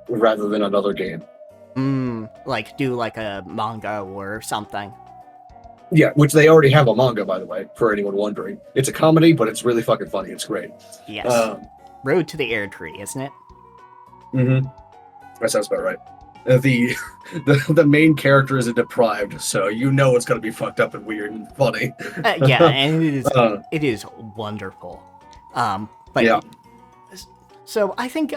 rather than another game. Like, do like a manga or something. Yeah, which they already have a manga, by the way, for anyone wondering. It's a comedy, but it's really fucking funny. It's great. Yes. Road to the Air Tree, isn't it? Mm-hmm. That sounds about right. The main character is a deprived, so you know it's going to be fucked up and weird and funny. Yeah, and it is wonderful. But yeah. So I think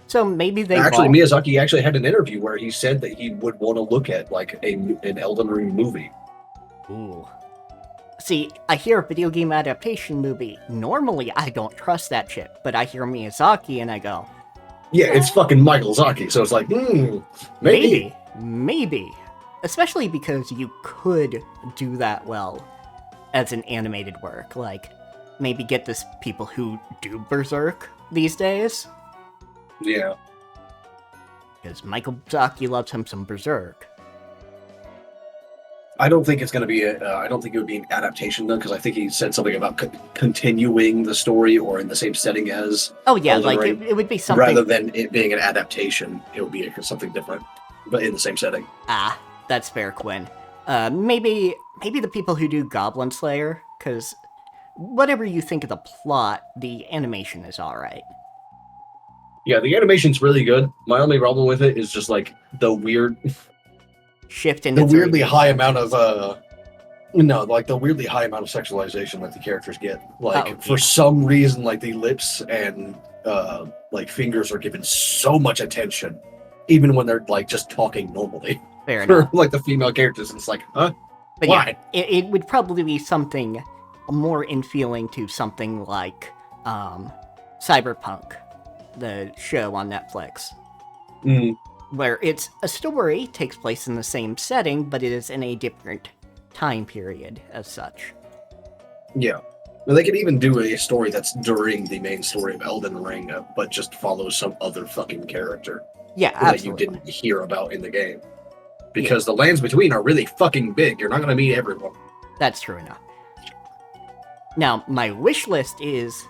So maybe they Miyazaki actually had an interview where he said that he would want to look at like an Elden Ring movie. Ooh. See, I hear a video game adaptation movie. Normally, I don't trust that shit, but I hear Miyazaki and I go, Yeah, it's fucking Michael Zaki, so it's like, maybe. maybe. Especially because you could do that well as an animated work. Like, maybe get this people who do Berserk these days. Yeah. Because Michael Zaki loves him some Berserk. I don't think it's going to be I don't think it would be an adaptation though, because I think he said something about continuing the story or in the same setting as. Oh yeah, Elden like Ring. it would be something. Rather than it being an adaptation, it would be something different, but in the same setting. Ah, that's fair, Quinn. Maybe the people who do Goblin Slayer, because whatever you think of the plot, the animation is alright. Yeah, the animation's really good. My only problem with it is just like the weird shift in the weirdly 3D. high amount of the weirdly high amount of sexualization that the characters get. Like for some reason, like the lips and like fingers are given so much attention, even when they're like just talking normally. Fair for enough. like the female characters, and it's like, huh? But why? Yeah, it would probably be something more in feeling to something like Cyberpunk, the show on Netflix. Where it's a story, takes place in the same setting, but it is in a different time period as such. Yeah. Well, they could even do a story that's during the main story of Elden Ring, but just follows some other fucking character. Yeah, absolutely. That you didn't hear about in the game. Because the lands between are really fucking big. You're not going to meet everyone. That's true enough. Now, my wish list is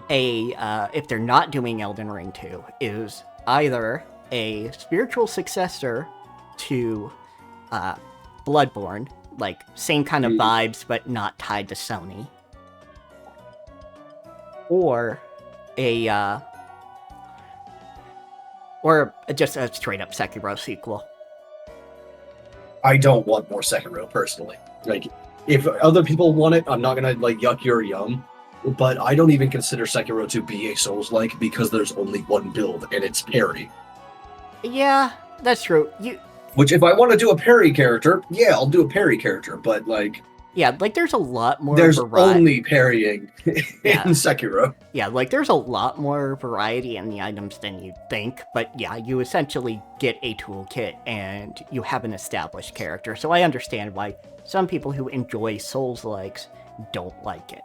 if they're not doing Elden Ring 2, is either a spiritual successor to Bloodborne, like same kind of vibes but not tied to Sony, or just a straight up Sekiro sequel. I don't want more Sekiro personally. Like, if other people want it, I'm not gonna like yuck your yum. But I don't even consider Sekiro to be a Souls-like because there's only one build and it's parry. Yeah, that's true. Which, if I want to do a parry character, yeah, I'll do a parry character. But like, yeah, like there's a lot more. There's variety. only parrying in Sekiro. Yeah, like there's a lot more variety in the items than you'd think. But yeah, you essentially get a toolkit and you have an established character. So I understand why some people who enjoy Souls-likes don't like it.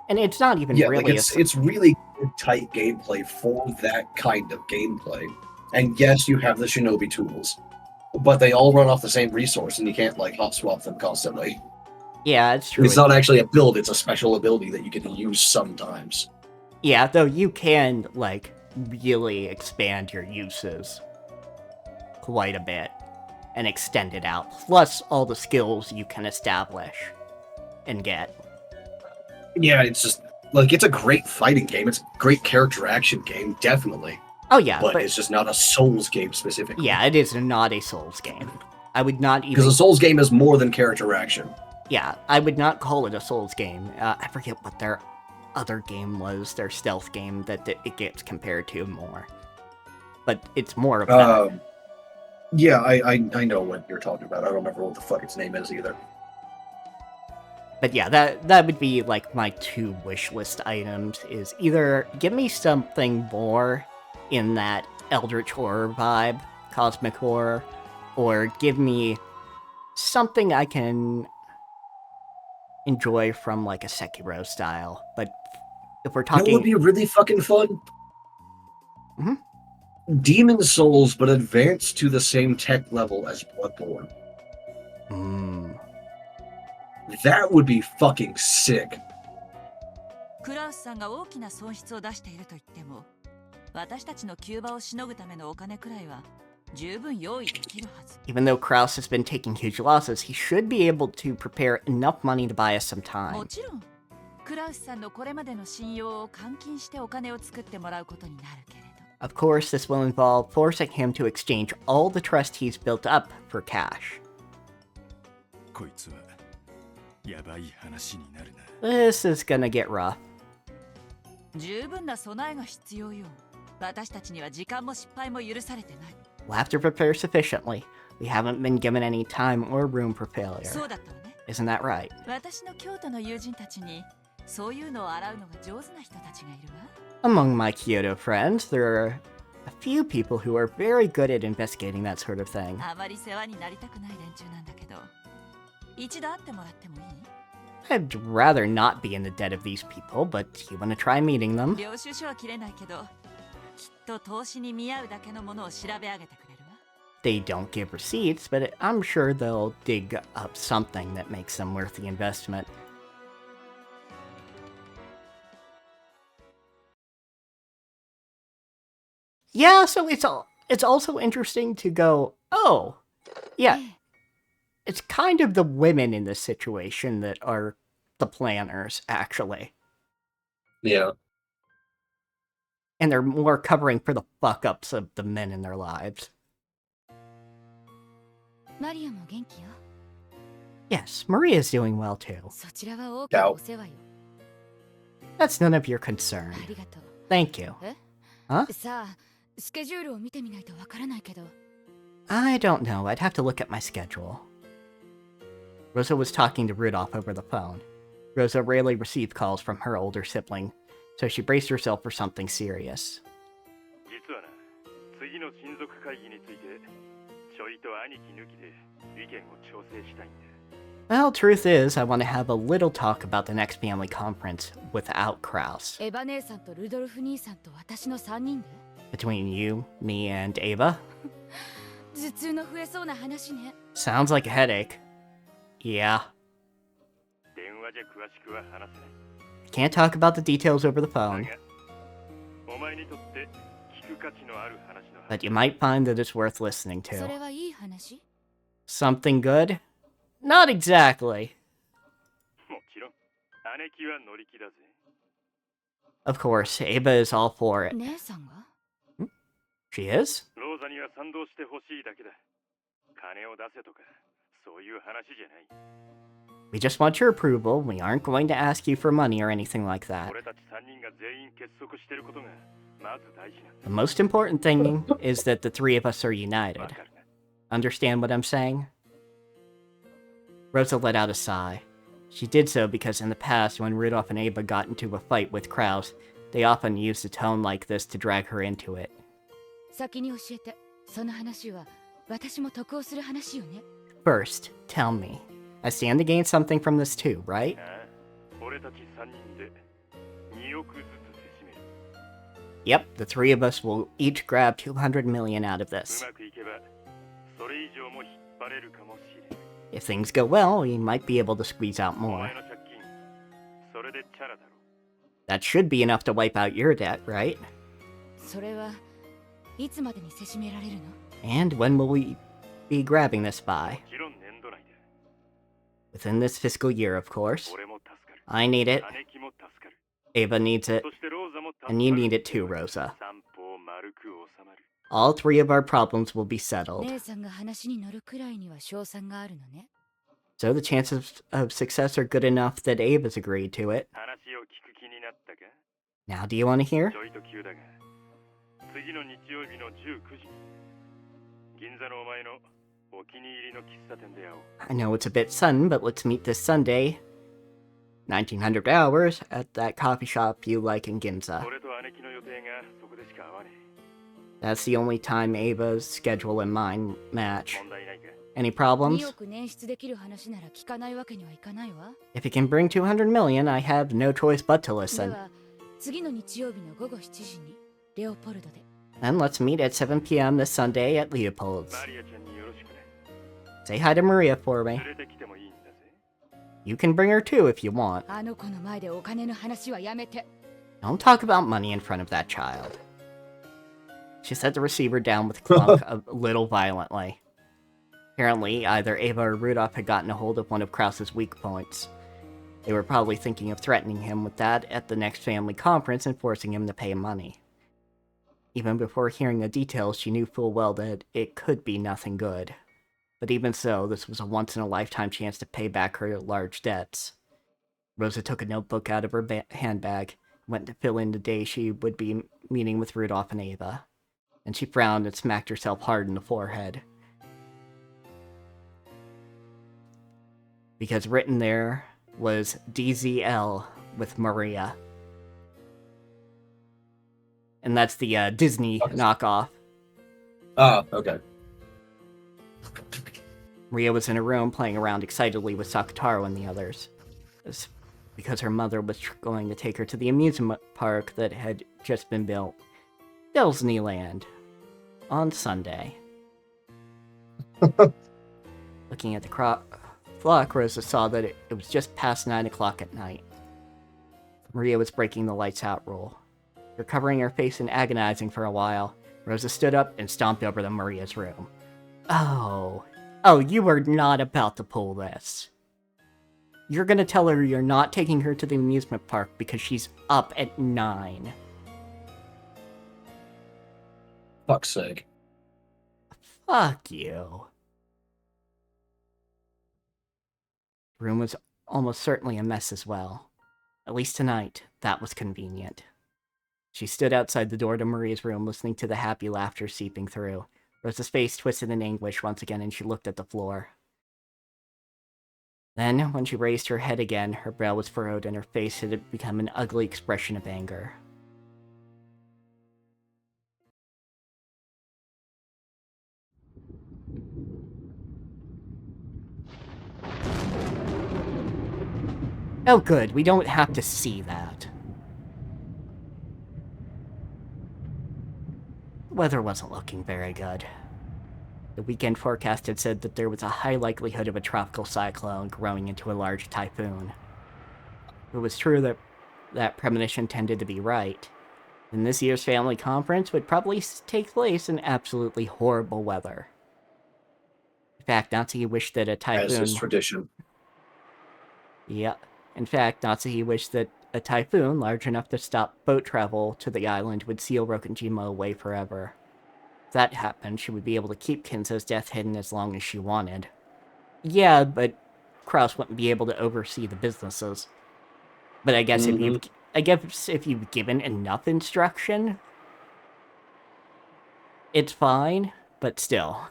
And it's not even really. Like it's really tight gameplay for that kind of gameplay. And yes, you have the shinobi tools, but they all run off the same resource, and you can't like hot swap them constantly. Yeah, it's true. It's not actually a build; it's a special ability that you can use sometimes. Yeah, though you can like really expand your uses quite a bit and extend it out. Plus all the skills you can establish and get. Yeah, it's just like it's a great fighting game. It's a great character action game, definitely. Oh yeah, but it's just not a Souls game specifically. Yeah, it is not a Souls game. I would not even... Because a Souls game is more than character action. Yeah, I would not call it a Souls game. I forget what their other game was, their stealth game that it gets compared to more. But it's more of that. Yeah, I know what you're talking about. I don't remember what the fuck its name is either. But yeah, that would be like my two wish list items, is either give me something more in that Eldritch horror vibe, cosmic horror, or give me something I can enjoy from like a Sekiro style. But if we're talking... It would be really fucking fun. Demon Souls, but advanced to the same tech level as Bloodborne. That would be fucking sick. クラウスさんが大きな損失を出していると言っても、私たちの急場をしのぐためのお金くらいは十分用意できるはず。Even though Kraus has been taking huge losses, he should be able to prepare enough money to buy us some time. もちろん、クラウスさんのこれまでの信用を換金してお金を作ってもらうことになるけれど。Of course, this will involve forcing him to exchange all the trust he's built up for cash. こいつはやばい話になるな。This is gonna get rough. 十分な備えが必要よ。私たちには時間も失敗も許されてない。We'll have to prepare sufficiently. We haven't been given any time or room for failure. そうだったわね。Isn't that right? 私の京都の友人たちにそういうのを洗うのが上手な人たちがいるわ。 Among my Kyoto friends, there are a few people who are very good at investigating that sort of thing. あまり世話になりたくない連中なんだけど、一度会ってもらってもいい？ I'd rather not be in the debt of these people, but you want to try meeting them? 領収書は切れないけど、きっと投資に見合うだけのものを調べ上げてくれるわ。 They don't give receipts, but I'm sure they'll dig up something that makes them worth the investment. Yeah, so it's also interesting to go, oh, yeah, it's kind of the women in this situation that are the planners, actually. Yeah. And they're more covering for the fuck-ups of the men in their lives. マリアも元気よ。 Yes, Maria's doing well too. そちらは大きなお世話よ。 That's none of your concern. ありがとう。 Thank you. え？ Huh? さあ、スケジュールを見てみないとわからないけど。 I don't know. I'd have to look at my schedule. Rosa was talking to Rudolph over the phone. Rosa rarely received calls from her older sibling, so she braced herself for something serious. 実はな、次の親族会議についてちょいと兄貴抜きで意見を調整したいんだ。 Well, truth is, I want to have a little talk about the next family conference without Kraus. エヴァ姉さんとルドルフ兄さんと私の3人で Between you, me, and Ava? 頭痛の増えそうな話ね。 Sounds like a headache. Yeah. 電話じゃ詳しくは話せない。 Can't talk about the details over the phone, だが、お前にとって聞く価値のある話の but you might find that it's worth listening そ to. れはいい話？ Something good? Not exactly. もちろん、姉貴は乗り気だぜ。 Of course, Ava is all for it. 姉さんが？ She is? ローザには賛同してほしいだけだ。金を出せとか、そういう話じゃない。 We just want your approval. We aren't going to ask you for money or anything like that. 俺たち3人が全員結束してることがまず大事なんだ。 The most important thing is that the three of us are united. わかるな。 Understand what I'm saying? Rosa let out a sigh. She did so because in the past, when Rudolph and Ava got into a fight with Kraus, they often used a tone like this to drag her into it. 先に教えて。その話は私も得をする話よね。 First, tell me. I stand to gain something from this too, right? ああ、俺たち3人で2億ずつせしめる。 Yep, the three of us will each grab 200 million out of う this. まくいけば、それ以上も引っ張れるかもしれない。 If things go well, we might be able to squeeze out お more. 前の借金、それでチャラだろ。 That should be enough to wipe out your debt, right? それはいつまでにせしめられるの？ And when will we be grabbing this by? もちろん年度内だ。 Within this fiscal year, of course. 俺も助かる。 I need it, 姉貴も助かる。 Ava needs it, そしてローザも助かる。 and you need it too, Rosa. 三方丸く収まる。 All three of our problems will be settled. 姉さんが話に乗るくらいには勝算があるのね。 So the chances of success are good enough that Ava's agreed to it. 話を聞く気になったか？ Now, do you want to hear? ちょいと急だが、次の日曜日の19時に銀座のお前のお気に入りの喫茶店で会おう。 I know it's a bit sudden, but let's meet this Sunday, 1900 hours, at that coffee shop you like in Ginza. 俺と姉貴の予定がそこでしか合わね That's the only time Ava's schedule and mine え。 match. 問題ないか？ Any 2 problems? 億捻出できる話なら聞かないわけにはいかないわ。 If it can bring 200 million, I have no choice but to で listen. は次の日曜日の午後7時にレオポルドで。 Then let's meet at 7 p.m. this Sunday at Leopold's. マリアちゃんによろしくね。 Say hi to Maria for me. 連れてきてもいいんだぜ。 You can bring her too if you want. あの子の前でお金の話はやめて。 Don't talk about money in front of that child. She set the receiver down with a clunk a little violently. Apparently, either Ava or Rudolph had gotten a hold of one of Kraus's weak points. They were probably thinking of threatening him with that at the next family conference and forcing him to pay money. Even before hearing the details, she knew full well that it could be nothing good. But even so, this was a once-in-a-lifetime chance to pay back her large debts. Rosa took a notebook out of her handbag, went to fill in the day she would be meeting with Rudolph and Ava. And she frowned and smacked herself hard in the forehead. because written there was DZL with Maria. And that's the Disney knockoff. Ah, okay. Maria was in a room playing around excitedly with Sakataro and the others. It's because her mother was going to take her to the amusement park that had just been built, Disneyland, on Sunday. Looking at the clock, Rosa saw that it was just past 9 o'clock at night. Maria was breaking the lights out rule. Recovering her face and agonizing for a while, Rosa stood up and stomped over to Maria's room. Oh, you were not about to pull this. You're gonna tell her you're not taking her to the amusement park because she's up at 9. Fuck's sake. Fuck you. The room was almost certainly a mess as well. At least tonight, that was convenient. She stood outside the door to Maria's room, listening to the happy laughter seeping through. Rosa's face twisted in anguish once again, and she looked at the floor. Then, when she raised her head again, her brow was furrowed and her face had become an ugly expression of anger. Oh good, we don't have to see that. The weather wasn't looking very good. The weekend forecast had said that there was a high likelihood of a tropical cyclone growing into a large typhoon. If it was true that that premonition tended to be right, then this year's family conference would probably take place in absolutely horrible weather. In fact, Natsuki wished that a typhoon... As is tradition. Yeah. In fact, Natsuki wished that a typhoon large enough to stop boat travel to the island would seal Rokkenjima away forever. If that happened, she would be able to keep Kinzo's death hidden as long as she wanted. Yeah, but Kraus wouldn't be able to oversee the businesses. But I guess if you've given enough instruction, it's fine, but still.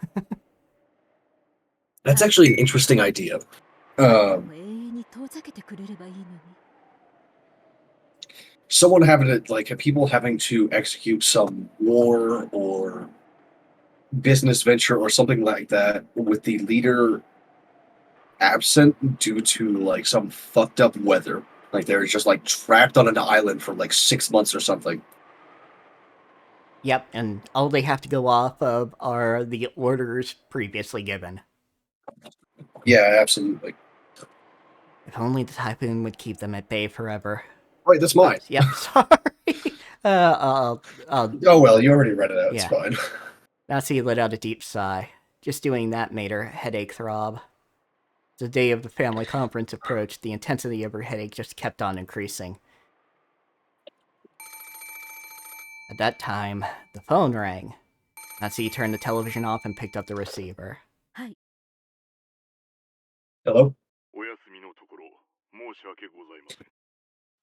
That's actually an interesting idea. Someone having to, like, people having to execute some war or business venture or something like that with the leader absent due to, like, some fucked up weather. Like, they're just, like, trapped on an island for, like, 6 months or something. Yep, and all they have to go off of are the orders previously given. Yeah, absolutely. If only the typhoon would keep them at bay forever. Right, that's mine. Yep, sorry. Oh well, you already read it out, yeah. It's fine. Natsuki let out a deep sigh. Just doing that made her headache throb. As the day of the family conference approached, the intensity of her headache just kept on increasing. At that time, the phone rang. Natsuki turned the television off and picked up the receiver. Hello?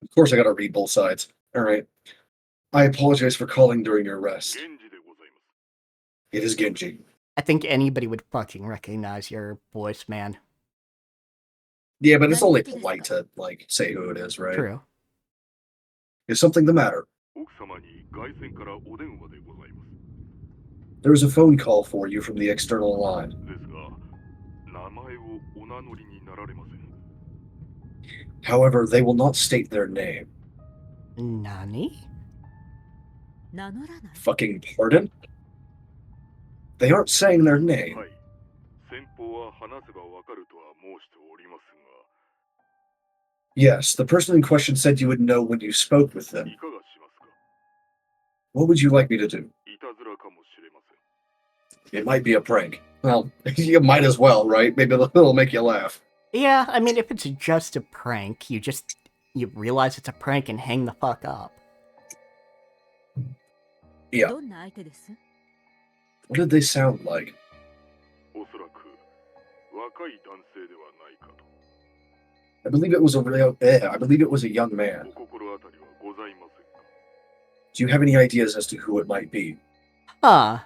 Of course I gotta read both sides. Alright. I apologize for calling during your rest. It is Genji. I think anybody would fucking recognize your voice, man. Yeah, but it's only polite to, like, say who it is, right? True. Is something the matter? There is a phone call for you from the external line. However, they will not state their name. Nani? Fucking pardon? They aren't saying their name. Yes, the person in question said you would know when you spoke with them. What would you like me to do? It might be a prank. Well, you might as well, right? Maybe it'll make you laugh. Yeah, I mean, if it's just a prank, you realize it's a prank and hang the fuck up. Yeah. What did they sound like? I believe it was a young man. Do you have any ideas as to who it might be? Huh.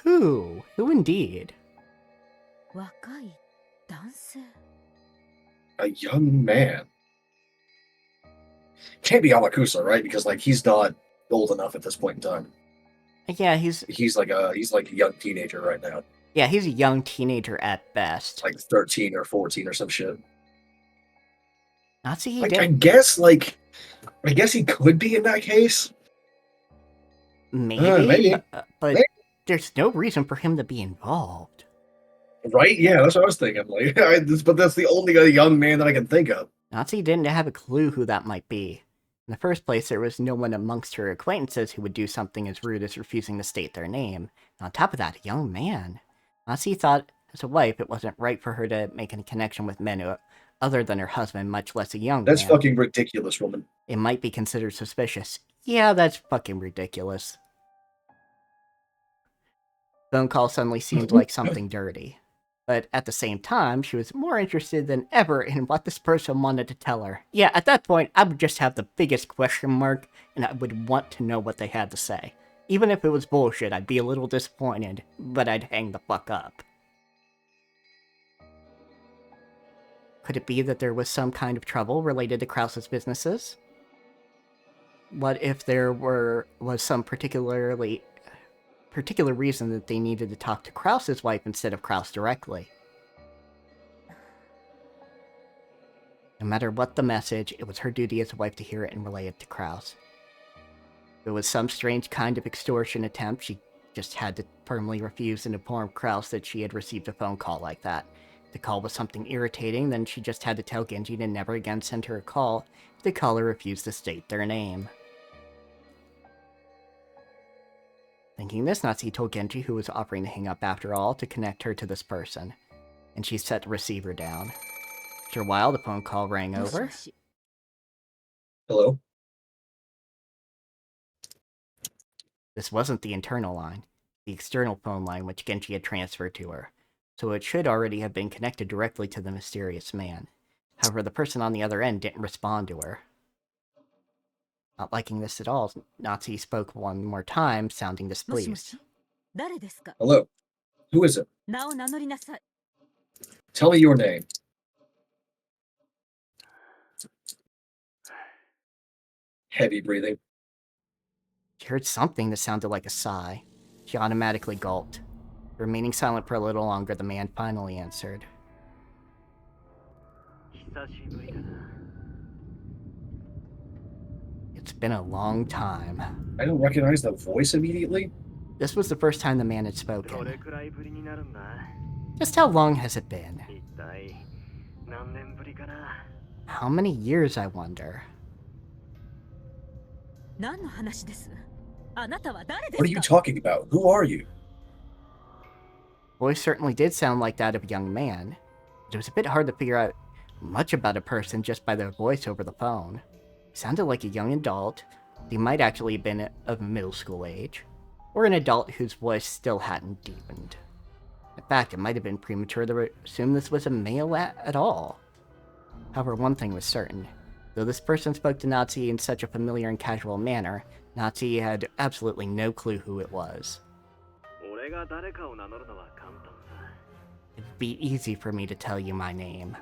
Who? Who indeed? A young man. Can't be Amakusa, right? Because like he's not old enough at this point in time. Yeah, he's like a young teenager right now. Yeah, he's a young teenager at best. Like 13 or 14 or some shit. Nazi, he I did. guess he could be in that case. Maybe. But Maybe. there's no reason for him to be involved. Right? Yeah, that's what I was thinking. Like, but that's the only young man that I can think of. Nazi didn't have a clue who that might be. In the first place, there was no one amongst her acquaintances who would do something as rude as refusing to state their name. And on top of that, a young man. Nazi thought, as a wife, it wasn't right for her to make any connection with men other than her husband, much less a young man. That's fucking ridiculous, woman. It might be considered suspicious. Yeah, that's fucking ridiculous. Phone call suddenly seemed like something dirty. But at the same time, she was more interested than ever in what this person wanted to tell her. Yeah, at that point, I would just have the biggest question mark, and I would want to know what they had to say. Even if it was bullshit, I'd be a little disappointed, but I'd hang the fuck up. Could it be that there was some kind of trouble related to Krause's businesses? What if there was some particular reason that they needed to talk to Krause's wife instead of Krause directly? No matter what the message, it was her duty as a wife to hear it and relay it to Krause. If it was some strange kind of extortion attempt, she just had to firmly refuse and inform Krause that she had received a phone call like that. If the call was something irritating, then she just had to tell Genji to never again send her a call if the caller refused to state their name. Thinking this, Natsuki told Genji, who was offering to hang up after all, to connect her to this person, and she set the receiver down. After a while, the phone call rang over. Hello? This wasn't the internal line, the external phone line which Genji had transferred to her, so it should already have been connected directly to the mysterious man. However, the person on the other end didn't respond to her. Not liking this at all, Natsuki spoke one more time, sounding displeased. Hello? Who is it? Tell me your name. Heavy breathing. She heard something that sounded like a sigh. She automatically gulped. Remaining silent for a little longer, the man finally answered. It's been a long time. I don't recognize the voice immediately. This was the first time the man had spoken. Just how long has it been? How many years, I wonder? What are you talking about? Who are you? Voice certainly did sound like that of a young man, but it was a bit hard to figure out much about a person just by their voice over the phone. He sounded like a young adult, but he might actually have been of middle school age, or an adult whose voice still hadn't deepened. In fact, it might have been premature to assume this was a male at all. However, one thing was certain. Though this person spoke to Natsuki in such a familiar and casual manner, Natsuki had absolutely no clue who it was. It'd be easy for me to tell you my name.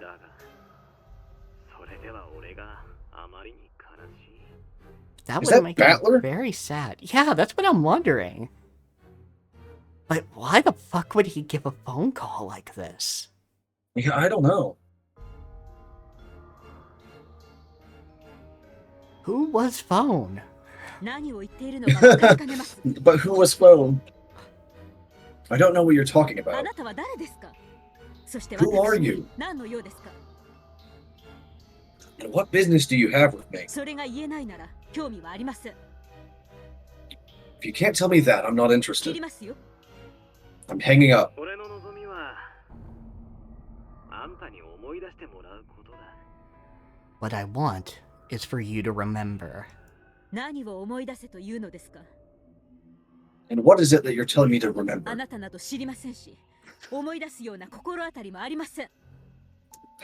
That would make me very sad. Yeah, that's what I'm wondering. But why the fuck would he give a phone call like this? Yeah, I don't know. Who was phone? But who was phone? I don't know what you're talking about. Who are you? And what business do you have with me? If you can't tell me that, I'm not interested. I'm hanging up. What I want is for you to remember. And what is it that you're telling me to remember? I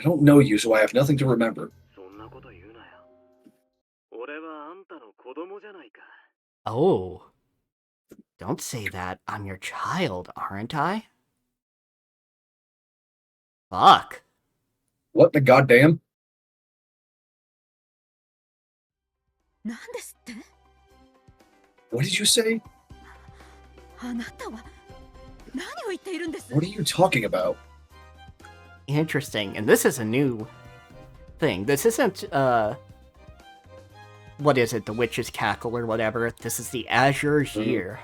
don't know you, so I have nothing to remember. Oh. Don't say that. I'm your child, aren't I? Fuck. What the goddamn? 何ですって？ What did you say? あなたは何を言っているんです？ What are you talking about? Interesting. And this is a new thing. This isn't, what is it? The Witch's Cackle or whatever. This is the Azure's Year.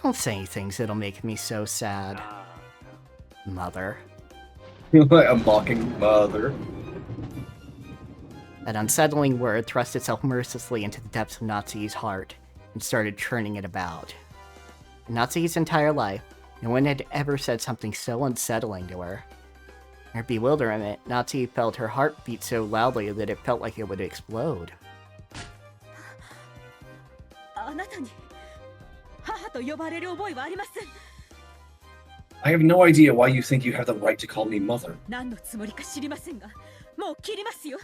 Don't say things that'll make me so sad. Mother. A mocking mother. That unsettling word thrust itself mercilessly into the depths of Natsu's heart and started churning it about. In Natsu's entire life, no one had ever said something so unsettling to her. In her bewilderment, Natsu felt her heart beat so loudly that it felt like it would explode. あなたに母と呼ばれる覚えはありません。 I have no idea why you think you have the right to call me mother. 何のつもりか知りませんが、もう切りますよ。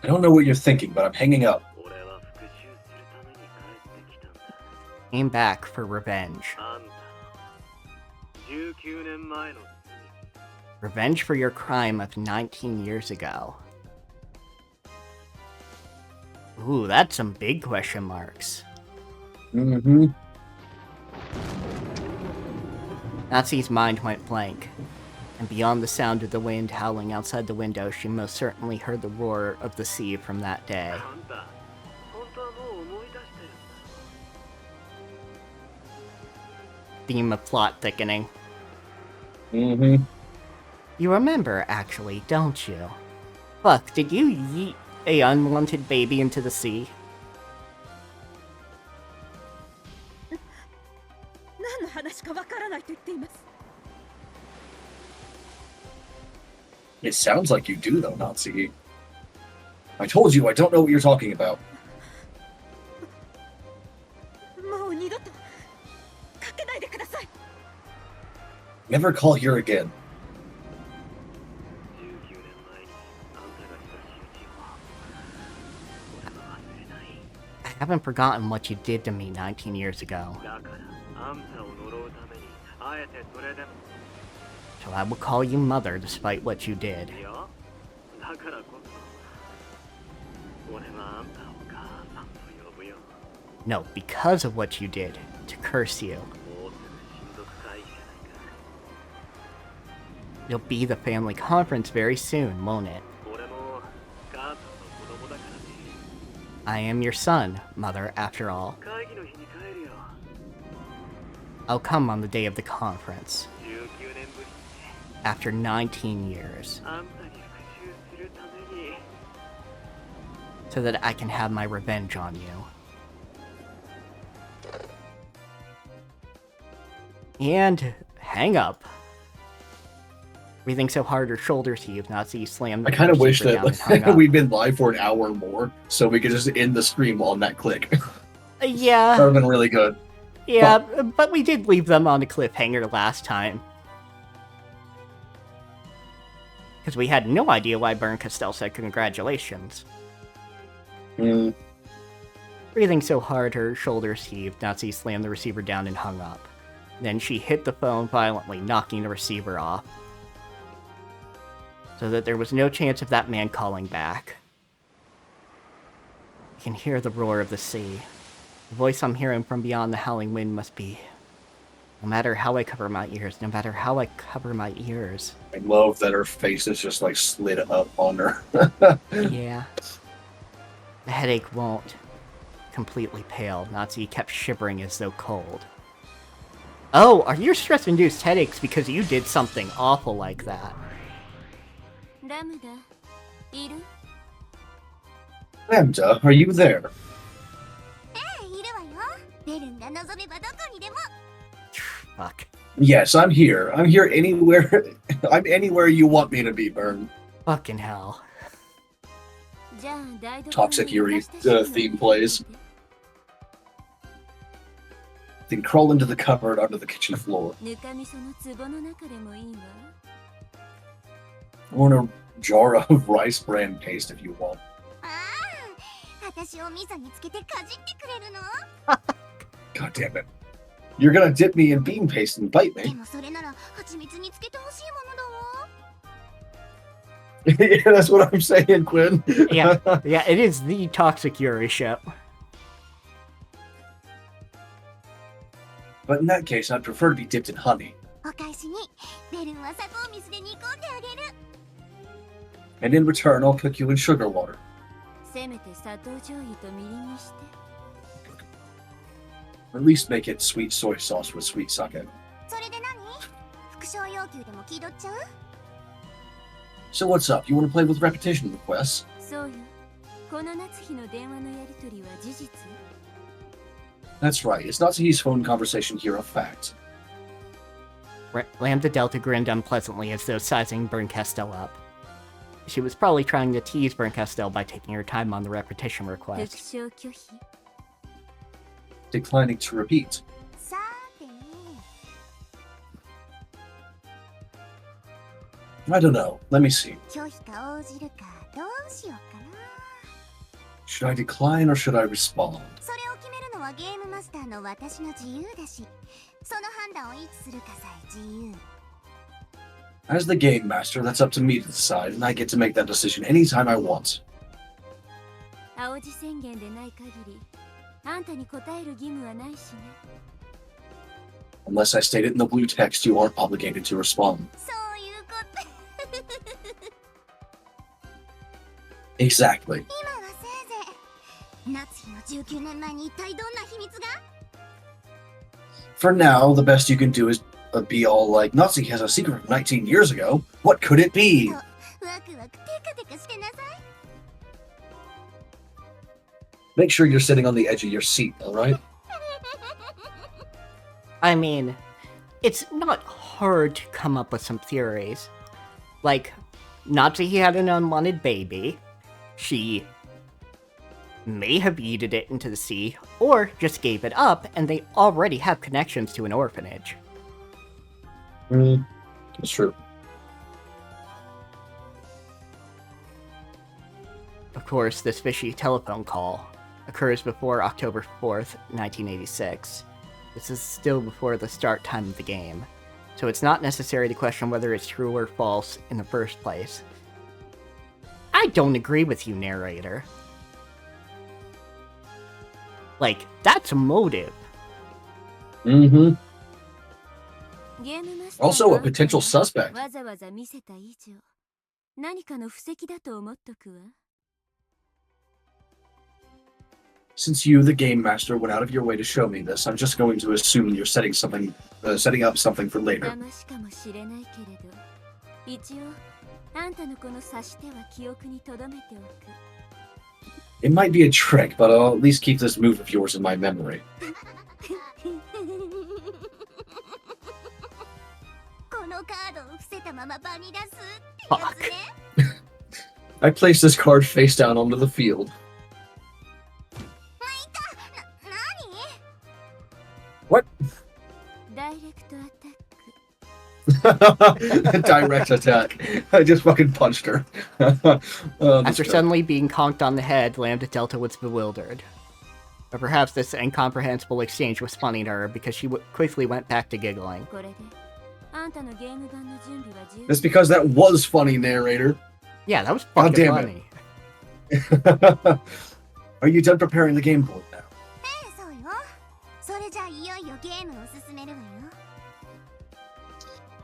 I don't know what you're thinking, but I'm hanging up. Came back for revenge. Revenge for your crime of 19 years ago. Ooh, that's some big question marks. Mm-hmm. Natsu's mind went blank, and beyond the sound of the wind howling outside the window, she most certainly heard the roar of the sea from that day. Theme of plot thickening. Mm-hmm. You remember, actually, don't you? Fuck, did you yeet a unwanted baby into the sea? 何の話かわからないと言っています。 It sounds like you do, though, Natsuki. I told you I don't know what you're talking about. もう二度とかけないでください。 Never call here again. I haven't forgotten what you did to me 19 years ago. So I will call you Mother despite what you did. No, because of what you did, to curse you. You'll be the family conference very soon, won't it? I am your son, Mother, after all. I'll come on the day of the conference. After 19 years. So that I can have my revenge on you. And hang up. Breathing so hard her shoulders heaved, Natsu slammed the I kind of wish receiver down and hung that up. we'd been live for an hour more, so we could just end the stream on that click. Yeah. That would have been really good. Yeah, but we did leave them on a cliffhanger last time. Because we had no idea why Bern Castell said congratulations. Mm. Breathing so hard her shoulders heaved, Natsu slammed the receiver down and hung up. Then she hit the phone violently, knocking the receiver off. So that there was no chance of that man calling back. I can hear the roar of the sea. The voice I'm hearing from beyond the howling wind must be... No matter how I cover my ears, no matter how I cover my ears. I love that her face is just like slid up on her. Yeah. The headache won't. Completely pale, Natsu kept shivering as though cold. Oh, are your stress-induced headaches because you did something awful like that? Lambda, are you there? Fuck. Yes, I'm here. I'm here anywhere. I'm anywhere you want me to be, Bern. Fucking hell. Toxic Yuri theme plays. Then crawl into the cupboard under the kitchen floor. Or in a jar of rice bran paste if you want. God damn it. You're gonna dip me in bean paste and bite me. Yeah, that's what I'm saying, Quinn. Yeah, it is the Toxic Yuri show. But in that case, I'd prefer to be dipped in honey. お返しにベルンは砂糖水で煮込んであげる。 And in return, I'll cook you in sugar water. せめて砂糖醤油とみりんにして。 At least make it sweet soy sauce with sweet sake. それで何？復唱要求でも気取っちゃう？ So what's up? You want to play with repetition requests? そうよ。この夏日の電話のやりとりは事実？ That's right. It's Natsuhi's phone conversation here a fact. Lambda Delta grinned unpleasantly as though sizing Berncastel up. She was probably trying to tease Berncastel by taking her time on the repetition 復 request. 唱拒否。 Declining to repeat. さてね。 I don't know. Let me see. 拒否か応じるかどうしようかな。 Should I decline or should I respond? それを決めるのはゲームマスターの私の自由だし、その判断をいつするかさえ自由。 As the game master, that's up to me to decide, and I get to make that decision anytime I want. 青字宣言でない限り、あんたに答える義務はないしね。 Unless I state it in the blue text, you aren't obligated to respond. そういうこと。 Exactly. 今はせいぜい。夏日の19年前に一体どんな秘密が？ For now, the best you can do is be all like, Nazi has a secret from 19 years ago. What could it be? ワクワクテカテカしてなさい。 Make sure you're sitting on the edge of your seat, alright? I mean, it's not hard to come up with some theories. Like, Natsuhi had an unwanted baby. She may have yeeted it into the sea, or just gave it up, and they already have connections to an orphanage. It's true. Of course, this fishy telephone call occurs before October 4th, 1986. This is still before the start time of the game, so it's not necessary to question whether it's true or false in the first place. I don't agree with you, narrator. Like, that's a motive. Mm-hmm. ゲームマスター Also の a potential suspect. わざわざ見せた以上、何かの布石だと思っとくわ。 Since you, the game master, went out of your way to show me this, I'm just going to assume you're setting up something for later. 騙しかもしれないけれど、一応あんたのこの察しては記憶に留めておく。 It might be a trick, but I'll at least keep this move of yours in my memory. このカードを伏せたまま場に出すってやつね。 I placed this card face down onto the field. 何？ What? ダイレクトアタック。 Direct attack. I just fucking punched her. Oh, After this guy. suddenly being conked on the head, Lambda Delta was bewildered. But perhaps this incomprehensible exchange was funny to her because she quickly went back to giggling. これであんたのゲーム版の準備は十分。 That's because that was funny, narrator. Yeah, that was God fucking damn it. funny. Are you done preparing the game board now? そうよ。それじゃあいよいよゲームを進めるわよ。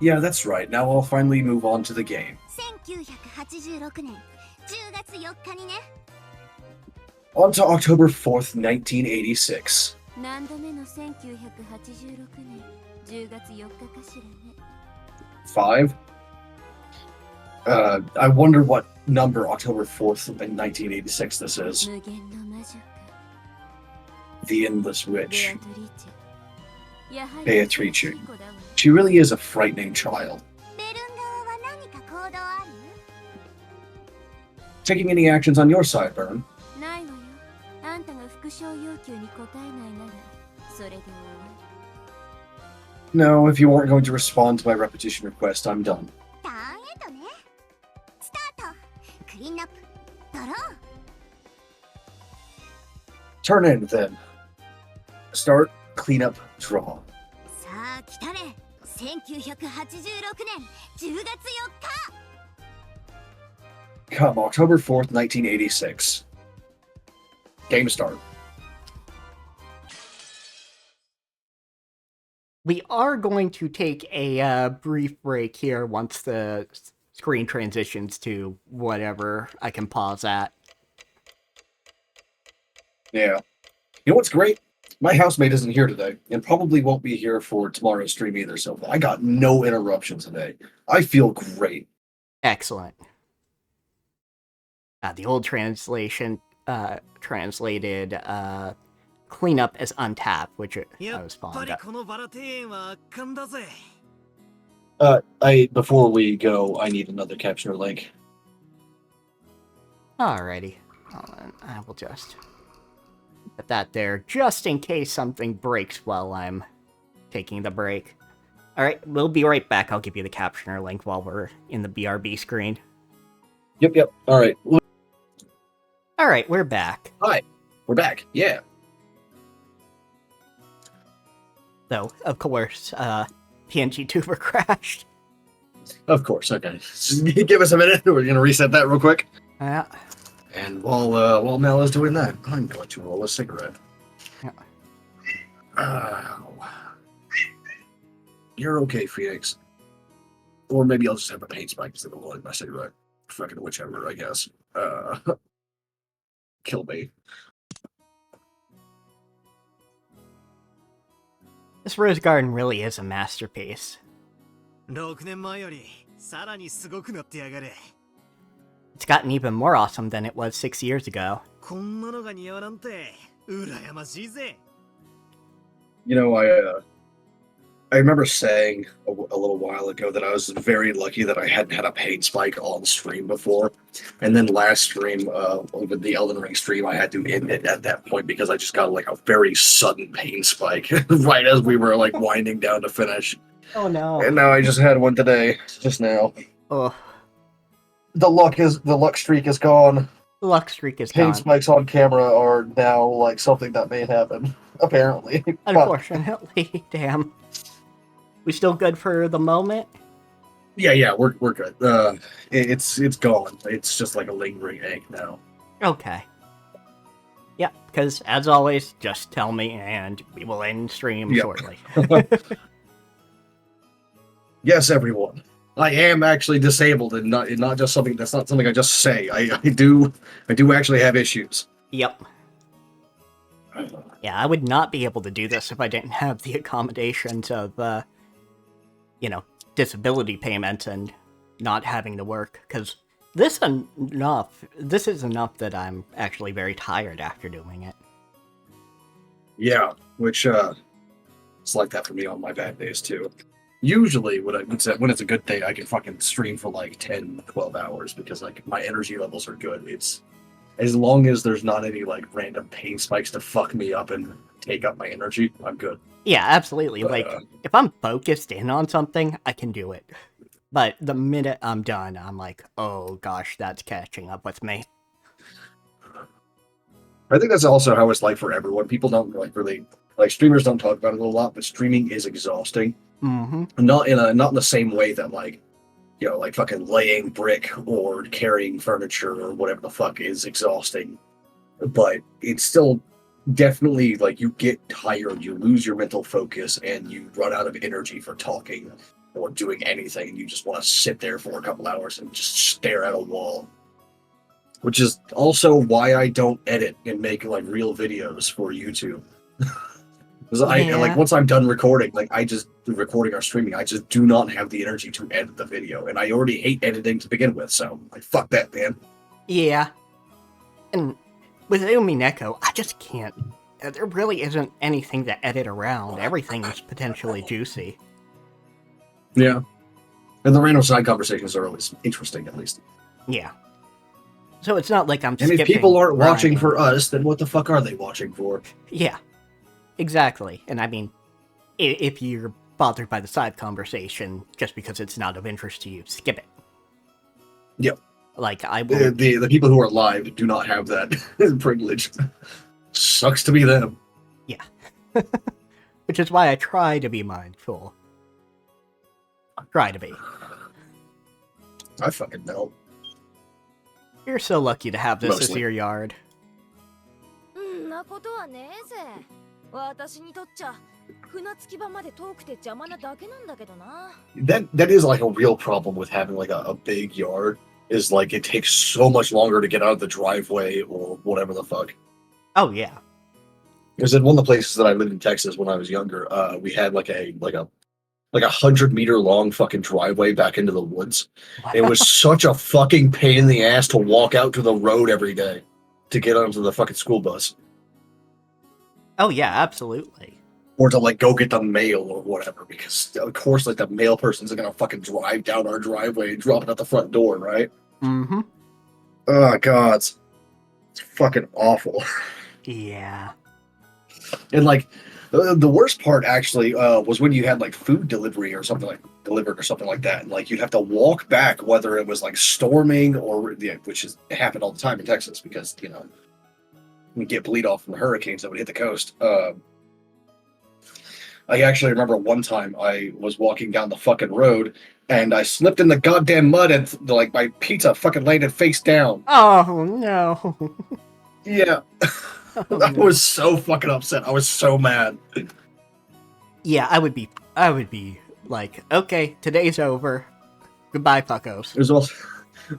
Yeah, that's right. Now I'll finally move on to the game. 1986年10月4日にね。 On to October 4th, 1986. 何度目の1986年10月4日かしらね。 5? I wonder what number October 4th in 1986 this is. 無限の魔女か。 The Endless ベア Witch. トリーチェ。やはり Beatrice. 子だわ。 She really is a frightening child. ベルン側は何か行動ある？ Taking any actions on your side, Byrne? ないわよ。あんたが復唱要求に答えないなら、それで終わ No, if you weren't going to respond to my repetition request, I'm done. り。ターンエンドね。スタート。クリーンアップ。ドロー。 Turn in, then. Start, clean up, draw. さあ来たれ。1986年10月4日。Come October 4th, 1986. Game start. We are going to take a brief break here once the screen transitions to whatever I can pause at. Yeah. You know what's great? My housemate isn't here today, and probably won't be here for tomorrow's stream either, so I got no interruptions today. I feel great. Excellent. The old translation translated cleanup as untap, which I was fond of. Before we go, I need another capture link. Alrighty. Hold on, I will just put that there, just in case something breaks while I'm taking the break. Alright, we'll be right back. I'll give you the captioner link while we're in the BRB screen. Yep. Alright. Alright, we're back. Hi. We're back. Yeah. Though, of course, PNG Tuber crashed. Of course, okay. Just give us a minute. We're gonna reset that real quick. Yeah. And while Mel is doing that, I'm going to roll a cigarette. Yeah. You're okay, Phoenix. Or maybe I'll just have a paint spike instead of lighting my cigarette. Fucking whichever, I guess. Kill me. This Rose Garden really is a masterpiece. 6年前よりさらにすごくなってやがる。 It's gotten even more awesome than it was 6 years ago. こんなのが似合わなんて羨ましいぜ。 You know, I remember saying a little while ago that I was very lucky that I hadn't had a pain spike on stream before. And then last stream, with the Elden Ring stream, I had to end it at that point because I just got like a very sudden pain spike right as we were like winding down to finish. Oh no. And now I just had one today, just now. Oh. The luck streak is gone. The luck streak is Pain gone. spikes on camera are now like something that may happen, apparently. Unfortunately, damn. We still good for the moment? Yeah, we're good. It's gone. It's just like a lingering ache now. Okay. Yeah, because as always, just tell me and we will end stream shortly. Yes, everyone. I am actually disabled and not just something that's not something I just say. I do actually have issues. Yep. Yeah, I would not be able to do this if I didn't have the accommodations of disability payments and not having to work, because this is enough that I'm actually very tired after doing it. Yeah, which it's like that for me on my bad days too. Usually when it's a good day, I can fucking stream for like 10, 12 hours because like my energy levels are good. It's as long as there's not any like random pain spikes to fuck me up and take up my energy, I'm good. Yeah, absolutely. Like, if I'm focused in on something, I can do it. But the minute I'm done, I'm like, oh gosh, that's catching up with me. I think that's also how it's like for everyone. People don't really streamers don't talk about it a lot, but streaming is exhausting. Mm-hmm. Not in the same way that like fucking laying brick or carrying furniture or whatever the fuck is exhausting. But it's still definitely like you get tired, you lose your mental focus, and you run out of energy for talking or doing anything, and you just want to sit there for a couple hours and just stare at a wall. Which is also why I don't edit and make like real videos for YouTube. Because once I'm done recording, recording or streaming, I just do not have the energy to edit the video, and I already hate editing to begin with. So fuck that, man. Yeah, and with Umineko, I just can't. There really isn't anything to edit around. Everything is potentially juicy. Yeah, and the random side conversations are always interesting, at least. Yeah. So it's not like I'm And if people aren't watching for us, then what the fuck are they watching for? Yeah. Exactly. And I mean, if you're bothered by the side conversation just because it's not of interest to you, skip it. Yep. Like, I will... The people who are live do not have that privilege. Sucks to be them. Yeah. Which is why I try to be mindful. Try to be. I fucking know. You're so lucky to have this as Mostly. your yard. んなことはねえぜ。私にとっちゃ船着き場まで遠くて邪魔なだけなんだけどな。That is like a real problem with having like a big yard. Is like it takes so much longer to get out of the driveway or whatever the fuck. Oh yeah. Because in one of the places that I lived in Texas when I was younger, we had like a 100-meter long fucking driveway back into the woods. It was such a fucking pain in the ass to walk out to the road every day to get onto the fucking school bus. Oh yeah, absolutely. Or to like go get the mail or whatever, because of course like the mail person's gonna fucking drive down our driveway and drop it at the front door, right? Mm-hmm. Oh god. It's fucking awful. Yeah. And like the worst part actually was when you had like food delivery or something like delivered or something like that, and like you'd have to walk back whether it was like storming or which is it happened all the time in Texas because we get bleed off from the hurricanes that would hit the coast. I actually remember one time I was walking down the fucking road and I slipped in the goddamn mud and like my pizza fucking landed face down. Oh no. Yeah. Oh, I no. was so fucking upset. I was so mad. Yeah, I would be like, okay, today's over. Goodbye, fuckos. There's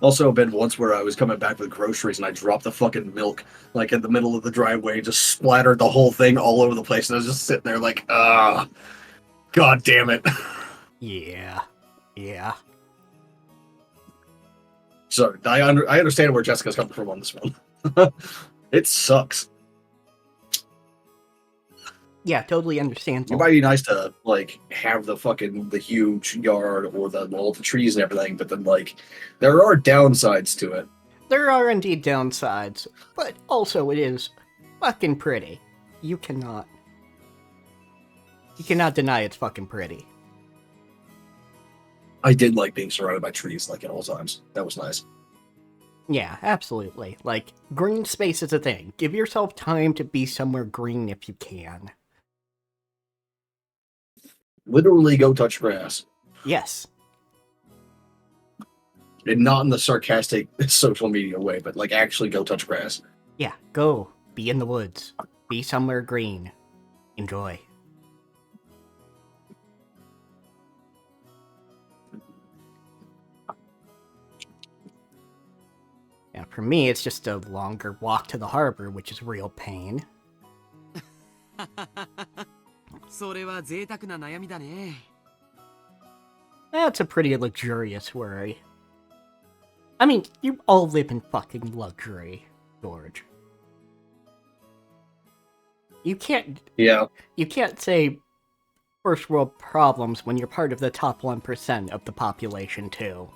also been once where I was coming back with groceries and I dropped the fucking milk like in the middle of the driveway, just splattered the whole thing all over the place, and I was just sitting there like, god damn it. Yeah. Yeah. So I understand where Jessica's coming from on this one. It sucks. Yeah, totally It understandable. might be nice to like have the huge yard or all the trees and everything, but then like there are downsides to it. There are indeed downsides, but also it is fucking pretty. You cannot deny it's fucking pretty. I did like being surrounded by trees like at all times. That was nice. Yeah, absolutely. Like, green space is a thing. Give yourself time to be somewhere green if you can. Literally go touch grass. Yes. And not in the sarcastic social media way, but like actually go touch grass. Yeah, go. Be in the woods. Be somewhere green. Enjoy. Yeah, for me, it's just a longer walk to the harbor, which is real pain. それは贅沢な悩みだね。 That's a pretty luxurious worry. I mean, you all live in fucking luxury, George. You can't say first world problems when you're part of the top 1% of the population, too.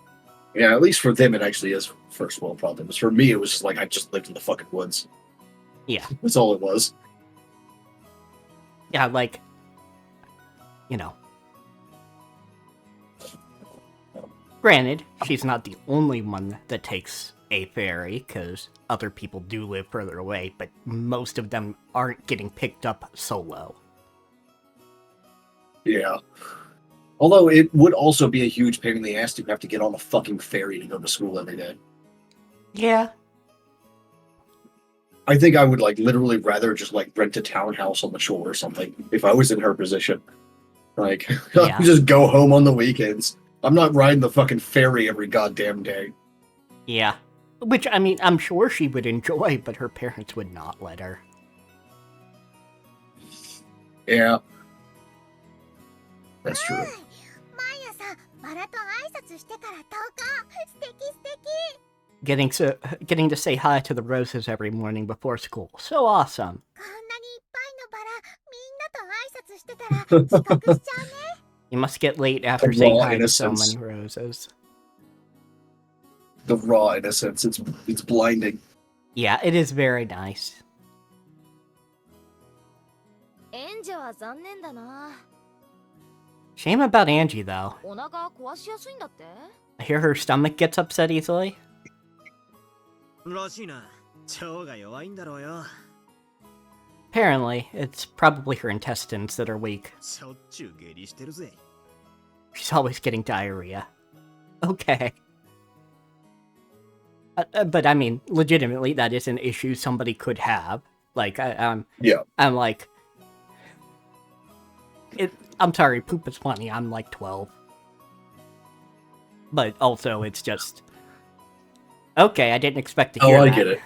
Yeah, at least for them it actually is first world problems. For me, it was just like I just lived in the fucking woods. Yeah. That's all it was. Yeah, like, you know. Granted, she's not the only one that takes a ferry, because other people do live further away, but most of them aren't getting picked up solo. Yeah. Although it would also be a huge pain in the ass to have to get on a fucking ferry to go to school every day. Yeah. I think I would like literally rather just like rent a townhouse on the shore or something if I was in her position. Like, Yeah. just go home on the weekends. I'm not riding the fucking ferry every goddamn day. Yeah. Which, I mean, I'm sure she would enjoy, but her parents would not let her. Yeah. That's true. 毎朝バラと挨拶してから投稿。素敵素敵。 Getting to say hi to the roses every morning before school. So awesome. こんなにいっぱいのバラ、みんなと挨拶してたら遅刻しちゃうね。 You must get late after The saying raw hi to so innocence. many roses. The raw innocence, it's blinding. Yeah, it is very nice. エンジェは残念だな。 Shame about Angie, though. お腹壊しやすいんだって。 I hear her stomach gets upset easily. らしいな。腸が弱いんだろうよ。 Apparently, it's probably her intestines that are weak. しょっちゅう下痢してるぜ。 She's always getting diarrhea. Okay. But I mean, legitimately, that is an issue somebody could have. Like, I'm like, I'm sorry, poop is funny. I'm like 12. But also, it's just, okay, I didn't expect to hear that. I get it.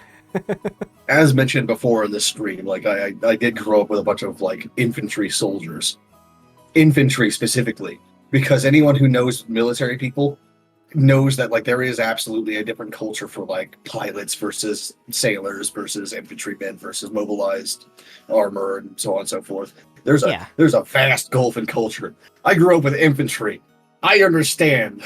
As mentioned before in this stream, like, I did grow up with a bunch of, like, infantry soldiers. Infantry, specifically. Because anyone who knows military people knows that, like, there is absolutely a different culture for, like, pilots versus sailors versus infantrymen versus mobilized armor and so on and so forth. There's a vast gulf in culture. I grew up with infantry. I understand.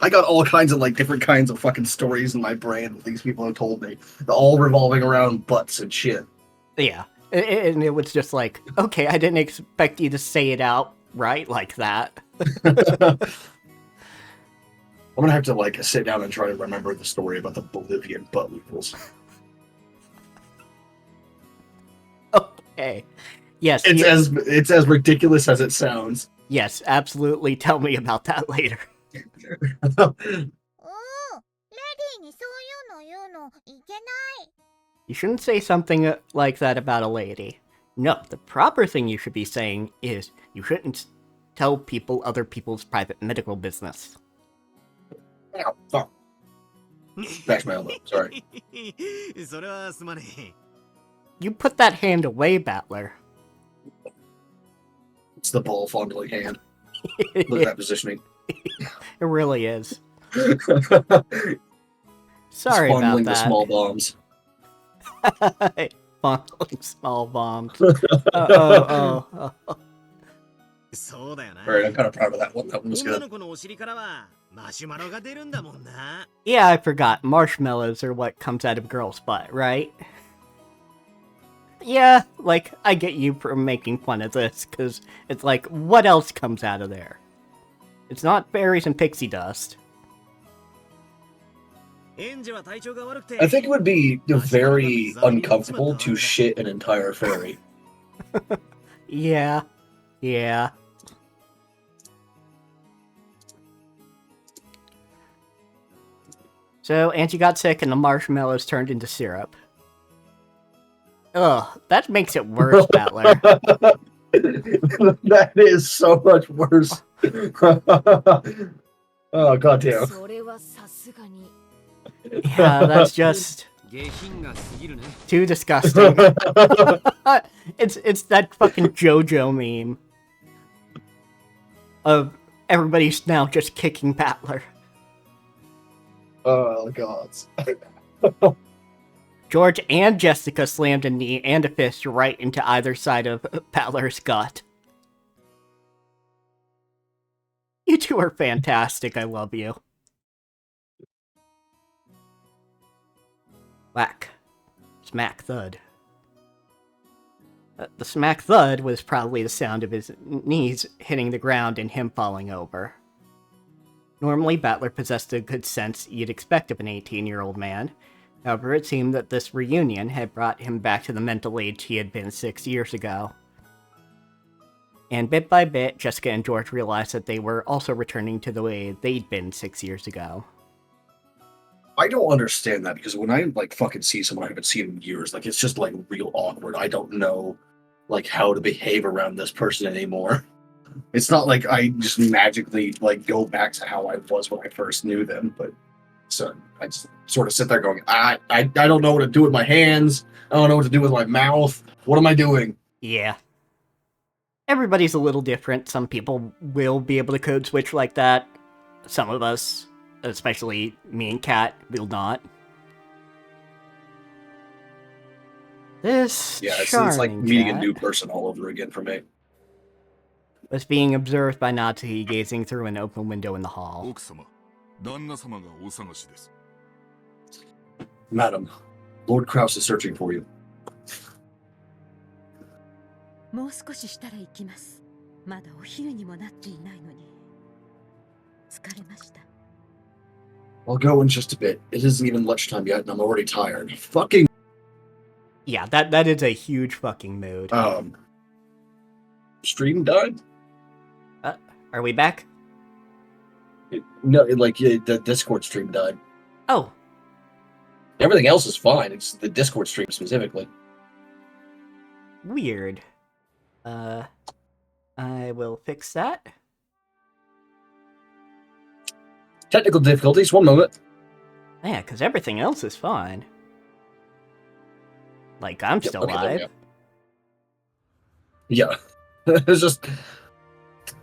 I got all kinds of, like, different kinds of fucking stories in my brain that these people have told me, all revolving around butts and shit. Yeah, and it was just like, okay, I didn't expect you to say it out right like that. I'm gonna have to, like, sit down and try to remember the story about the Bolivian butt weevils. Okay. Yes. It's as ridiculous as it sounds. Yes, absolutely. Tell me about that later. You shouldn't say something like that about a lady. No, the proper thing you should be saying is you shouldn't tell people other people's private medical business. Ow, fuck. Bash my elbow, sorry. You put that hand away, Battler. It's the ball fondling hand. Look at that positioning. It really is. Sorry about that. The small bombs. Fondling small bombs. Alright, I'm kind of proud of that one. That one was good. Yeah, I forgot. Marshmallows are what comes out of a girl's butt, right? Yeah, like, I get you for making fun of this, because it's like, what else comes out of there? It's not berries and pixie dust. I think it would be very uncomfortable to shit an entire fairy. Yeah. So, Auntie got sick and the marshmallows turned into syrup. Ugh, that makes it worse, Battler. That is so much worse. Oh, goddamn. Yeah, that's just too disgusting. It's that fucking JoJo meme of everybody's now just kicking Battler. Oh, God. George and Jessica slammed a knee and a fist right into either side of Battler's gut. You two are fantastic, I love you. Whack. Smack thud. The smack thud was probably the sound of his knees hitting the ground and him falling over. Normally, Battler possessed the good sense you'd expect of an 18-year-old man. However, it seemed that this reunion had brought him back to the mental age he had been 6 years ago. And bit by bit, Jessica and George realized that they were also returning to the way they'd been 6 years ago. I don't understand that, because when I, like, fucking see someone I haven't seen in years, like, it's just, like, real awkward. I don't know, like, how to behave around this person anymore. It's not like I just magically, like, go back to how I was when I first knew them, but so I just sort of sit there going, I don't know what to do with my hands. I don't know what to do with my mouth. What am I doing? Yeah. Everybody's a little different. Some people will be able to code switch like that. Some of us, especially me and Kat, will not. This it's like meeting a new person all over again for me. Was being observed by Natsuhi gazing through an open window in the hall. Madam, Lord Kraus is searching for you. I'll go in just a bit. It isn't even lunchtime yet, and I'm already tired. Fucking. Yeah, that is a huge fucking mood. Stream died? Are we back? The Discord stream died. Oh, Everything else is fine. It's the Discord stream specifically. weird. I will fix that. Technical difficulties. One moment. Yeah, because everything else is fine. Like, I'm still okay, there we live. go. Yeah. It's just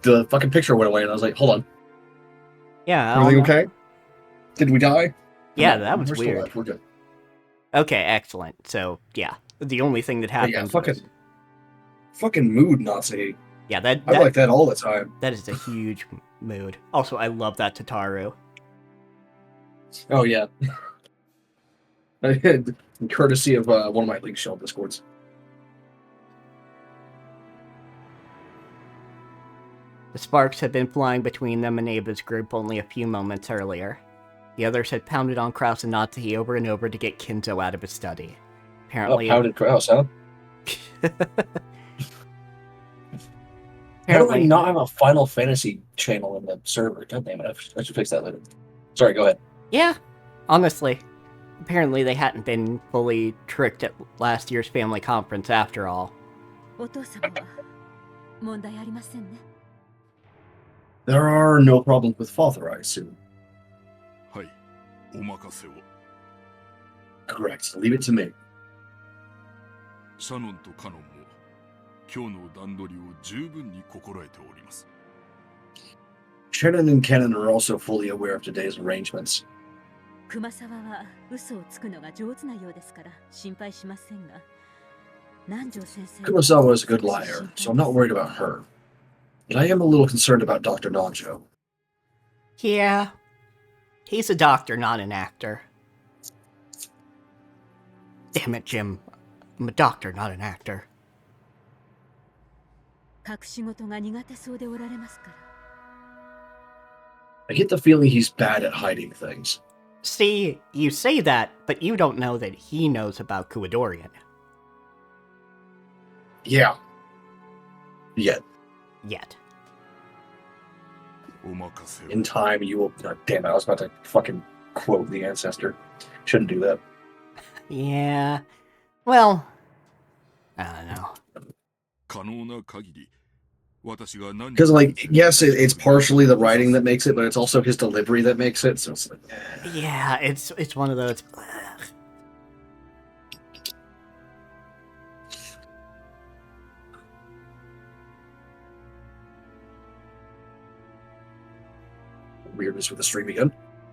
the fucking picture went away, and I was like, hold on. Yeah, I Everything don't know. okay? Did we die? Yeah, No, that was we're still weird. alive. We're good. Okay, excellent. So, yeah, the only thing that But happened yeah, was... fucking mood Nazi. Yeah, that I like that all the time. that is a huge mood. Also, I love that Tataru. Oh yeah. Courtesy of one of my League Shell Discords. The sparks had been flying between them and Ava's group only a few moments earlier. The others had pounded on Kraus and Natsuhi over and over to get Kinzo out of his study. Apparently, Pounded Kraus, huh? How do I apparently, not have a Final Fantasy channel in the server? God damn it, I should fix that later. Sorry, go ahead. yeah, honestly, apparently they hadn't been fully tricked at last year's family conference after all. お父様は問題ありませんね。 There are no problems with father, I assume. はいお任せを Correct. Leave it to me. シャノンとカノンも今日の段取りを十分に心得ております Shannon and Cannon are also fully aware of today's arrangements. 熊沢は嘘をつくのが上手なようですから心配しませんが、南條先生。 Kurosawa is a good liar, so I'm not worried about her. But I am a little concerned about Dr. Nanjo. Yeah, he's a doctor, not an actor. Damn it, Jim. I'm a doctor, not an actor. 隠し事が苦手そうでおられますから。 I get the feeling he's bad at hiding things. See, you say that, but you don't know that he knows about Kuadorian. Yeah. Yet. Yet. お任せを In time, you will. God damn it, I was about to fucking quote the ancestor. Shouldn't do that. Yeah. Well, I don't know. 可能な限り私が何 Because, like, yes, it's partially the writing that makes it, but it's also his delivery that makes it. So it's like, Yeah, it's one of those. weirdness with the stream again.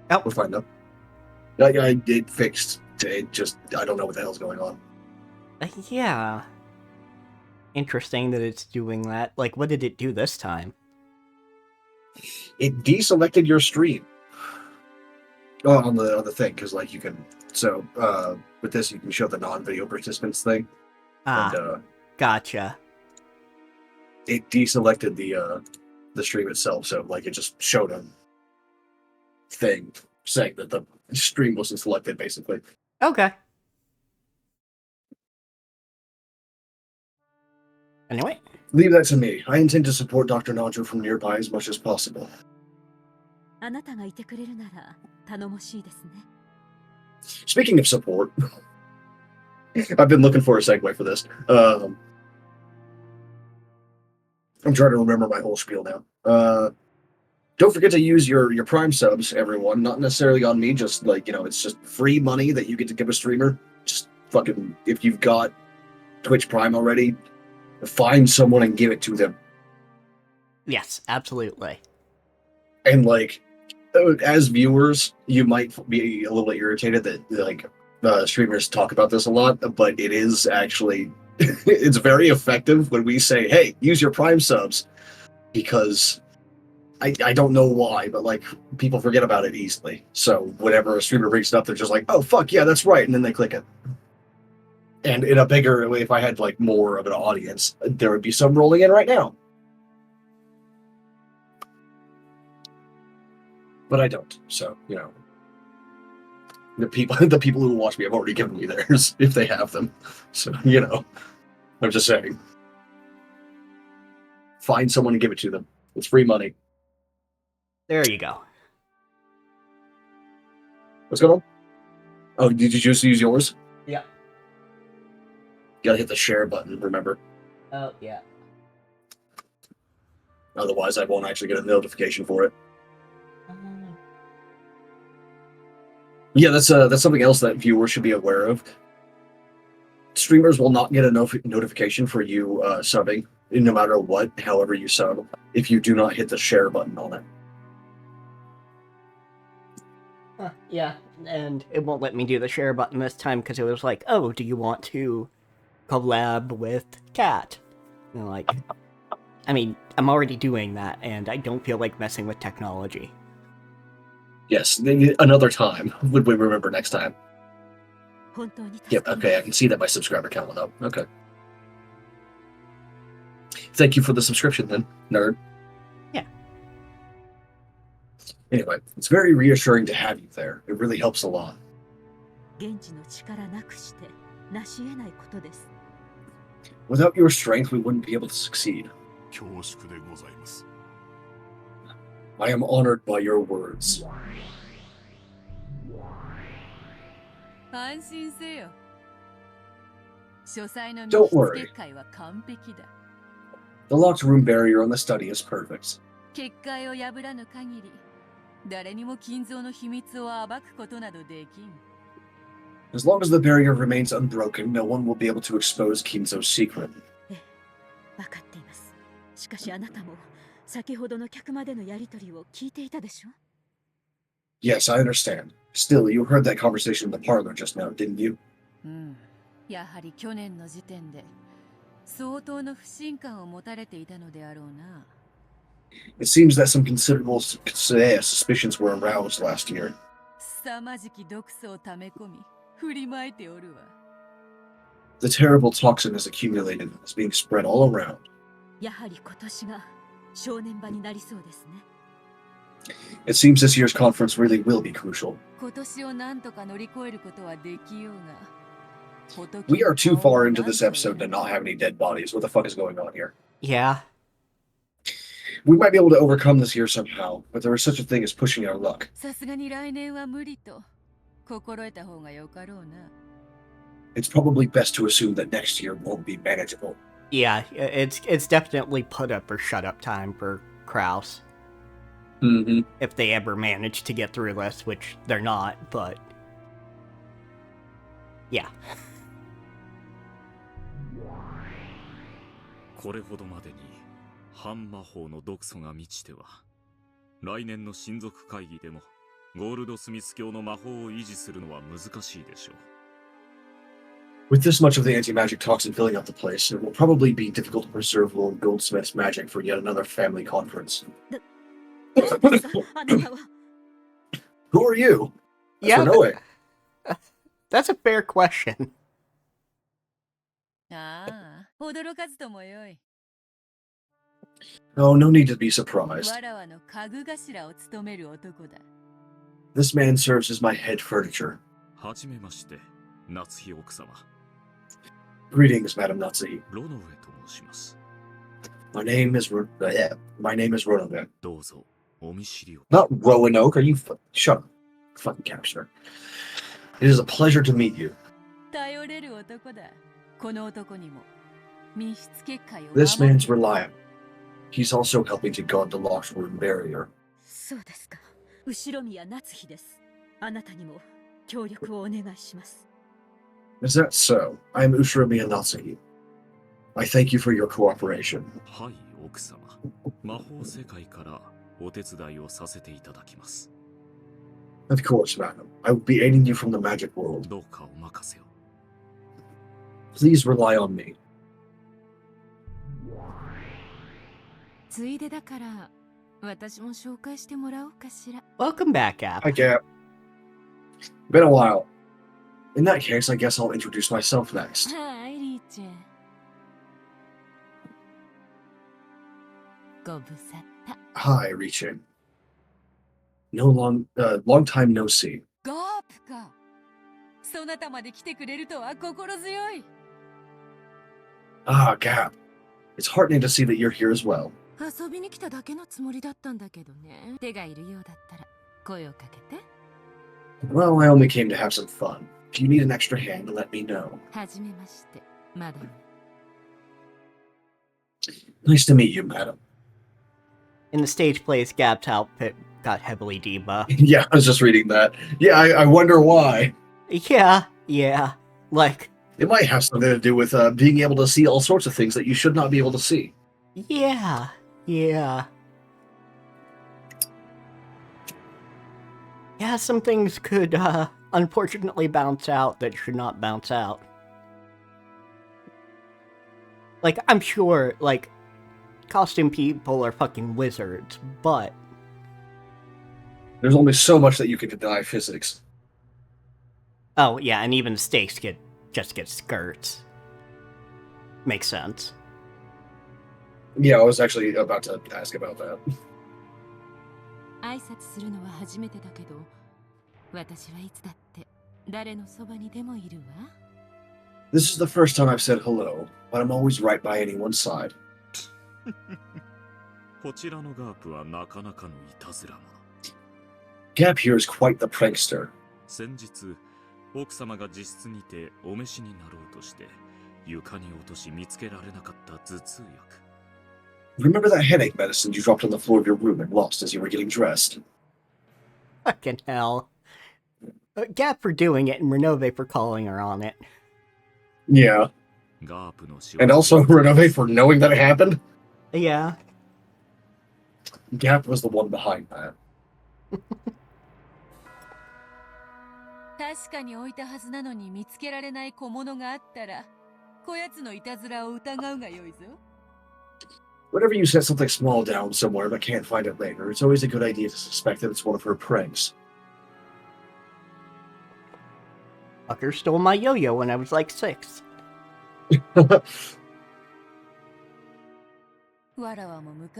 Oh. We're fine though. It fixed. It just, I don't know what the hell's going on. Yeah. Interesting that it's doing that. Like, what did it do this time? It deselected your stream. Oh, on the thing, because like you can. So with this, you can show the non-video participants thing. Ah, And, gotcha. it deselected the stream itself, so like it just showed a thing saying that the stream wasn't selected, basically. Okay. Anyway. Leave that to me. I intend to support Dr. Nanjo from nearby as much as possible. あなたがいてくれるなら頼もしいですね。 Speaking of support, I've been looking for a segue for this. I'm trying to remember my whole spiel now. Don't forget to use your Prime subs, everyone. Not necessarily on me, just like, it's just free money that you get to give a streamer. Just fucking, if you've got Twitch Prime already, find someone and give it to them. Yes, absolutely. And like, as viewers, you might be a little bit irritated that like streamers talk about this a lot, but it is actually it's very effective when we say, "Hey, use your Prime subs," because I don't know why, but like people forget about it easily. So whenever a streamer brings it up, they're just like, "Oh fuck yeah, that's right," and then they click it. And in a bigger way, if I had like more of an audience, there would be some rolling in right now. But I don't, so the people who watch me have already given me theirs if they have them. So I'm just saying, find someone and give it to them. It's free money. There you go. What's going on? Oh, did you just use yours? Yeah. Gotta hit the share button, remember? Oh, yeah. Otherwise, I won't actually get a notification for it. Yeah, that's something else that viewers should be aware of. Streamers will not get a notification for you subbing, no matter what, however you sub, if you do not hit the share button on it. Yeah, and it won't let me do the share button this time because it was like, oh, do you want to collab with Cat? And like, I mean, I'm already doing that, and I don't feel like messing with technology. Yes, another time. Would we remember next time? Yep, okay, I can see that my subscriber count went up. Okay. Thank you for the subscription then, nerd. Yeah. Anyway, it's very reassuring to have you there. It really helps a lot. Without your strength, we wouldn't be able to succeed. I am honored by your words. Don't worry. The locked room barrier on the study is perfect. As long as the barrier remains unbroken, no one will be able to expose Kinzo's secret. Yes, I understand. Still, you heard that conversation in the parlor just now, didn't you? It seems that some considerable suspicions were aroused last year. The terrible toxin is accumulated and is being spread all around. It seems this year's conference really will be crucial. We are too far into this episode to not have any dead bodies. What the fuck is going on here? Yeah. We might be able to overcome this year somehow, but there is such a thing as pushing our luck. It's probably best to assume that next year won't be manageable. Yeah, it's definitely put up or shut up time for Kraus. Mm-hmm. If they ever manage to get through this, which they're not, but yeah. With this much of the anti-magic toxin filling up the place, it will probably be difficult to preserve Lord Goldsmith's magic for yet another family conference. Who are you? Yeah, that's a fair question. Oh, no need to be surprised. This man serves as my head furniture. Greetings, Madam Natsuhi. My name is Roanoke. Not Roanoke, are you shut up. Fucking capture. It is a pleasure to meet you. This man's reliable. He's also helping to guard the locked room barrier. Is that so? I am Ushiramiya Natsuhi. I thank you for your cooperation. Of course, madam. I will be aiding you from the magic world. Please rely on me. Welcome back, App. Hi, Cap. Been a while. In that case, I guess I'll introduce myself next. Hi, Richin. Long time no see. Ah, Gap. It's heartening to see that you're here as well. Well, I only came to have some fun. If you need an extra hand, let me know. はじめましてマダム Nice to meet you, madam. In the stage plays, Gap's outfit got heavily debuffed. Yeah, I was just reading that. Yeah, I wonder why. Yeah. Like, It might have something to do with being able to see all sorts of things that you should not be able to see. yeah. Yeah, some things could, unfortunately bounce out that should not bounce out. Like, I'm sure, like, costume people are fucking wizards, but... There's only so much that you can deny physics. Oh, yeah, and even stakes just get skirts. Makes sense. Yeah, I was actually about to ask about that. 挨拶するのは初めてだけど私はいつだって誰のそばにでもいるわ This is the first time I've said hello, but I'm always right by anyone's side. こちらのガープはなかなかのいたずら者。Gap here is quite the prankster. 先日、奥様が自室にてお召しになろうとして、床に落とし見つけられなかった頭痛薬。Remember that headache medicine you dropped on the floor of your room and lost as you were getting dressed? Fucking hell. Gap for doing it and Renove for calling her on it. Yeah. And also Renove for knowing that it happened? Yeah. Gap was the one behind that. 確かに置いたはずなのに見つけられない小物があったらこやつのいたずらを疑うがよいぞ Whenever you set something small down somewhere but can't find it later, it's always a good idea to suspect that it's one of her pranks. Fucker stole my yo-yo when I was like 6.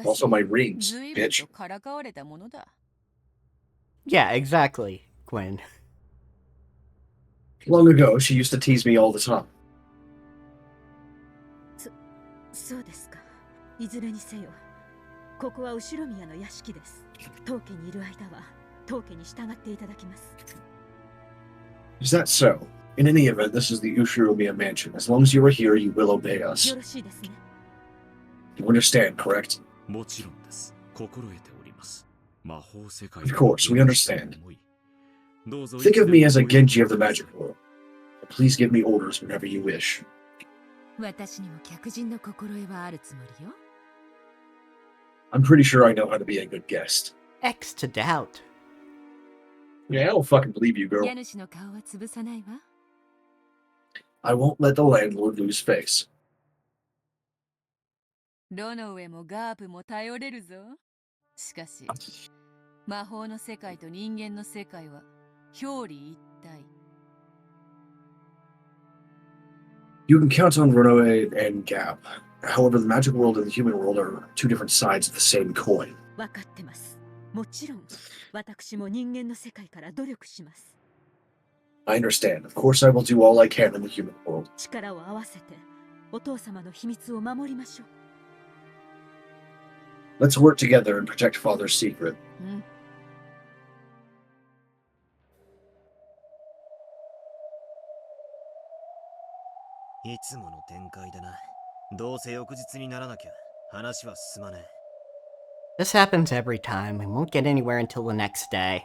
Also my rings, bitch. Yeah, exactly, Gwen. Long ago, she used to tease me all the time. そうですか。いずれにせよ、ここは後宮の屋敷です。当家にいる間は当家に従っていただきます。Is that so? In any event, this is the Ushiromiya mansion. As long as you are here, you will obey us. よろしいですね。You understand, correct? もちろんです。心得ております。魔法世界 Of course, we understand. Think of me as a Genji of the magic world. Please give me orders whenever you wish. 私にも客人の心得はあるつもりよ。I'm pretty sure I know how to be a good guest. X to doubt. Yeah, I don't fucking believe you, girl. 家主の顔は潰さないわ。I won't let the landlord lose face. どの上もガープも頼れるぞ。しかし、魔法の世界と人間の世界は表裏一体。You can count on Runoe and Gap. However, the magic world and the human world are two different sides of the same coin. わかってます。もちろん、私も人間の世界から努力します。I understand. Of course, I will do all I can in the human world. 力を合わせて、お父様の秘密を守りましょう。Let's work together and protect Father's secret. いつもの展開だな。どうせ翌日にならなきゃ話は進まねえ。This happens every time. We won't get anywhere until the next day.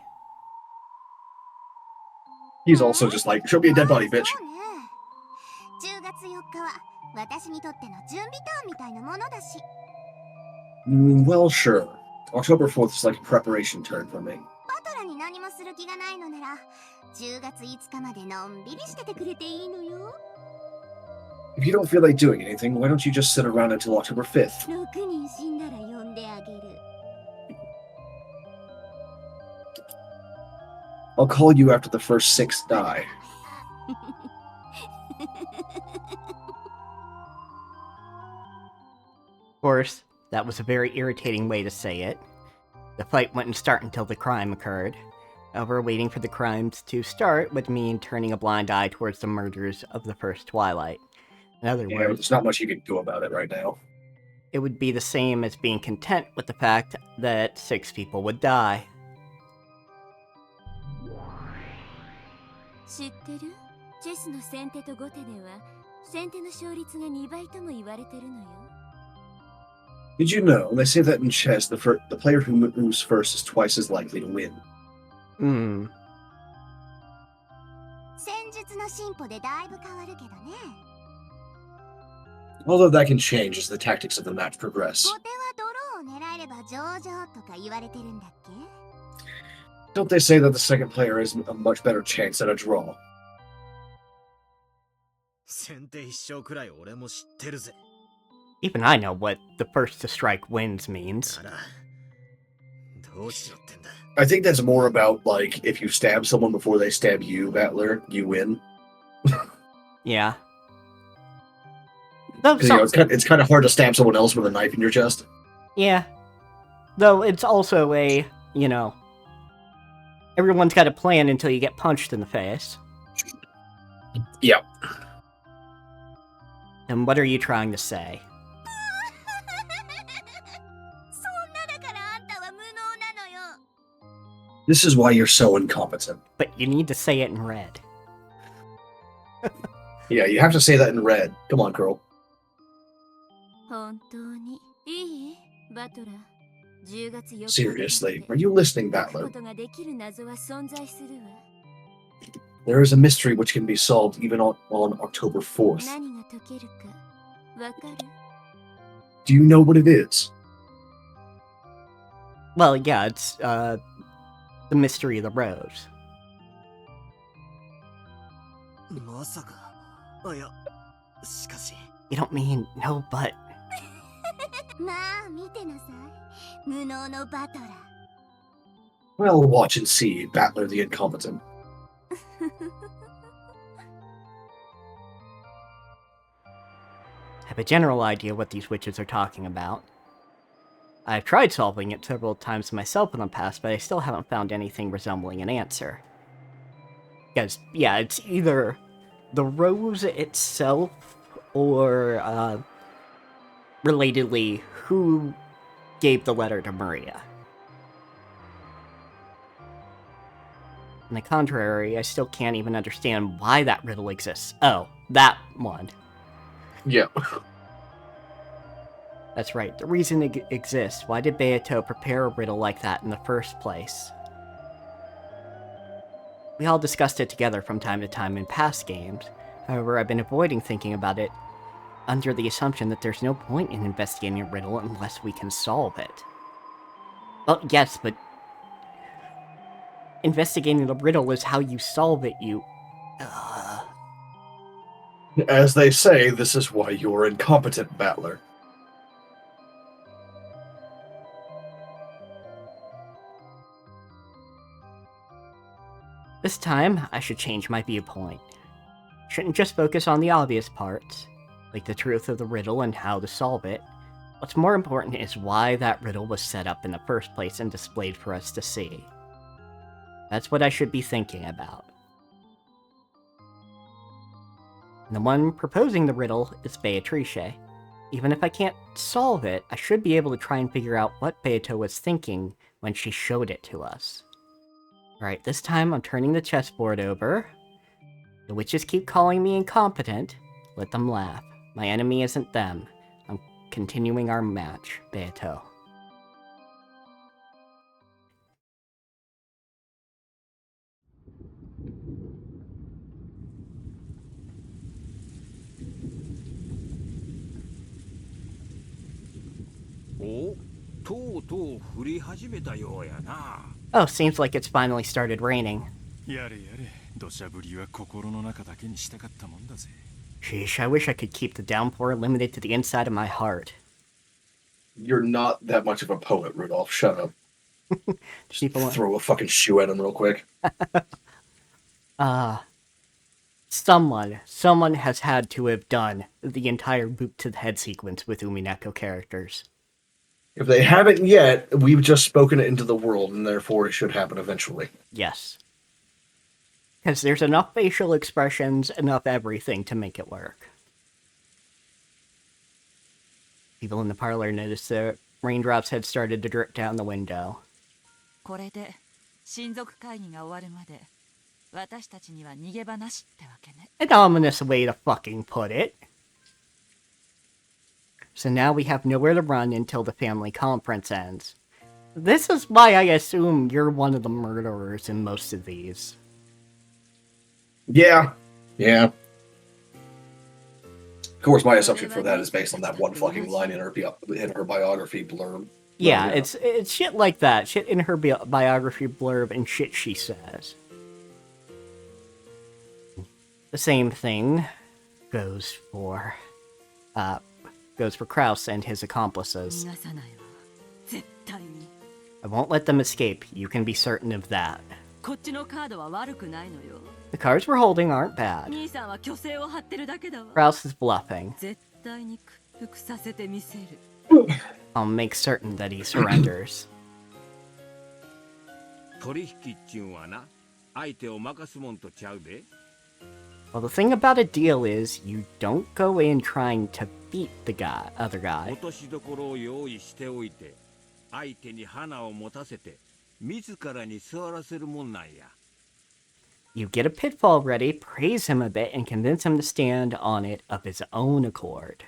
He's also just like, show me a dead body, bitch. 10月4日は私にとっての準備ターンみたいなものだし。Well, sure. October 4th is like a preparation turn for me. バトラに何もする気がないのなら、10月5日までのんびりしててくれていいのよ。If you don't feel like doing anything, why don't you just sit around until October 5th? 6人死んだら呼んであげる。I'll call you after the first 6 die. Of course, that was a very irritating way to say it. The fight wouldn't start until the crime occurred. However, waiting for the crimes to start would mean turning a blind eye towards the murders of the first Twilight. In other words, there's not much you can do about it right now. It would be the same as being content with the fact that 6 people would die. 知ってる？チェスの先手と後手では先手の勝率が2倍とも言われてるのよ。 Did you know they say that in chess, the player who moves first is twice as likely to win? 戦術の進歩でだいぶ変わるけどね。 Although that can change as the tactics of the match progress. 後手はドローを狙えれば上々とか言われてるんだっけ？ Don't they say that the second player has a much better chance at a draw? 先手必勝くらい俺も知ってるぜ。 Even I know what the first to strike wins means. だからどうしろってんだ。 I think that's more about, like, if you stab someone before they stab you, Battler, you win. Yeah. Though 'Cause, you know, it's kind of hard to stab someone else with a knife in your chest. Yeah. Though it's also a, you know, everyone's got a plan until you get punched in the face. Yep. And what are you trying to say? そんなだからあんたは無能なのよ。 This is why you're so incompetent. But you need to say it in red. Yeah, you have to say that in red. Come on, girl. 本当にいい？バトラー。10月4日 Seriously, are you listening, こ Battler? とができる謎は存在するわ。 There is a mystery which can be solved even on October 4th. 何が解けるかわかる？ Do you know what it is? Well, yeah, it's, the mystery of the rose. まさか。あ、いや、しかし。 You don't mean no, but... まあ見てなさい。無能のバトラー。 Well, watch and see, Battler the incompetent. I have a general idea what these witches are talking about. I've tried solving it several times myself in the past, but I still haven't found anything resembling an answer. Because, yeah, it's either the rose itself, or, relatedly, who gave the letter to Maria. On the contrary, I still can't even understand why that riddle exists. Oh, that one. Yeah. That's right, the reason it exists. Why did Beato prepare a riddle like that in the first place? We all discussed it together from time to time in past games. However, I've been avoiding thinking about it under the assumption that there's no point in investigating a riddle unless we can solve it. Well, yes, but investigating the riddle is how you solve it, you... As they say, this is why you're incompetent, Battler. This time, I should change my viewpoint. Shouldn't just focus on the obvious parts, like the truth of the riddle and how to solve it. What's more important is why that riddle was set up in the first place and displayed for us to see. That's what I should be thinking about. And the one proposing the riddle is Beatrice. Even if I can't solve it, I should be able to try and figure out what Beato was thinking when she showed it to us. Alright, this time I'm turning the chessboard over. The witches keep calling me incompetent. Let them laugh. My enemy isn't them. I'm continuing our match, Beato. Oh, seems like it's finally started raining. Sheesh, I wish I could keep the downpour limited to the inside of my heart. You're not that much of a poet, Rudolph. Shut up. Just throw a fucking shoe at him real quick. Someone has had to have done the entire boot to the head sequence with Umineko characters. If they haven't yet, we've just spoken it into the world, and therefore it should happen eventually. Yes. Because there's enough facial expressions, enough everything to make it work. People in the parlor noticed the raindrops had started to drip down the window. これで親族会議が終わるまで私たちには逃げ場なしってわけね。 An ominous way to fucking put it. So now we have nowhere to run until the family conference ends. This is why I assume you're one of the murderers in most of these. Yeah. Of course, my assumption for that is based on that one fucking line in her biography blurb. Yeah, it's shit like that. Shit in her biography blurb and shit she says. The same thing goes for Kraus and his accomplices. I won't let them escape. You can be certain of that. The cards we're holding aren't bad. Kraus is bluffing. I'll make certain that he surrenders. Well, the thing about a deal is, you don't go in trying to beat the other guy. You get a pitfall ready, praise him a bit, and convince him to stand on it of his own accord.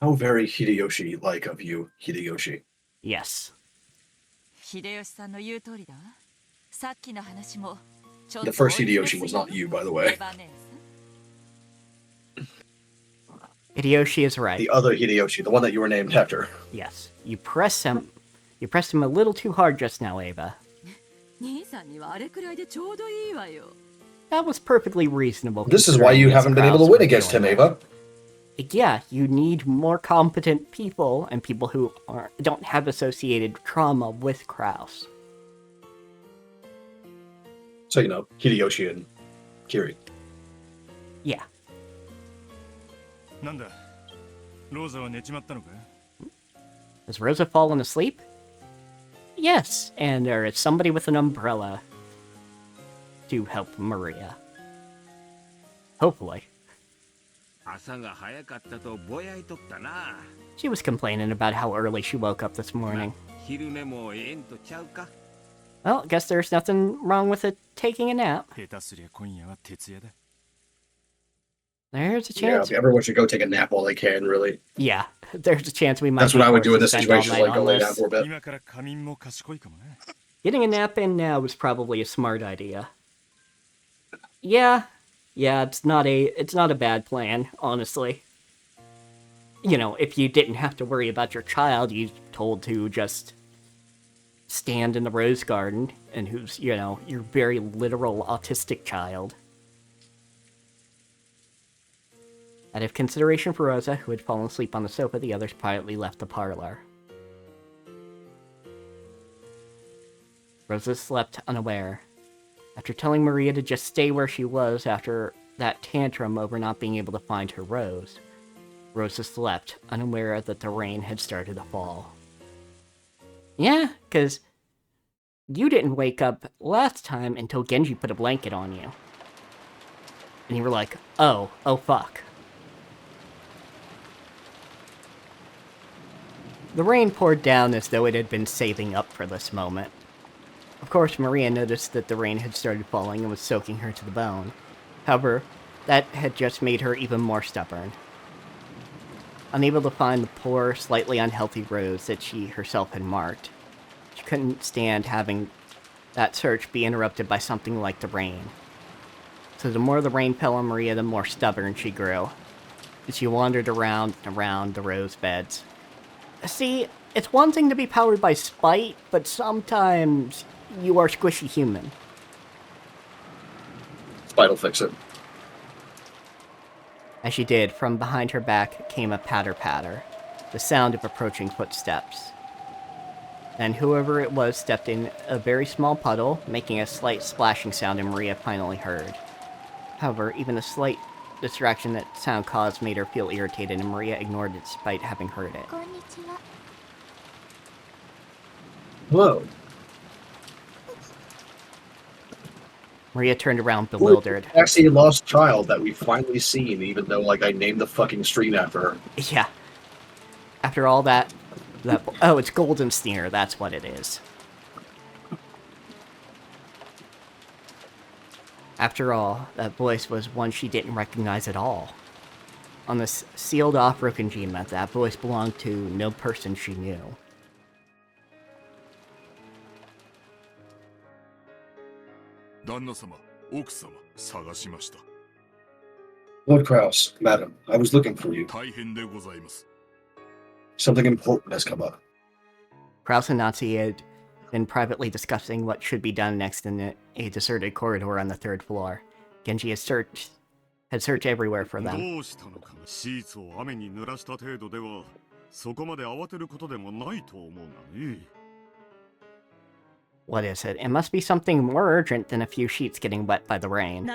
How very Hideyoshi-like of you, Hideyoshi. Yes. The first Hideyoshi was not you, by the way. Hideyoshi is right. The other Hideyoshi, the one that you were named after. Yes. You pressed him a little too hard just now, Ava. That was perfectly reasonable. This is why you haven't been able to win against him, Ava. Yeah, you need more competent people and people who don't have associated trauma with Kraus. So, Hideyoshi and Kiri. Yeah. Has Rosa fallen asleep? Yes, and there is somebody with an umbrella to help Maria. Hopefully. She was complaining about how early she woke up this morning. Well, guess there's nothing wrong with it taking a nap. There's a chance. Yeah, everyone should go take a nap while they can, really. Yeah, there's a chance we might. That's what I would do in this situation, like go lay down for a bit. Getting a nap in now is probably a smart idea. Yeah, it's not a bad plan, honestly. If you didn't have to worry about your child, you told to just stand in the rose garden, and who's, your very literal autistic child. Out of consideration for Rosa, who had fallen asleep on the sofa, the others quietly left the parlor. Rosa slept unaware. After telling Maria to just stay where she was after that tantrum over not being able to find her rose, Rosa slept, unaware that the rain had started to fall. Yeah, because you didn't wake up last time until Genji put a blanket on you. And you were like, oh fuck. The rain poured down as though it had been saving up for this moment. Of course, Maria noticed that the rain had started falling and was soaking her to the bone. However, that had just made her even more stubborn. Unable to find the poor, slightly unhealthy rose that she herself had marked, she couldn't stand having that search be interrupted by something like the rain. So the more the rain fell on Maria, the more stubborn she grew, as she wandered around and around the rose beds. See, it's one thing to be powered by spite, but sometimes you are squishy human. Spite'll fix it. As she did, from behind her back came a patter-patter, the sound of approaching footsteps. Then whoever it was stepped in a very small puddle, making a slight splashing sound, and Maria finally heard. However, even the slight distraction that sound caused made her feel irritated, and Maria ignored it despite having heard it. Hello. Maria turned around bewildered. Actually, a lost child that we've finally seen, even though, I named the fucking street after her. Yeah. After all that... Oh, it's Golden Sneer, that's what it is. After all, that voice was one she didn't recognize at all. On this sealed-off Rokkenjima, that voice belonged to no person she knew. Lord Kraus, madam, I was looking for you. Something important has come up. Kraus and Natsuki had been privately discussing what should be done next in a deserted corridor on the 3rd floor. Genji had searched everywhere for them. What is it? It must be something more urgent than a few sheets getting wet by the rain.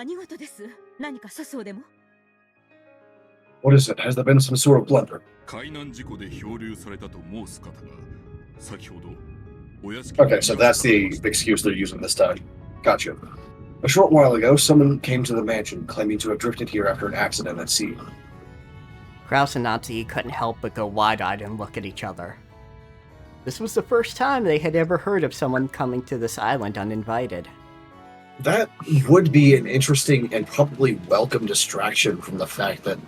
What is it? Has there been some sort of blunder? Okay, so that's the excuse they're using this time. Gotcha. A short while ago, someone came to the mansion, claiming to have drifted here after an accident at sea. Kraus and Natsuki couldn't help but go wide-eyed and look at each other. This was the first time they had ever heard of someone coming to this island uninvited. That would be an interesting and probably welcome distraction from the fact that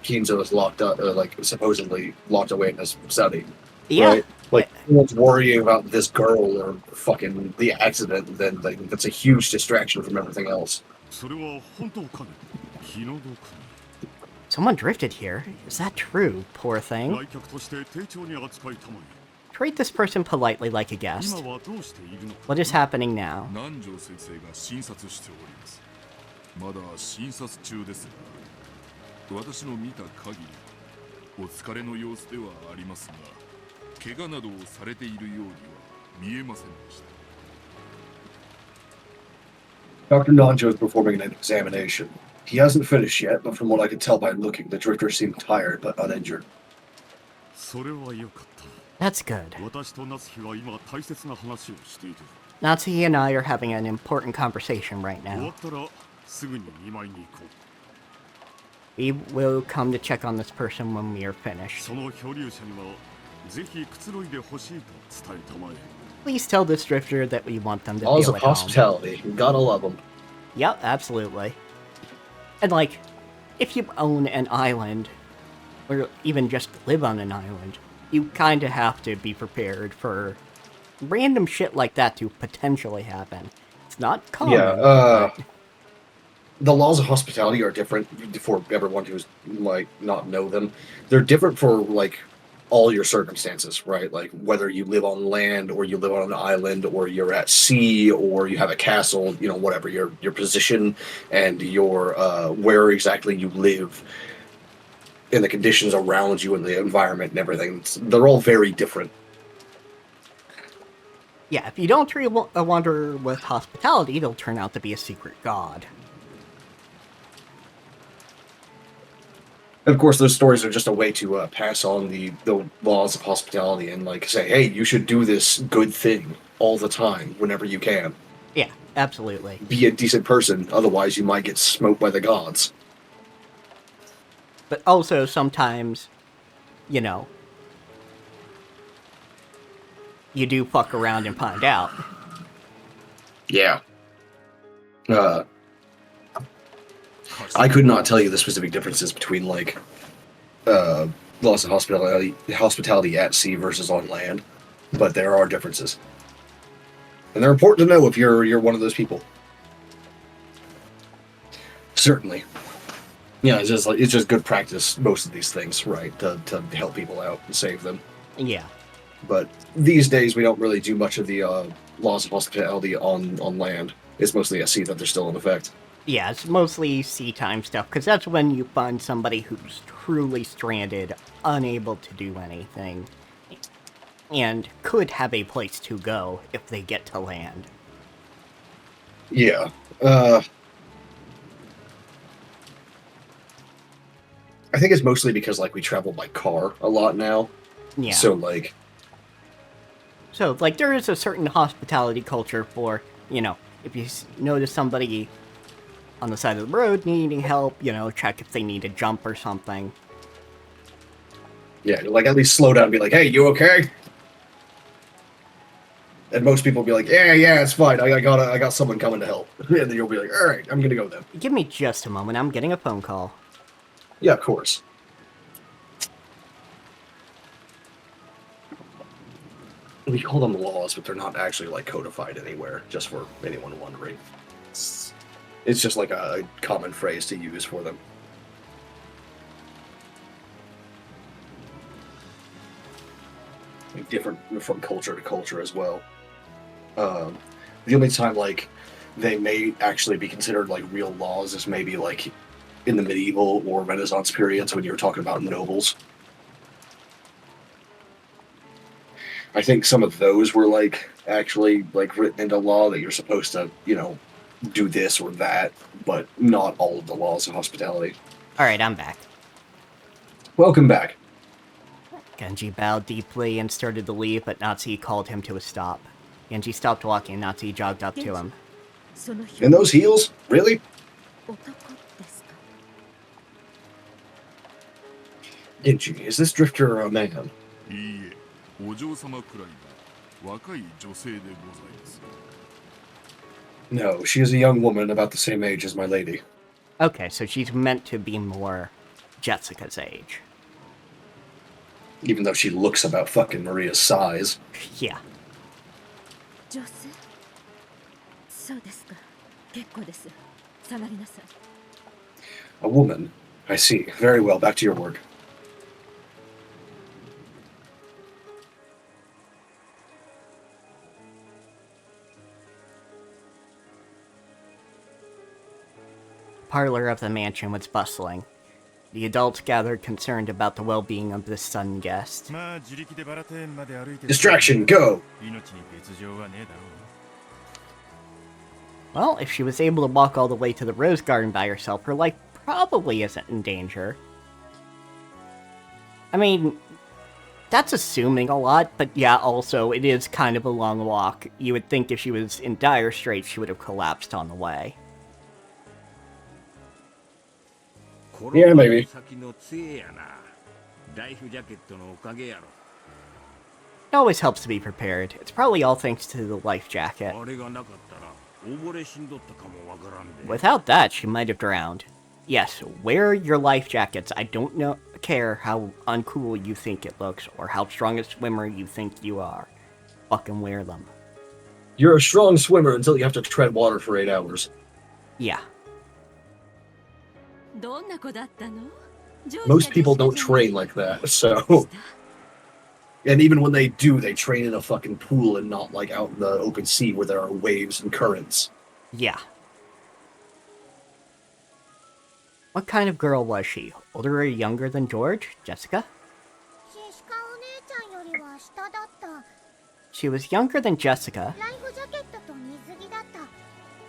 Kinzo is locked up, supposedly locked away in this study. Yeah. Right? Like, everyone's worrying about this girl or fucking the accident, then that's a huge distraction from everything else. Someone drifted here? Is that true, poor thing? Treat this person politely like a guest. What is happening now? Dr. Nanjo is performing an examination. He hasn't finished yet, but from what I can tell by looking, the drifter seemed tired but uninjured. That's good. Natsuki and I are having an important conversation right now. We will come to check on this person when we are finished. Please tell this drifter that we want them to Laws feel of at hospitality. home. Gotta love them. Yep, absolutely. And like, if you own an island, or even just live on an island, you kind of have to be prepared for random shit like that to potentially happen. It's not common. Yeah, the laws of hospitality are different for everyone who's, like, not know them. They're different for, like, all your circumstances, right? Like, whether you live on land, or you live on an island, or you're at sea, or you have a castle, you know, whatever, your position and your, where exactly you live, and the conditions around you and the environment and everything. They're all very different. Yeah, if you don't treat a wanderer with hospitality, they'll turn out to be a secret god. And of course, those stories are just a way to pass on the laws of hospitality and, like, say, hey, you should do this good thing all the time, whenever you can. Yeah, absolutely. Be a decent person, otherwise you might get smoked by the gods. But also, sometimes, you know, you do fuck around and find out. Yeah. I could not tell you the specific differences between, like, laws of hospitality at sea versus on land, but there are differences, and they're important to know if you're one of those people. Certainly. Yeah, it's just good practice, most of these things, right, to help people out and save them. Yeah. But these days, we don't really do much of the laws of hospitality on land. It's mostly at sea that they're still in effect. Yeah, it's mostly sea time stuff, because that's when you find somebody who's truly stranded, unable to do anything, and could have a place to go if they get to land. Yeah. I think it's mostly because, like, we travel by car a lot now. Yeah. So, like, there is a certain hospitality culture for, you know, if you notice somebody on the side of the road needing help, you know, check if they need a jump or something. Yeah, like, at least slow down and be like, hey, you okay? And most people will be like, yeah, it's fine. I got someone coming to help. And then you'll be like, all right, I'm gonna go then. Give me just a moment. I'm getting a phone call. Yeah, of course. We call them laws, but they're not actually like codified anywhere. Just for anyone wondering, it's just like a common phrase to use for them. Different from culture to culture as well. The only time like they may actually be considered like real laws is maybe like in the medieval or Renaissance periods when you were talking about nobles. I think some of those were like actually like written into law that you're supposed to, do this or that, but not all of the laws of hospitality. All right, I'm back. Welcome back. Genji bowed deeply and started to leave, but Natsuki called him to a stop. Genji stopped walking, and Natsuki jogged up to him. And those heels? Really? Genji, is this drifter a man? No, she is a young woman about the same age as my lady. Okay, so she's meant to be more Jessica's age. Even though she looks about fucking Maria's size. Yeah. A woman. I see. Very well, back to your work. The parlor of the mansion was bustling. The adults gathered concerned about the well-being of the sudden guest. Distraction, go! Well, if she was able to walk all the way to the rose garden by herself, her life probably isn't in danger. I mean, that's assuming a lot, but yeah, also, it is kind of a long walk. You would think if she was in dire straits, she would have collapsed on the way. Yeah, maybe. It always helps to be prepared. It's probably all thanks to the life jacket. Without that, she might have drowned. Yes, wear your life jackets. I don't care how uncool you think it looks, or how strong a swimmer you think you are. Fucking wear them. You're a strong swimmer until you have to tread water for 8 hours. Yeah. Most people don't train like that, so... And even when they do, they train in a fucking pool and not, like, out in the open sea where there are waves and currents. Yeah. What kind of girl was she? Older or younger than George? Jessica? She was younger than Jessica.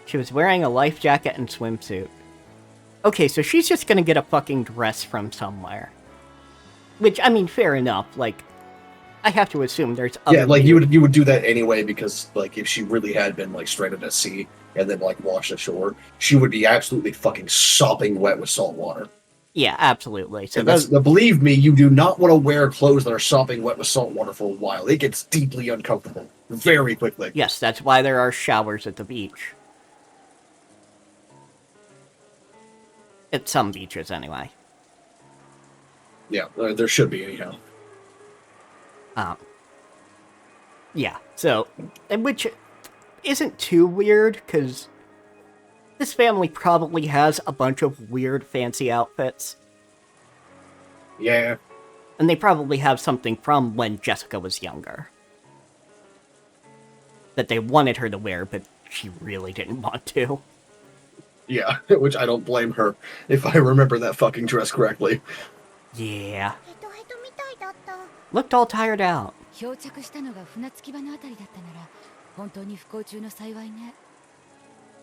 She was wearing a life jacket and swimsuit. Okay, so she's just gonna get a fucking dress from somewhere. Which, I mean, fair enough, like, I have to assume there's other... Yeah, like, you would do that anyway, because, like, if she really had been, like, stranded at sea and then, like, washed ashore, she would be absolutely fucking sopping wet with salt water. Yeah, absolutely. So believe me, you do not want to wear clothes that are sopping wet with salt water for a while. It gets deeply uncomfortable very quickly. Yes, that's why there are showers at the beach. At some beaches, anyway. Yeah, there should be, anyhow. Yeah, so, which isn't too weird, because this family probably has a bunch of weird, fancy outfits. Yeah. And they probably have something from when Jessica was younger. That they wanted her to wear, but she really didn't want to. Yeah, which I don't blame her, if I remember that fucking dress correctly. Yeah. Looked all tired out.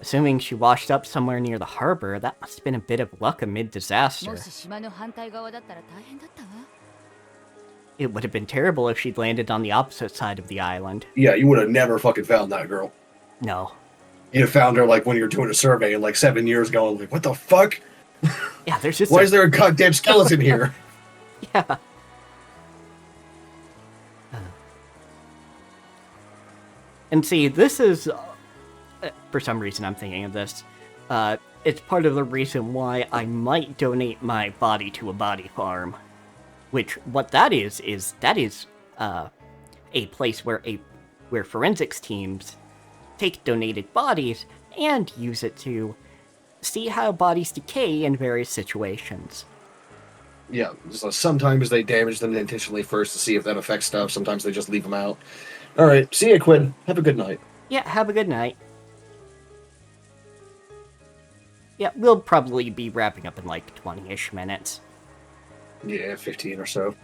Assuming she washed up somewhere near the harbor, that must have been a bit of luck amid disaster. It would have been terrible if she'd landed on the opposite side of the island. Yeah, you would have never fucking found that girl. No. You'd have found her, like, when you were doing a survey, like, 7 years ago, and like, what the fuck? Yeah, there's just Why is there a goddamn skeleton here? And see, this is, for some reason I'm thinking of this, it's part of the reason why I might donate my body to a body farm. Which, what that is a place where forensics teams take donated bodies and use it to see how bodies decay in various situations. Yeah, so sometimes they damage them intentionally first to see if that affects stuff. Sometimes they just leave them out. All right, see ya, Quinn. Have a good night. Yeah, have a good night. Yeah, we'll probably be wrapping up in like 20-ish minutes. Yeah, 15 or so.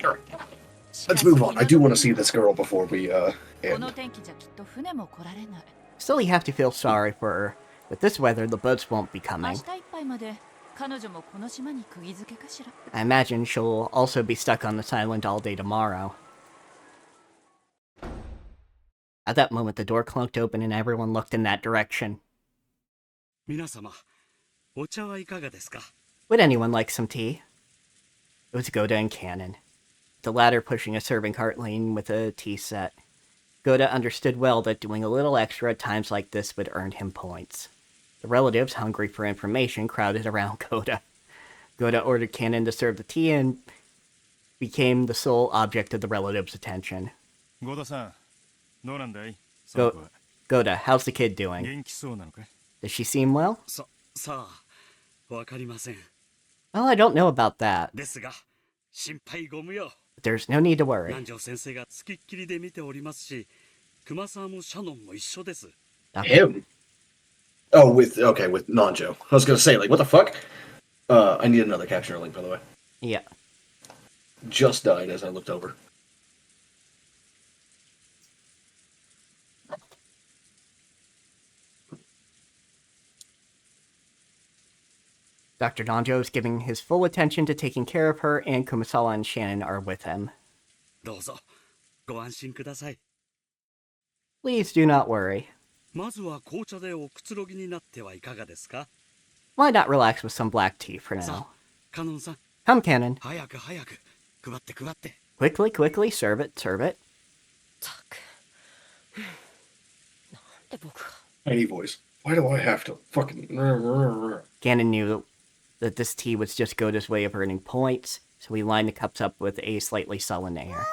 All right, let's move on. I do want to see this girl before we end. Still, you have to feel sorry for her. With this weather, the boats won't be coming. I imagine she'll also be stuck on this island all day tomorrow. At that moment, the door clunked open and everyone looked in that direction. Would anyone like some tea? It was Goda and Cannon, the latter pushing a serving cart laden with a tea set. Goda understood well that doing a little extra at times like this would earn him points. The relatives, hungry for information, crowded around Goda. Goda ordered Cannon to serve the tea and became the sole object of the relatives' attention. Goda, how's the kid doing? Does she seem well? Well, I don't know about that. There's no need to worry. Him? Oh, with Nanjo. I was gonna say, like, what the fuck? I need another capture link, by the way. Yeah. Just died as I looked over. Dr. Nanjo is giving his full attention to taking care of her, and Kumasawa and Shannon are with him. Please do not worry. Why not relax with some black tea for now? Come, Cannon. Quickly, serve it. Any voice. Why do I have to fucking... Cannon knew that this tea was just Goda's way of earning points, so he lined the cups up with a slightly sullen air.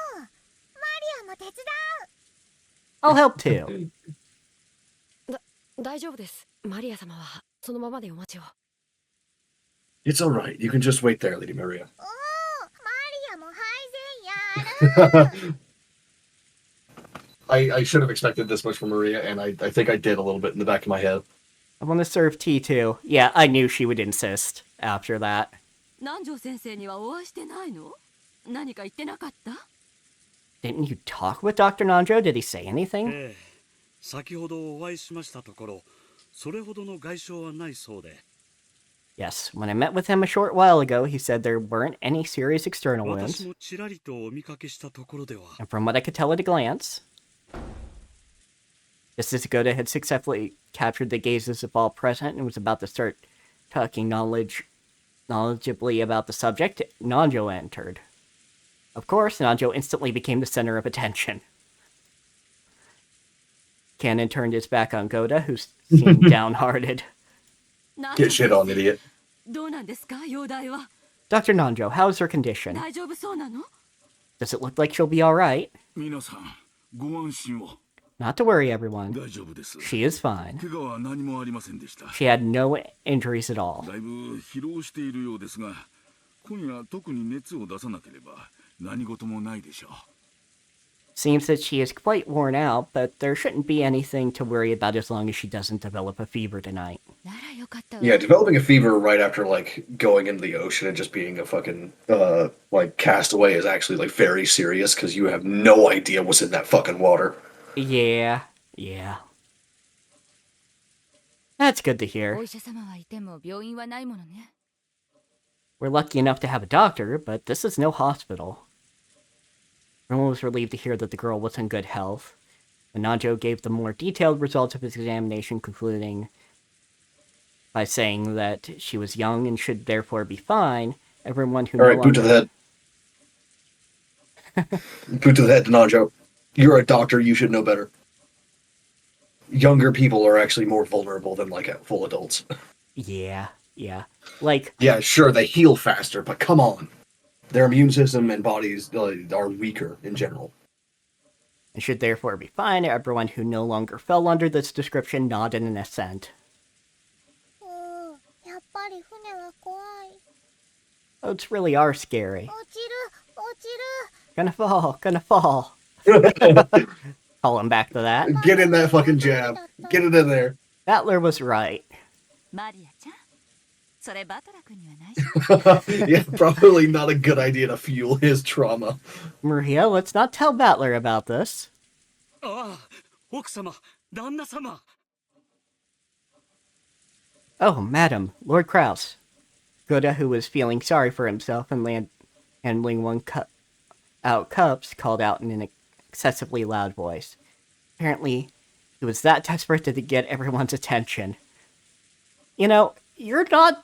I'll help too. It's alright. You can just wait there, Lady Maria. I should have expected this much from Maria, and I think I did a little bit in the back of my head. I want to serve tea too. Yeah, I knew she would insist after that. Didn't you talk with Dr. Nanjo? Did he say anything? Yes, when I met with him a short while ago, he said there weren't any serious external wounds. And from what I could tell at a glance, just as Goda had successfully captured the gazes of all present and was about to start talking knowledgeably about the subject, Nanjo entered. Of course, Nanjo instantly became the center of attention. Cannon turned his back on Goda, who seemed downhearted. Get shit on, idiot. Dr. Nanjo, how's her condition? Does it look like she'll be alright? Not to worry, everyone. She is fine. She had no injuries at all. Seems that she is quite worn out, but there shouldn't be anything to worry about as long as she doesn't develop a fever tonight. Yeah, developing a fever right after, like, going into the ocean and just being a fucking, castaway is actually, like, very serious, because you have no idea what's in that fucking water. Yeah. That's good to hear. We're lucky enough to have a doctor, but this is no hospital. Everyone was relieved to hear that the girl was in good health. Nanjo gave the more detailed results of his examination, concluding by saying that she was young and should therefore be fine. Everyone who Alright, boot to the Boot to the head, Najo. You're a doctor. You should know better. Younger people are actually more vulnerable than like full adults. Yeah. Like, yeah, sure, they heal faster, but come on. Their immune system and bodies are weaker in general. And should therefore be fine. Everyone who no longer fell under this description nodded in assent. Oh, boats really are scary. Gonna fall. Call him back to that. Get in that fucking jab. Get it in there. Battler was right. Yeah, probably not a good idea to fuel his trauma. Maria, let's not tell Battler about this. Oh, madam, Lord Kraus. Goda, who was feeling sorry for himself and handling one out cups, called out in an excessively loud voice. Apparently, he was that desperate to get everyone's attention. You know, you're not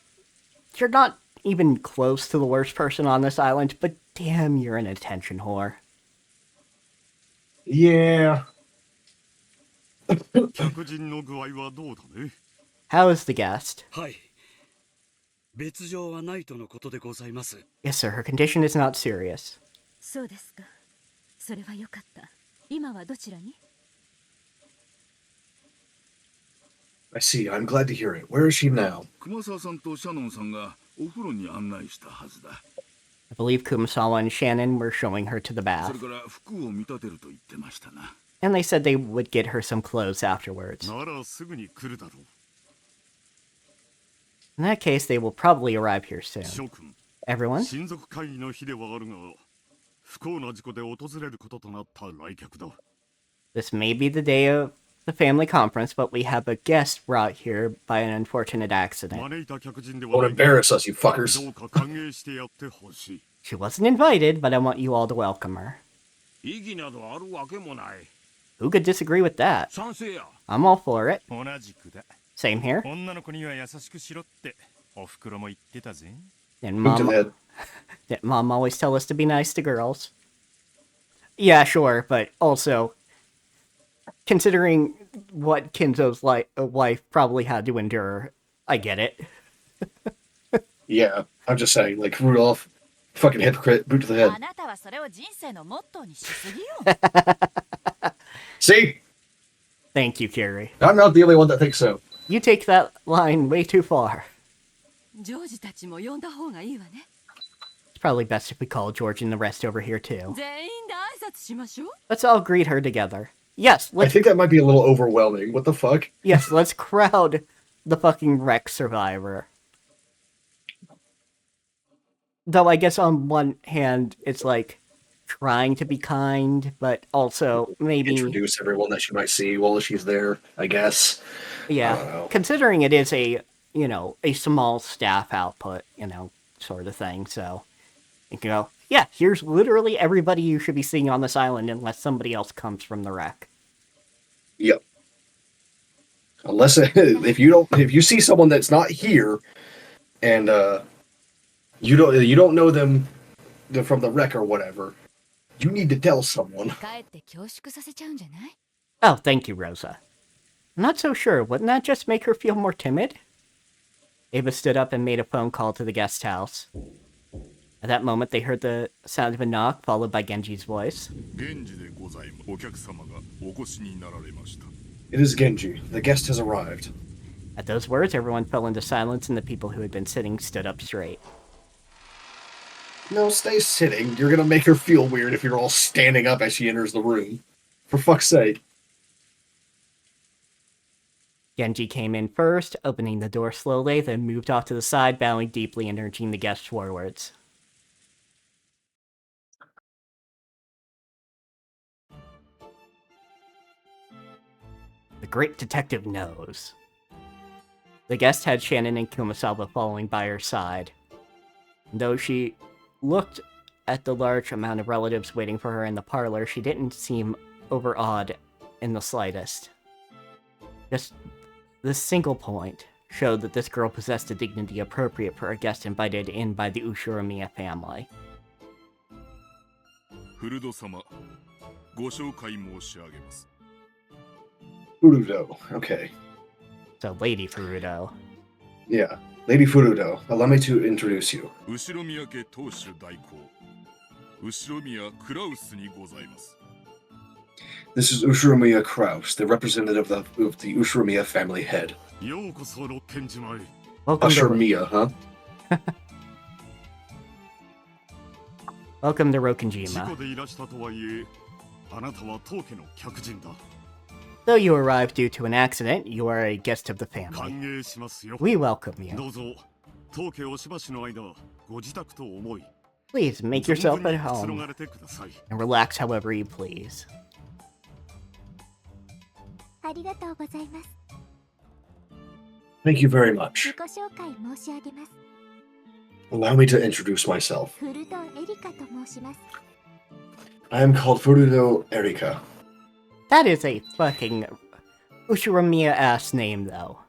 even close to the worst person on this island, but damn, you're an attention whore. Yeah. How is the guest? Yes, sir, her condition is not serious. I see. I'm glad to hear it. Where is she now? I believe Kumasawa and Shannon were showing her to the bath. And they said they would get her some clothes afterwards. In that case, they will probably arrive here soon. Everyone? This may be the day of the family conference, but we have a guest brought here by an unfortunate accident. Don't embarrass us, you fuckers. She wasn't invited, but I want you all to welcome her. Who could disagree with that? I'm all for it. Same here. And Mom always tell us to be nice to girls. Yeah, sure, but also, considering what Kinzo's wife probably had to endure, I get it. Yeah, I'm just saying, like, Rudolph, fucking hypocrite, boot to the head. See? Thank you, Carrie. I'm not the only one that thinks so. You take that line way too far. It's probably best if we call George and the rest over here, too. Let's all greet her together. Yes, I think that might be a little overwhelming. What the fuck? Yes, let's crowd the fucking wreck survivor. Though I guess on one hand, it's like trying to be kind, but also maybe introduce everyone that she might see while she's there, I guess. Yeah, considering it is a small staff output, sort of thing, so you can go, yeah, here's literally everybody you should be seeing on this island unless somebody else comes from the wreck. Yep. Unless if you see someone that's not here and you don't know them from the wreck or whatever, you need to tell someone. Oh, thank you, Rosa. I'm not so sure. Wouldn't that just make her feel more timid? Ava stood up and made a phone call to the guest house. At that moment, they heard the sound of a knock, followed by Genji's voice. It is Genji. The guest has arrived. At those words, everyone fell into silence, and the people who had been sitting stood up straight. No, stay sitting. You're gonna make her feel weird if you're all standing up as she enters the room. For fuck's sake. Genji came in first, opening the door slowly, then moved off to the side, bowing deeply and urging the guests forwards. The great detective knows. The guest had Shannon and Kumasawa following by her side. Though she looked at the large amount of relatives waiting for her in the parlor, she didn't seem overawed in the slightest. Just this single point showed that this girl possessed a dignity appropriate for a guest invited in by the Ushiromiya family. 古戸様、ご紹介申し上げます。 Furudo. Okay. So, Lady Furudo. Yeah. Lady Furudo. Allow me to introduce you. 後ろ宮家当主代行、後ろ宮クラウスにございます。 This is Ushiromiya Kraus, the representative of the Ushiromiya family head. ようこそロッケン島へ。 Welcome to, Ushiromiya, huh? welcome to 事 Rokkenjima. 故でいらしたとはいえ、あなたは当家の客人だ。 Though you arrived due to an accident, you are a guest of the 歓 family. 迎しますよ。 We welcome you. どうぞ、当家おしばしの間、ご自宅と思い、 Please make yourself 存分 at にくつろ home がれてください。 and relax however you please. ありがとうございます。 Thank you very 自 much. 己紹介申し上げます。 Allow me to introduce myself. フルドエリカと申します。 I am called Furudo Erika. That is a fucking Ushiromiya-ass name, though.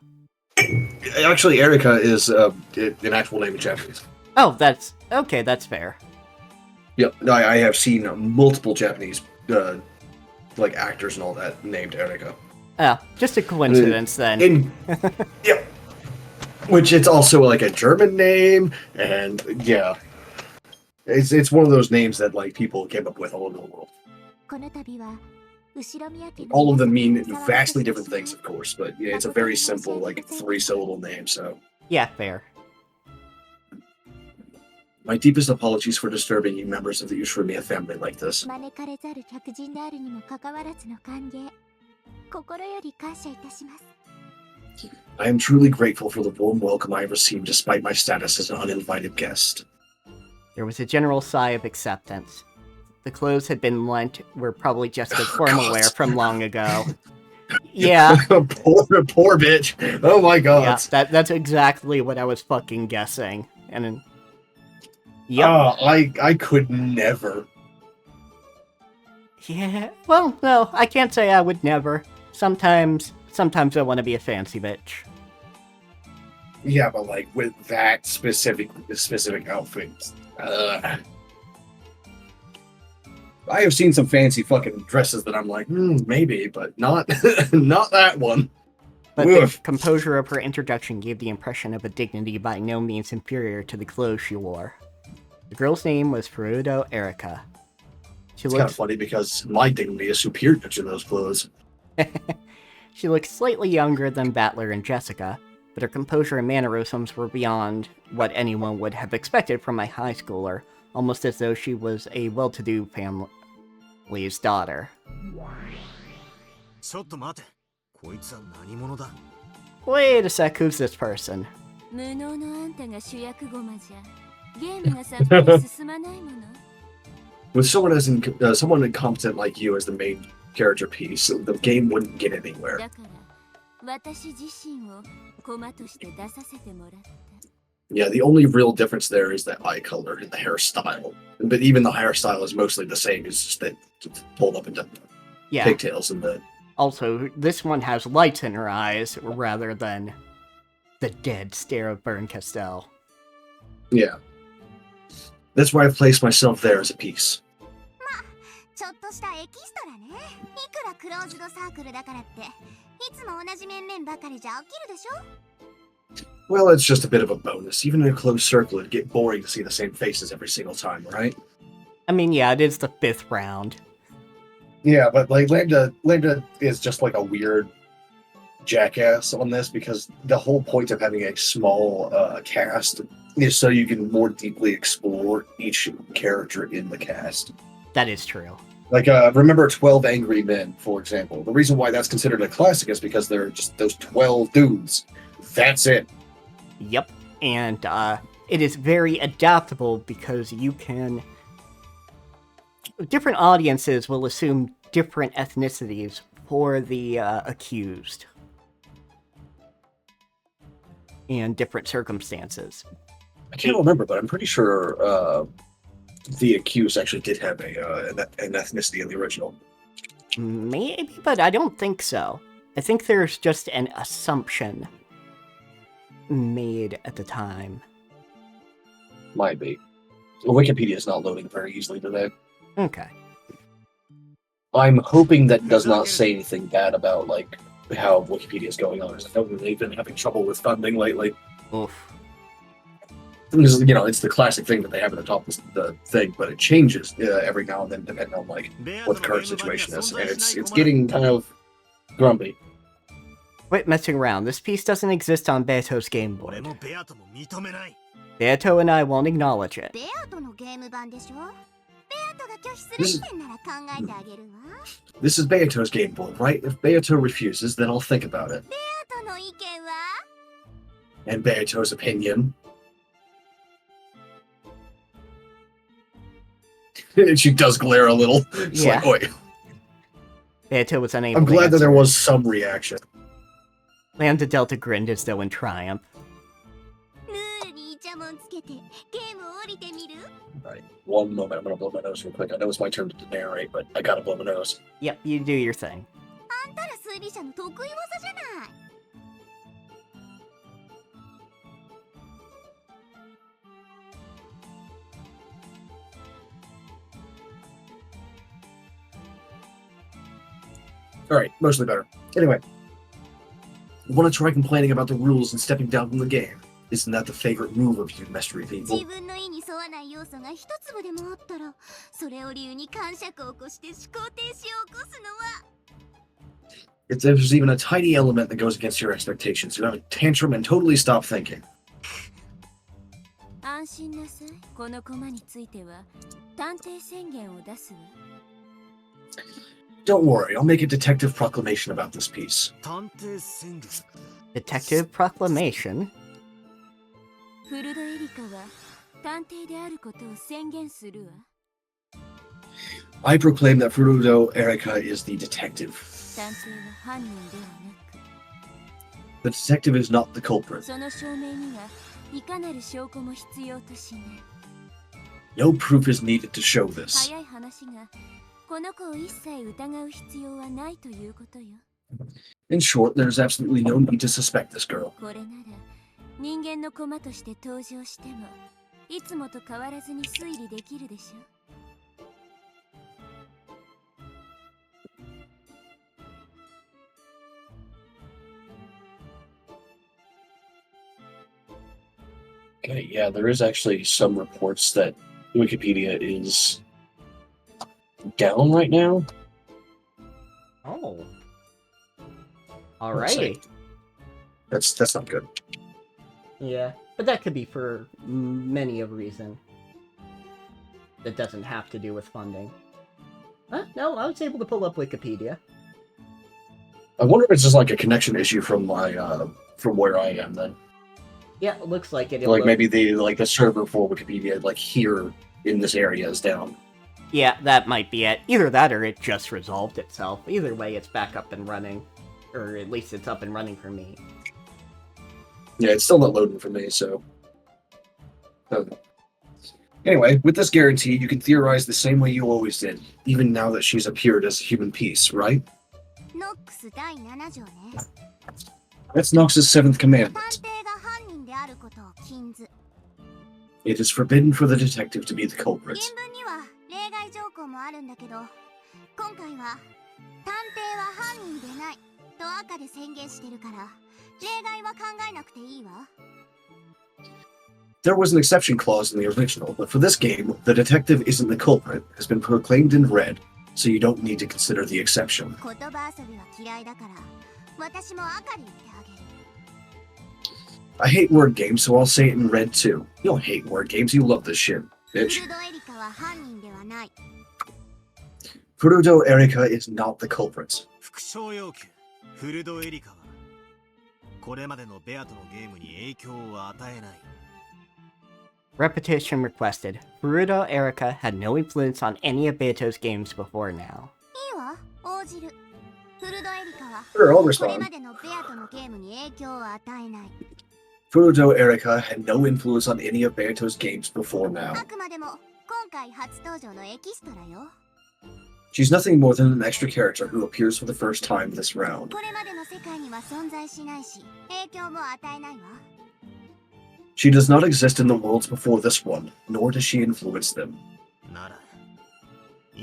Actually, Erika is an actual name in Japanese. Oh, that's... okay, that's fair. Yep, I have seen multiple Japanese like actors and all that named Erika. Oh, just a coincidence then. Yep. Which it's also like a German name, and yeah, it's one of those names that like people came up with all over the world. この度は後ろ宮家の All of them mean 皆様にお騒がせ vastly し different things, of course, but yeah, it's a very simple like 3-syllable name. So Yeah, fair. my deepest apologies for disturbing you members of the Ushiromiya family like this. 招かれざる客人であるにもかかわらずの歓迎、心より感謝いたします。 I am truly grateful for the warm welcome I have received despite my status as an uninvited guest. There was a general sigh of acceptance. The clothes had been lent were probably just as formal wear from long ago. Yeah. poor bitch. Oh my god. Yeah, that's exactly what I was fucking guessing. And yep. I could never. Yeah. Well, no, I can't say I would never. Sometimes I want to be a fancy bitch. Yeah, but like with that specific outfit. I have seen some fancy fucking dresses that I'm like, maybe, but not not that one. But the composure of her introduction gave the impression of a dignity by no means inferior to the clothes she wore. The girl's name was Furudo Erika. It's kind of funny because my dignity is superior to those clothes. She looked slightly younger than Battler and Jessica, but her composure and mannerisms were beyond what anyone would have expected from a high schooler, almost as though she was a well-to-do family's daughter. ちょっと待て。こいつは何者だ? Wait a sec, who's this person? 無能のあんたが主役駒じゃゲームがさっぱり進まないもの。 With someone someone incompetent like you as the main character piece, the game wouldn't get anywhere. だから私自身を駒として出させてもらった。 Yeah, the only real difference there is the eye color and the hairstyle. But even the hairstyle is mostly the same. It's just that it's pulled up into pigtails and the... Also, this one has lights in her eyes rather than the dead stare of Bern Castell. Yeah. That's why I've placed myself there as a piece. ちょっとしたエキストラね。いくらクローズドサークルだからっていつも同じ面々ばかりじゃ飽きるでしょ。 Well, it's just a bit of a bonus. Even in a closed circle, it'd get boring to see the same faces every single time, right? I mean, yeah, it is the 5th round. Yeah, but like Lambda is just like a weird jackass on this because the whole point of having a small cast is so you can more deeply explore each character in the cast. That is true. Like, remember 12 Angry Men, for example. The reason why that's considered a classic is because they're just those 12 dudes. That's it. Yep, and it is very adaptable because you can... Different audiences will assume different ethnicities for the accused. And different circumstances. I can't remember, but I'm pretty sure the accused actually did have an ethnicity in the original. Maybe, but I don't think so. I think there's just an assumption made at the time. Might be. Well, Wikipedia is not loading very easily today. Okay. I'm hoping that does not say anything bad about like how Wikipedia is going on. I know they've been having trouble with funding lately. Oof. Because, you know, it's the classic thing that they have at the top of the thing, but it changes every now and then depending on like what the current situation is, and it's getting kind of grumpy. Quit messing around. This piece doesn't exist on Beato's game board. Beato and I won't acknowledge it. ベアトのゲーム版でしょ。ベアトが拒否するってんなら考えてあげるわ。 This is Beato's game board, right? If Beato refuses, then I'll think about it. ベアトの意見は And Beato's opinion. She does glare a little. It's Yeah. like, oi. Beato was unable I'm to glad that there answer. was some reaction. Lambda Delta grinned as though in triumph. ルールにイチャモンつけてゲームを降りてみる Alright, one moment. I'm gonna blow my nose real quick. I know it's my turn to narrate, but I gotta blow my nose. Yep, you do your thing. あんたら推理者の得意技じゃない。 Alright, mostly better. Anyway. Want to try complaining about the rules and stepping down from the game? Isn't that the favorite move of you mystery people? 自分の意に沿わない要素が一粒でもあったら、それを理由に感触を起こして思考停止を起こすのは If there's even a tiny element that goes against your expectations, you have a tantrum and totally stop thinking. 安心なさい。このコマについては探偵宣言を出すわ。 Don't worry, I'll make a detective proclamation about this piece. Detective proclamation? フルドエリカは探偵であることを宣言するわ。 I proclaim that Furudo Erika is the detective. 探偵は犯人ではなく、 The detective is not the culprit. その証明にはいかなる証拠も必要としない。 No proof is needed to show this. 早い話が、この子を一切疑う必要はないということよ。 In short, there's absolutely no need to suspect this girl. これなら人間の駒として登場してもいつもと変わらずに推理できるでしょ。 Okay, yeah, there is actually some reports that Wikipedia is down right now. Oh. Let's see. Alrighty. That's not good. Yeah, but that could be for many a reason. That doesn't have to do with funding. Huh? No, I was able to pull up Wikipedia. I wonder if it's just like a connection issue from my from where I am then. Yeah, it looks like it. Like maybe the server for Wikipedia like here in this area is down. Yeah, that might be it. Either that or it just resolved itself. Either way, it's back up and running. Or at least it's up and running for me. Yeah, it's still not loading for me, so... Anyway, with this guarantee, you can theorize the same way you always did, even now that she's appeared as a human piece, right? ノックス第7条ね。 That's Nox's seventh 探 commandment. 偵が犯人であることを禁ず。 It is forbidden for the detective to be the culprit. 原文には例外条項もあるんだけど、今回は探偵は犯人でないと赤で宣言してるから、例外は考えなくていいわ。 There was an exception clause in the original, but for this game, the detective isn't the culprit, has been proclaimed in red, so you don't need to consider the exception. 言葉遊びは嫌いだから、私も赤で言ってあげる。 I hate word games, so I'll say it in red too. You don't hate word games, you love this shit, フ bitch. ルドエリカは犯人ではない。 Furudo Erika is not the culprit. 副賞要求フルドエリカはこれまでのベアとのゲームに影響を与えない。 Repetition requested. Furudo Erika had no influence on any of Beato's games before now. いいわ、応じる。フルドエリカは Sure, I'll これ respond. までのベアとのゲームに影響を与えない。 Furudo Erika had no influence on any of Beato's games before now. あくまでも今回初登場のエキストラよ。 She's nothing more than an extra character who appears for the first time this round. これまでの世界には存在しないし、影響も与えないわ。 She does not exist in the worlds before this one, nor does she influence them. なら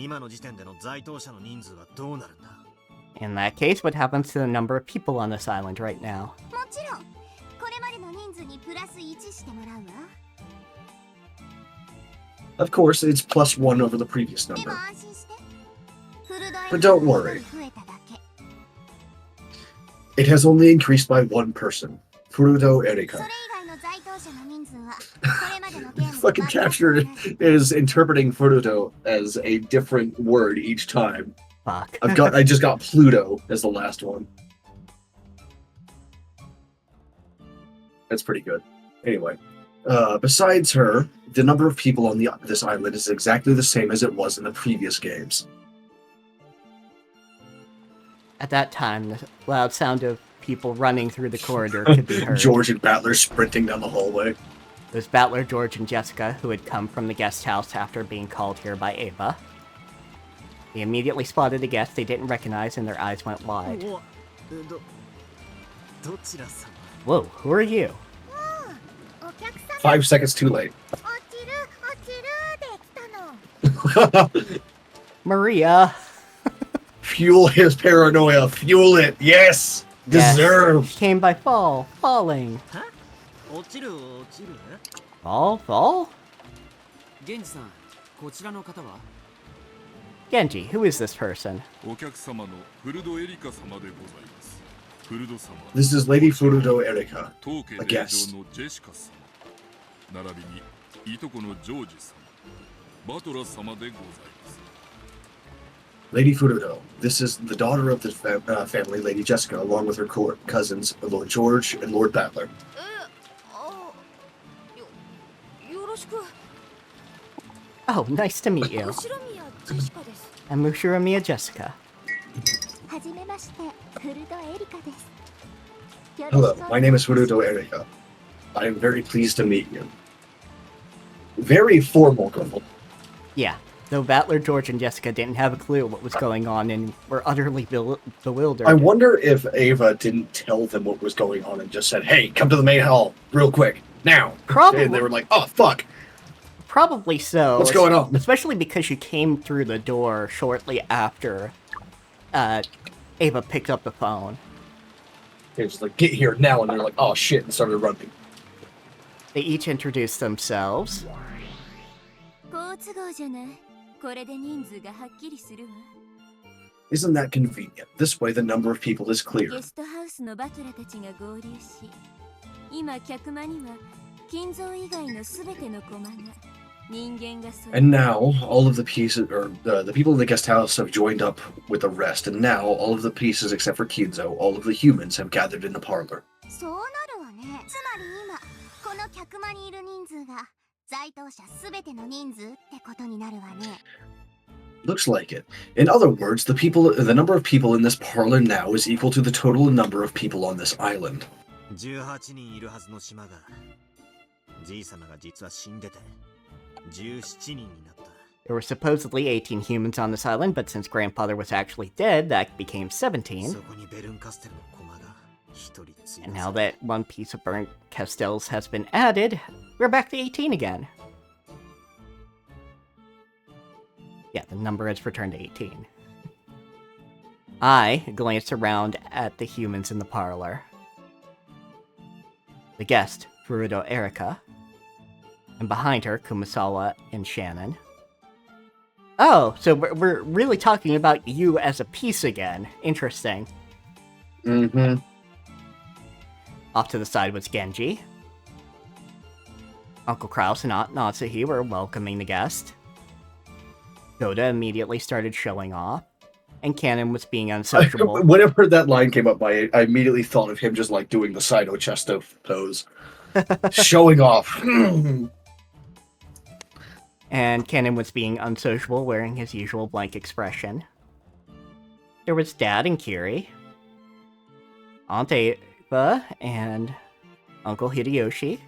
今の時点での在当者の人数はどうなるんだ？ In that case, what happens to the number of people on this island right now? もちろんこれまでの人数にプラス1してもらうわ。 Of course, it's +1 over the previous でも number. 安心して。フルドエ But don't worry. 増えただけ。 It has only increased by 1 person. Furudo それ Erika. 以外の在当者の人数はこれまでのゲーム Fucking captured is interpreting Furudo as a different word each time. Fuck. I just got Pluto as the last one. That's pretty good. Anyway, besides her, the number of people on this island is exactly the same as it was in the previous games. At that time, the loud sound of people running through the corridor could be heard. George and Battler sprinting down the hallway. There's Battler, George, and Jessica, who had come from the guest house after being called here by Ava. They immediately spotted a guest they didn't recognize and their eyes went wide. Whoa, who are you? お客様 5 seconds too late. 落ちるで来たの。 Maria! Fuel his paranoia. Fuel it. Yes. Deserved. Yes, came by falling. 落ちる。 Fall? 源氏さん、こちらの方は？ Genji, who is this person? お客様のフルドエリカ様でございます。フルド様。 This is Lady Furudo Erika, 当家 a 令 guest. 嬢のジェシカ様。並びにいとこのジョージ様、バトラ様でございます。 Lady Furudo. This is the daughter of the family, Lady Jessica, along with her cousins, Lord George and Lord Battler. よろしく。 Oh, nice to meet you. 後ろ宮ジェシカです。 I'm Mushiromiya Jessica. はじめまして、フルドエリカです。 Hello, my name is Furudo Erika. I am very pleased to meet you. Very formal couple. Yeah, though Battler, George, and Jessica didn't have a clue what was going on and were utterly bewildered. I wonder if Ava didn't tell them what was going on and just said, "Hey, come to the main hall, real quick, now." Probably. And they were like, "Oh, fuck." Probably so. What's going on? Especially because she came through the door shortly after Ava picked up the phone. They just like, "Get here now," and they're like, "Oh shit," and started running. They each introduced themselves. 好都合じゃない。これで人数がはっきりするわ。 Isn't that convenient? This way the number of people is clear. ゲストハウスのバトラたちが合流し、今客間には金蔵以外のすべての駒が人間が揃う。 And now all of the pieces, or the people in the guest house, have joined up with the rest. And now all of the pieces, except for Kinzo, all of the humans have gathered in the parlor. そうなるわね。つまり今この客間にいる人数が在当者すべての人数ってことになるわね。 Looks like it. In other words, the number of people in this parlor now is equal to the total number of people on this island. 18人いるはずの島が、じい様が実は死んでて、17人になった。 There were supposedly 18 humans on this island, but since grandfather was actually dead, that became 17. そこにベルンカステルの駒が一人追加 And now that one piece of burnt castels has been added, we're back to 18 again. Yeah, the number has returned to 18. I glanced around at the humans in the parlor. The guest, Furudo Erika. And behind her, Kumasawa and Shannon. Oh, so we're really talking about you as a piece again. Interesting. Mm-hmm. Off to the side was Genji. Uncle Kraus and Aunt Natsuhi were welcoming the guest. Goda immediately started showing off. And Cannon was being unsociable. Whenever that line came up, I immediately thought of him just like doing the Saido Chesto pose. Showing off. And Cannon was being unsociable, wearing his usual blank expression. There was Dad and Kiri. Aunt Ava and Uncle Hideyoshi.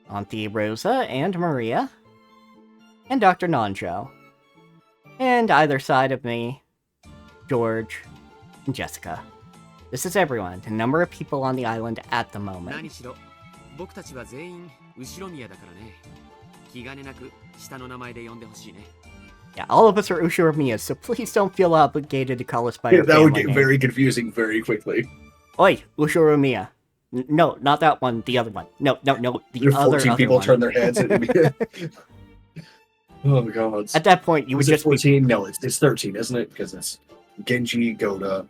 Auntie Rosa and Maria. And Dr. Nanjo. And either side of me, George and Jessica. This is everyone, the number of people on the island at the moment. 何しろ僕たちは全員後ろ宮だからね。気兼ねなく下の名前で呼んでほしいね。Yeah, all of us are Ushiromiya, so please don't feel obligated to call us by our That family would get name. very confusing very quickly. Oi, Ushiromiya. No, not that one. The other one. No, the other 14 people one. turn their heads at me. Oh god. At that point, you would Was it just 14? be... No, it's 13, isn't it? Because it's Genji, Goda,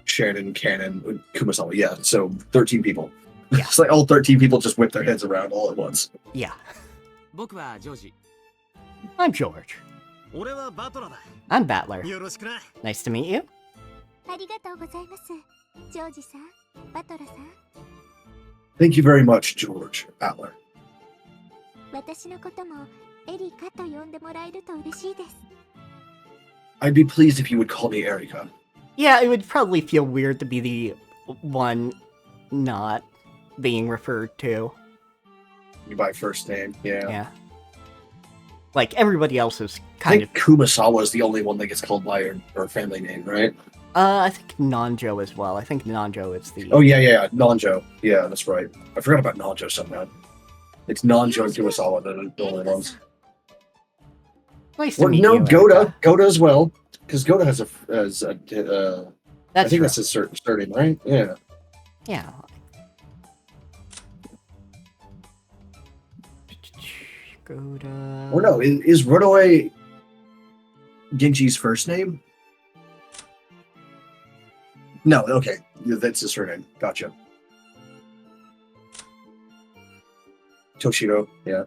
Shannon, Cannon, Kumasawa. Yeah, so 13 people. Yeah. It's like all 13 people just whip their heads around all at once. Yeah. 僕はジョージ。 I'm George. 俺はバトラだ。 I'm Battler. よろしくな。 Nice to meet you. ありがとうございます。ジョージさん、バトラさん。Thank you very much, George Atler. 私のこともエリカと呼んでもらえると嬉しいです。I'd be pleased if you would call me Erika. Yeah, it would probably feel weird to be the one not being referred to. By first name, yeah. Yeah. Like, everybody else is I kind of... think Kumasawa is the only one that gets called by her family name, right? I think Nanjo as well. I think Nanjo is the... Oh, yeah, Nanjo. Yeah, that's right. I forgot about Nanjo somehow. It's Nanjo and Kumasawa that are the only ones. Nice to meet no, you, Goda. Erika. Goda as well. Because Goda has a I That's think true. that's his surname, right? Yeah. Yeah. Goda... Or no, is Runoe Genji's first name? No, okay. That's his surname. Gotcha. Toshiro, yeah.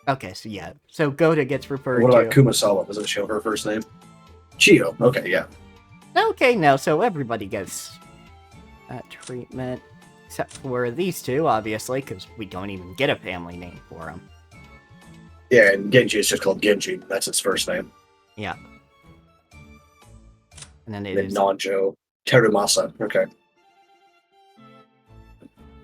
Okay, so yeah. So Goda gets referred What about to... Kumasawa? Does it show her first name? Chio. Okay, yeah. Okay, now, so everybody gets that treatment. Except for these two, obviously, because we don't even get a family name for them. Yeah, and Genji is just called Genji. That's its first name. Yeah. And then it And is... Nanjo. Terumasa. Okay.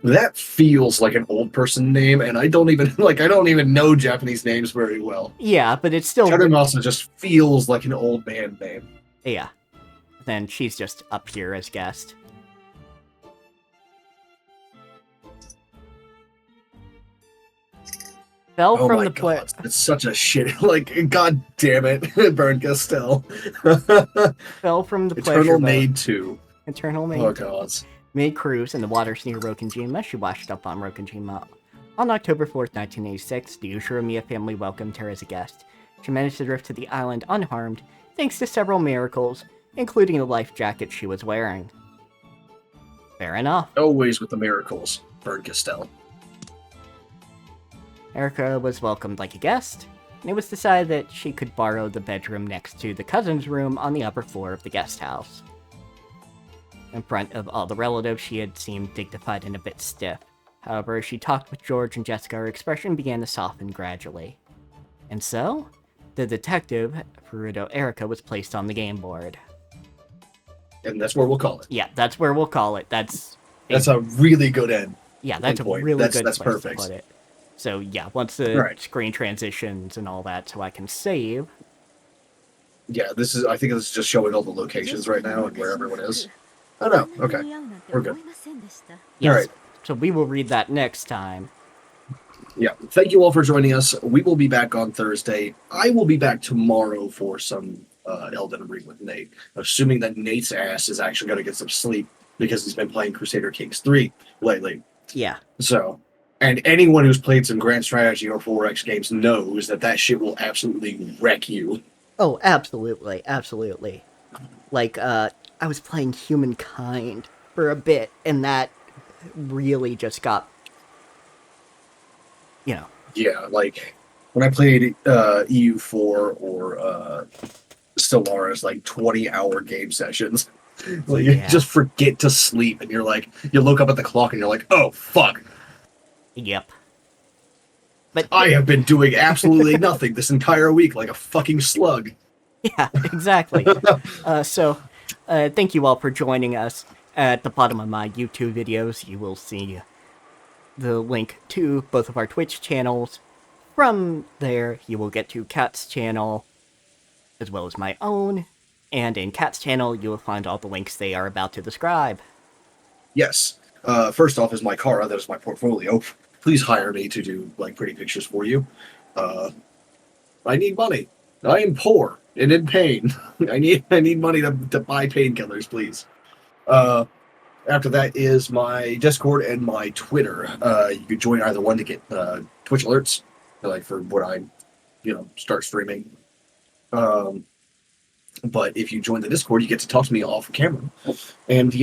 That feels like an old person name, and I don't even know Japanese names very well. Yeah, but it's still... Terumasa just feels like an old man name. Yeah. Then she's just up here as guest. Fell Oh from my the play. god, it's such a shit. Like, god damn it, Burn Castell. Fell from the pleasure Eternal boat. Maid 2. Eternal Maid. Oh god. Mid-cruise in the waters near Rokkenjima, she washed up on Rokkenjima. On October 4th, 1986, the Ushiromiya family welcomed her as a guest. She managed to drift to the island unharmed, thanks to several miracles, including the life jacket she was wearing. Fair enough. Always with the miracles, Burn Castell. Erika was welcomed like a guest, and it was decided that she could borrow the bedroom next to the cousin's room on the upper floor of the guest house. In front of all the relatives, she had seemed dignified and a bit stiff. However, as she talked with George and Jessica, her expression began to soften gradually. And so, the detective, Furuto Erika, was placed on the game board. And that's where we'll call it. Yeah, that's where we'll call it. That's a really good end. Yeah, that's a point. really That's good place perfect. to put it. So yeah, once the Right. screen transitions and all that, so I can save. Yeah, I think this is just showing all the locations right now and where everyone is. Oh no, okay. We're good. Yes. Alright. So we will read that next time. Yeah, thank you all for joining us. We will be back on Thursday. I will be back tomorrow for some Elden Ring with Nate, assuming that Nate's ass is actually going to get some sleep because he's been playing Crusader Kings 3 lately. Yeah. So, and anyone who's played some Grand Strategy or 4X games knows that shit will absolutely wreck you. Oh, absolutely, absolutely. Like, I was playing Humankind for a bit, and that really just got, you know. Yeah, like, when I played EU4 or Stellaris, like 20-hour game sessions, like, you just forget to sleep, and you're like, you look up at the clock and you're like, oh, fuck. Yep. But I have been doing absolutely nothing this entire week like a fucking slug. Yeah, exactly. So, thank you all for joining us. At the bottom of my YouTube videos, you will see the link to both of our Twitch channels. From there, you will get to Kat's channel, as well as my own. And in Kat's channel, you will find all the links they are about to describe. Yes. First off is my Kara, that is my portfolio. Please hire me to do like pretty pictures for you. I need money. I am poor and in pain. I need money to buy painkillers, please. After that is my Discord and my Twitter. You could join either one to get Twitch alerts, like for when I, start streaming. But if you join the Discord, you get to talk to me off camera, and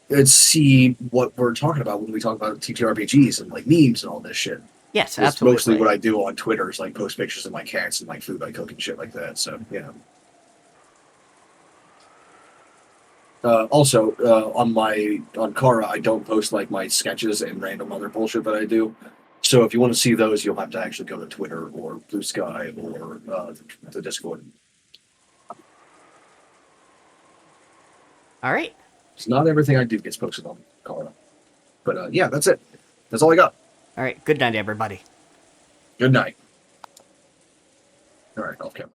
and see what we're talking about when we talk about TTRPGs and like memes and all this shit. Yes, That's absolutely. mostly what I do on Twitter is like post pictures of my cats and like food I cook and shit like that. So yeah. Also, on Kara, I don't post like my sketches and random other bullshit that I do. So if you want to see those, you'll have to actually go to Twitter or Blue Sky or the Discord. All right. It's not everything I do gets posted on Kara. But yeah, that's it. That's all I got. All right. Good night, everybody. Good night. All right, off camera.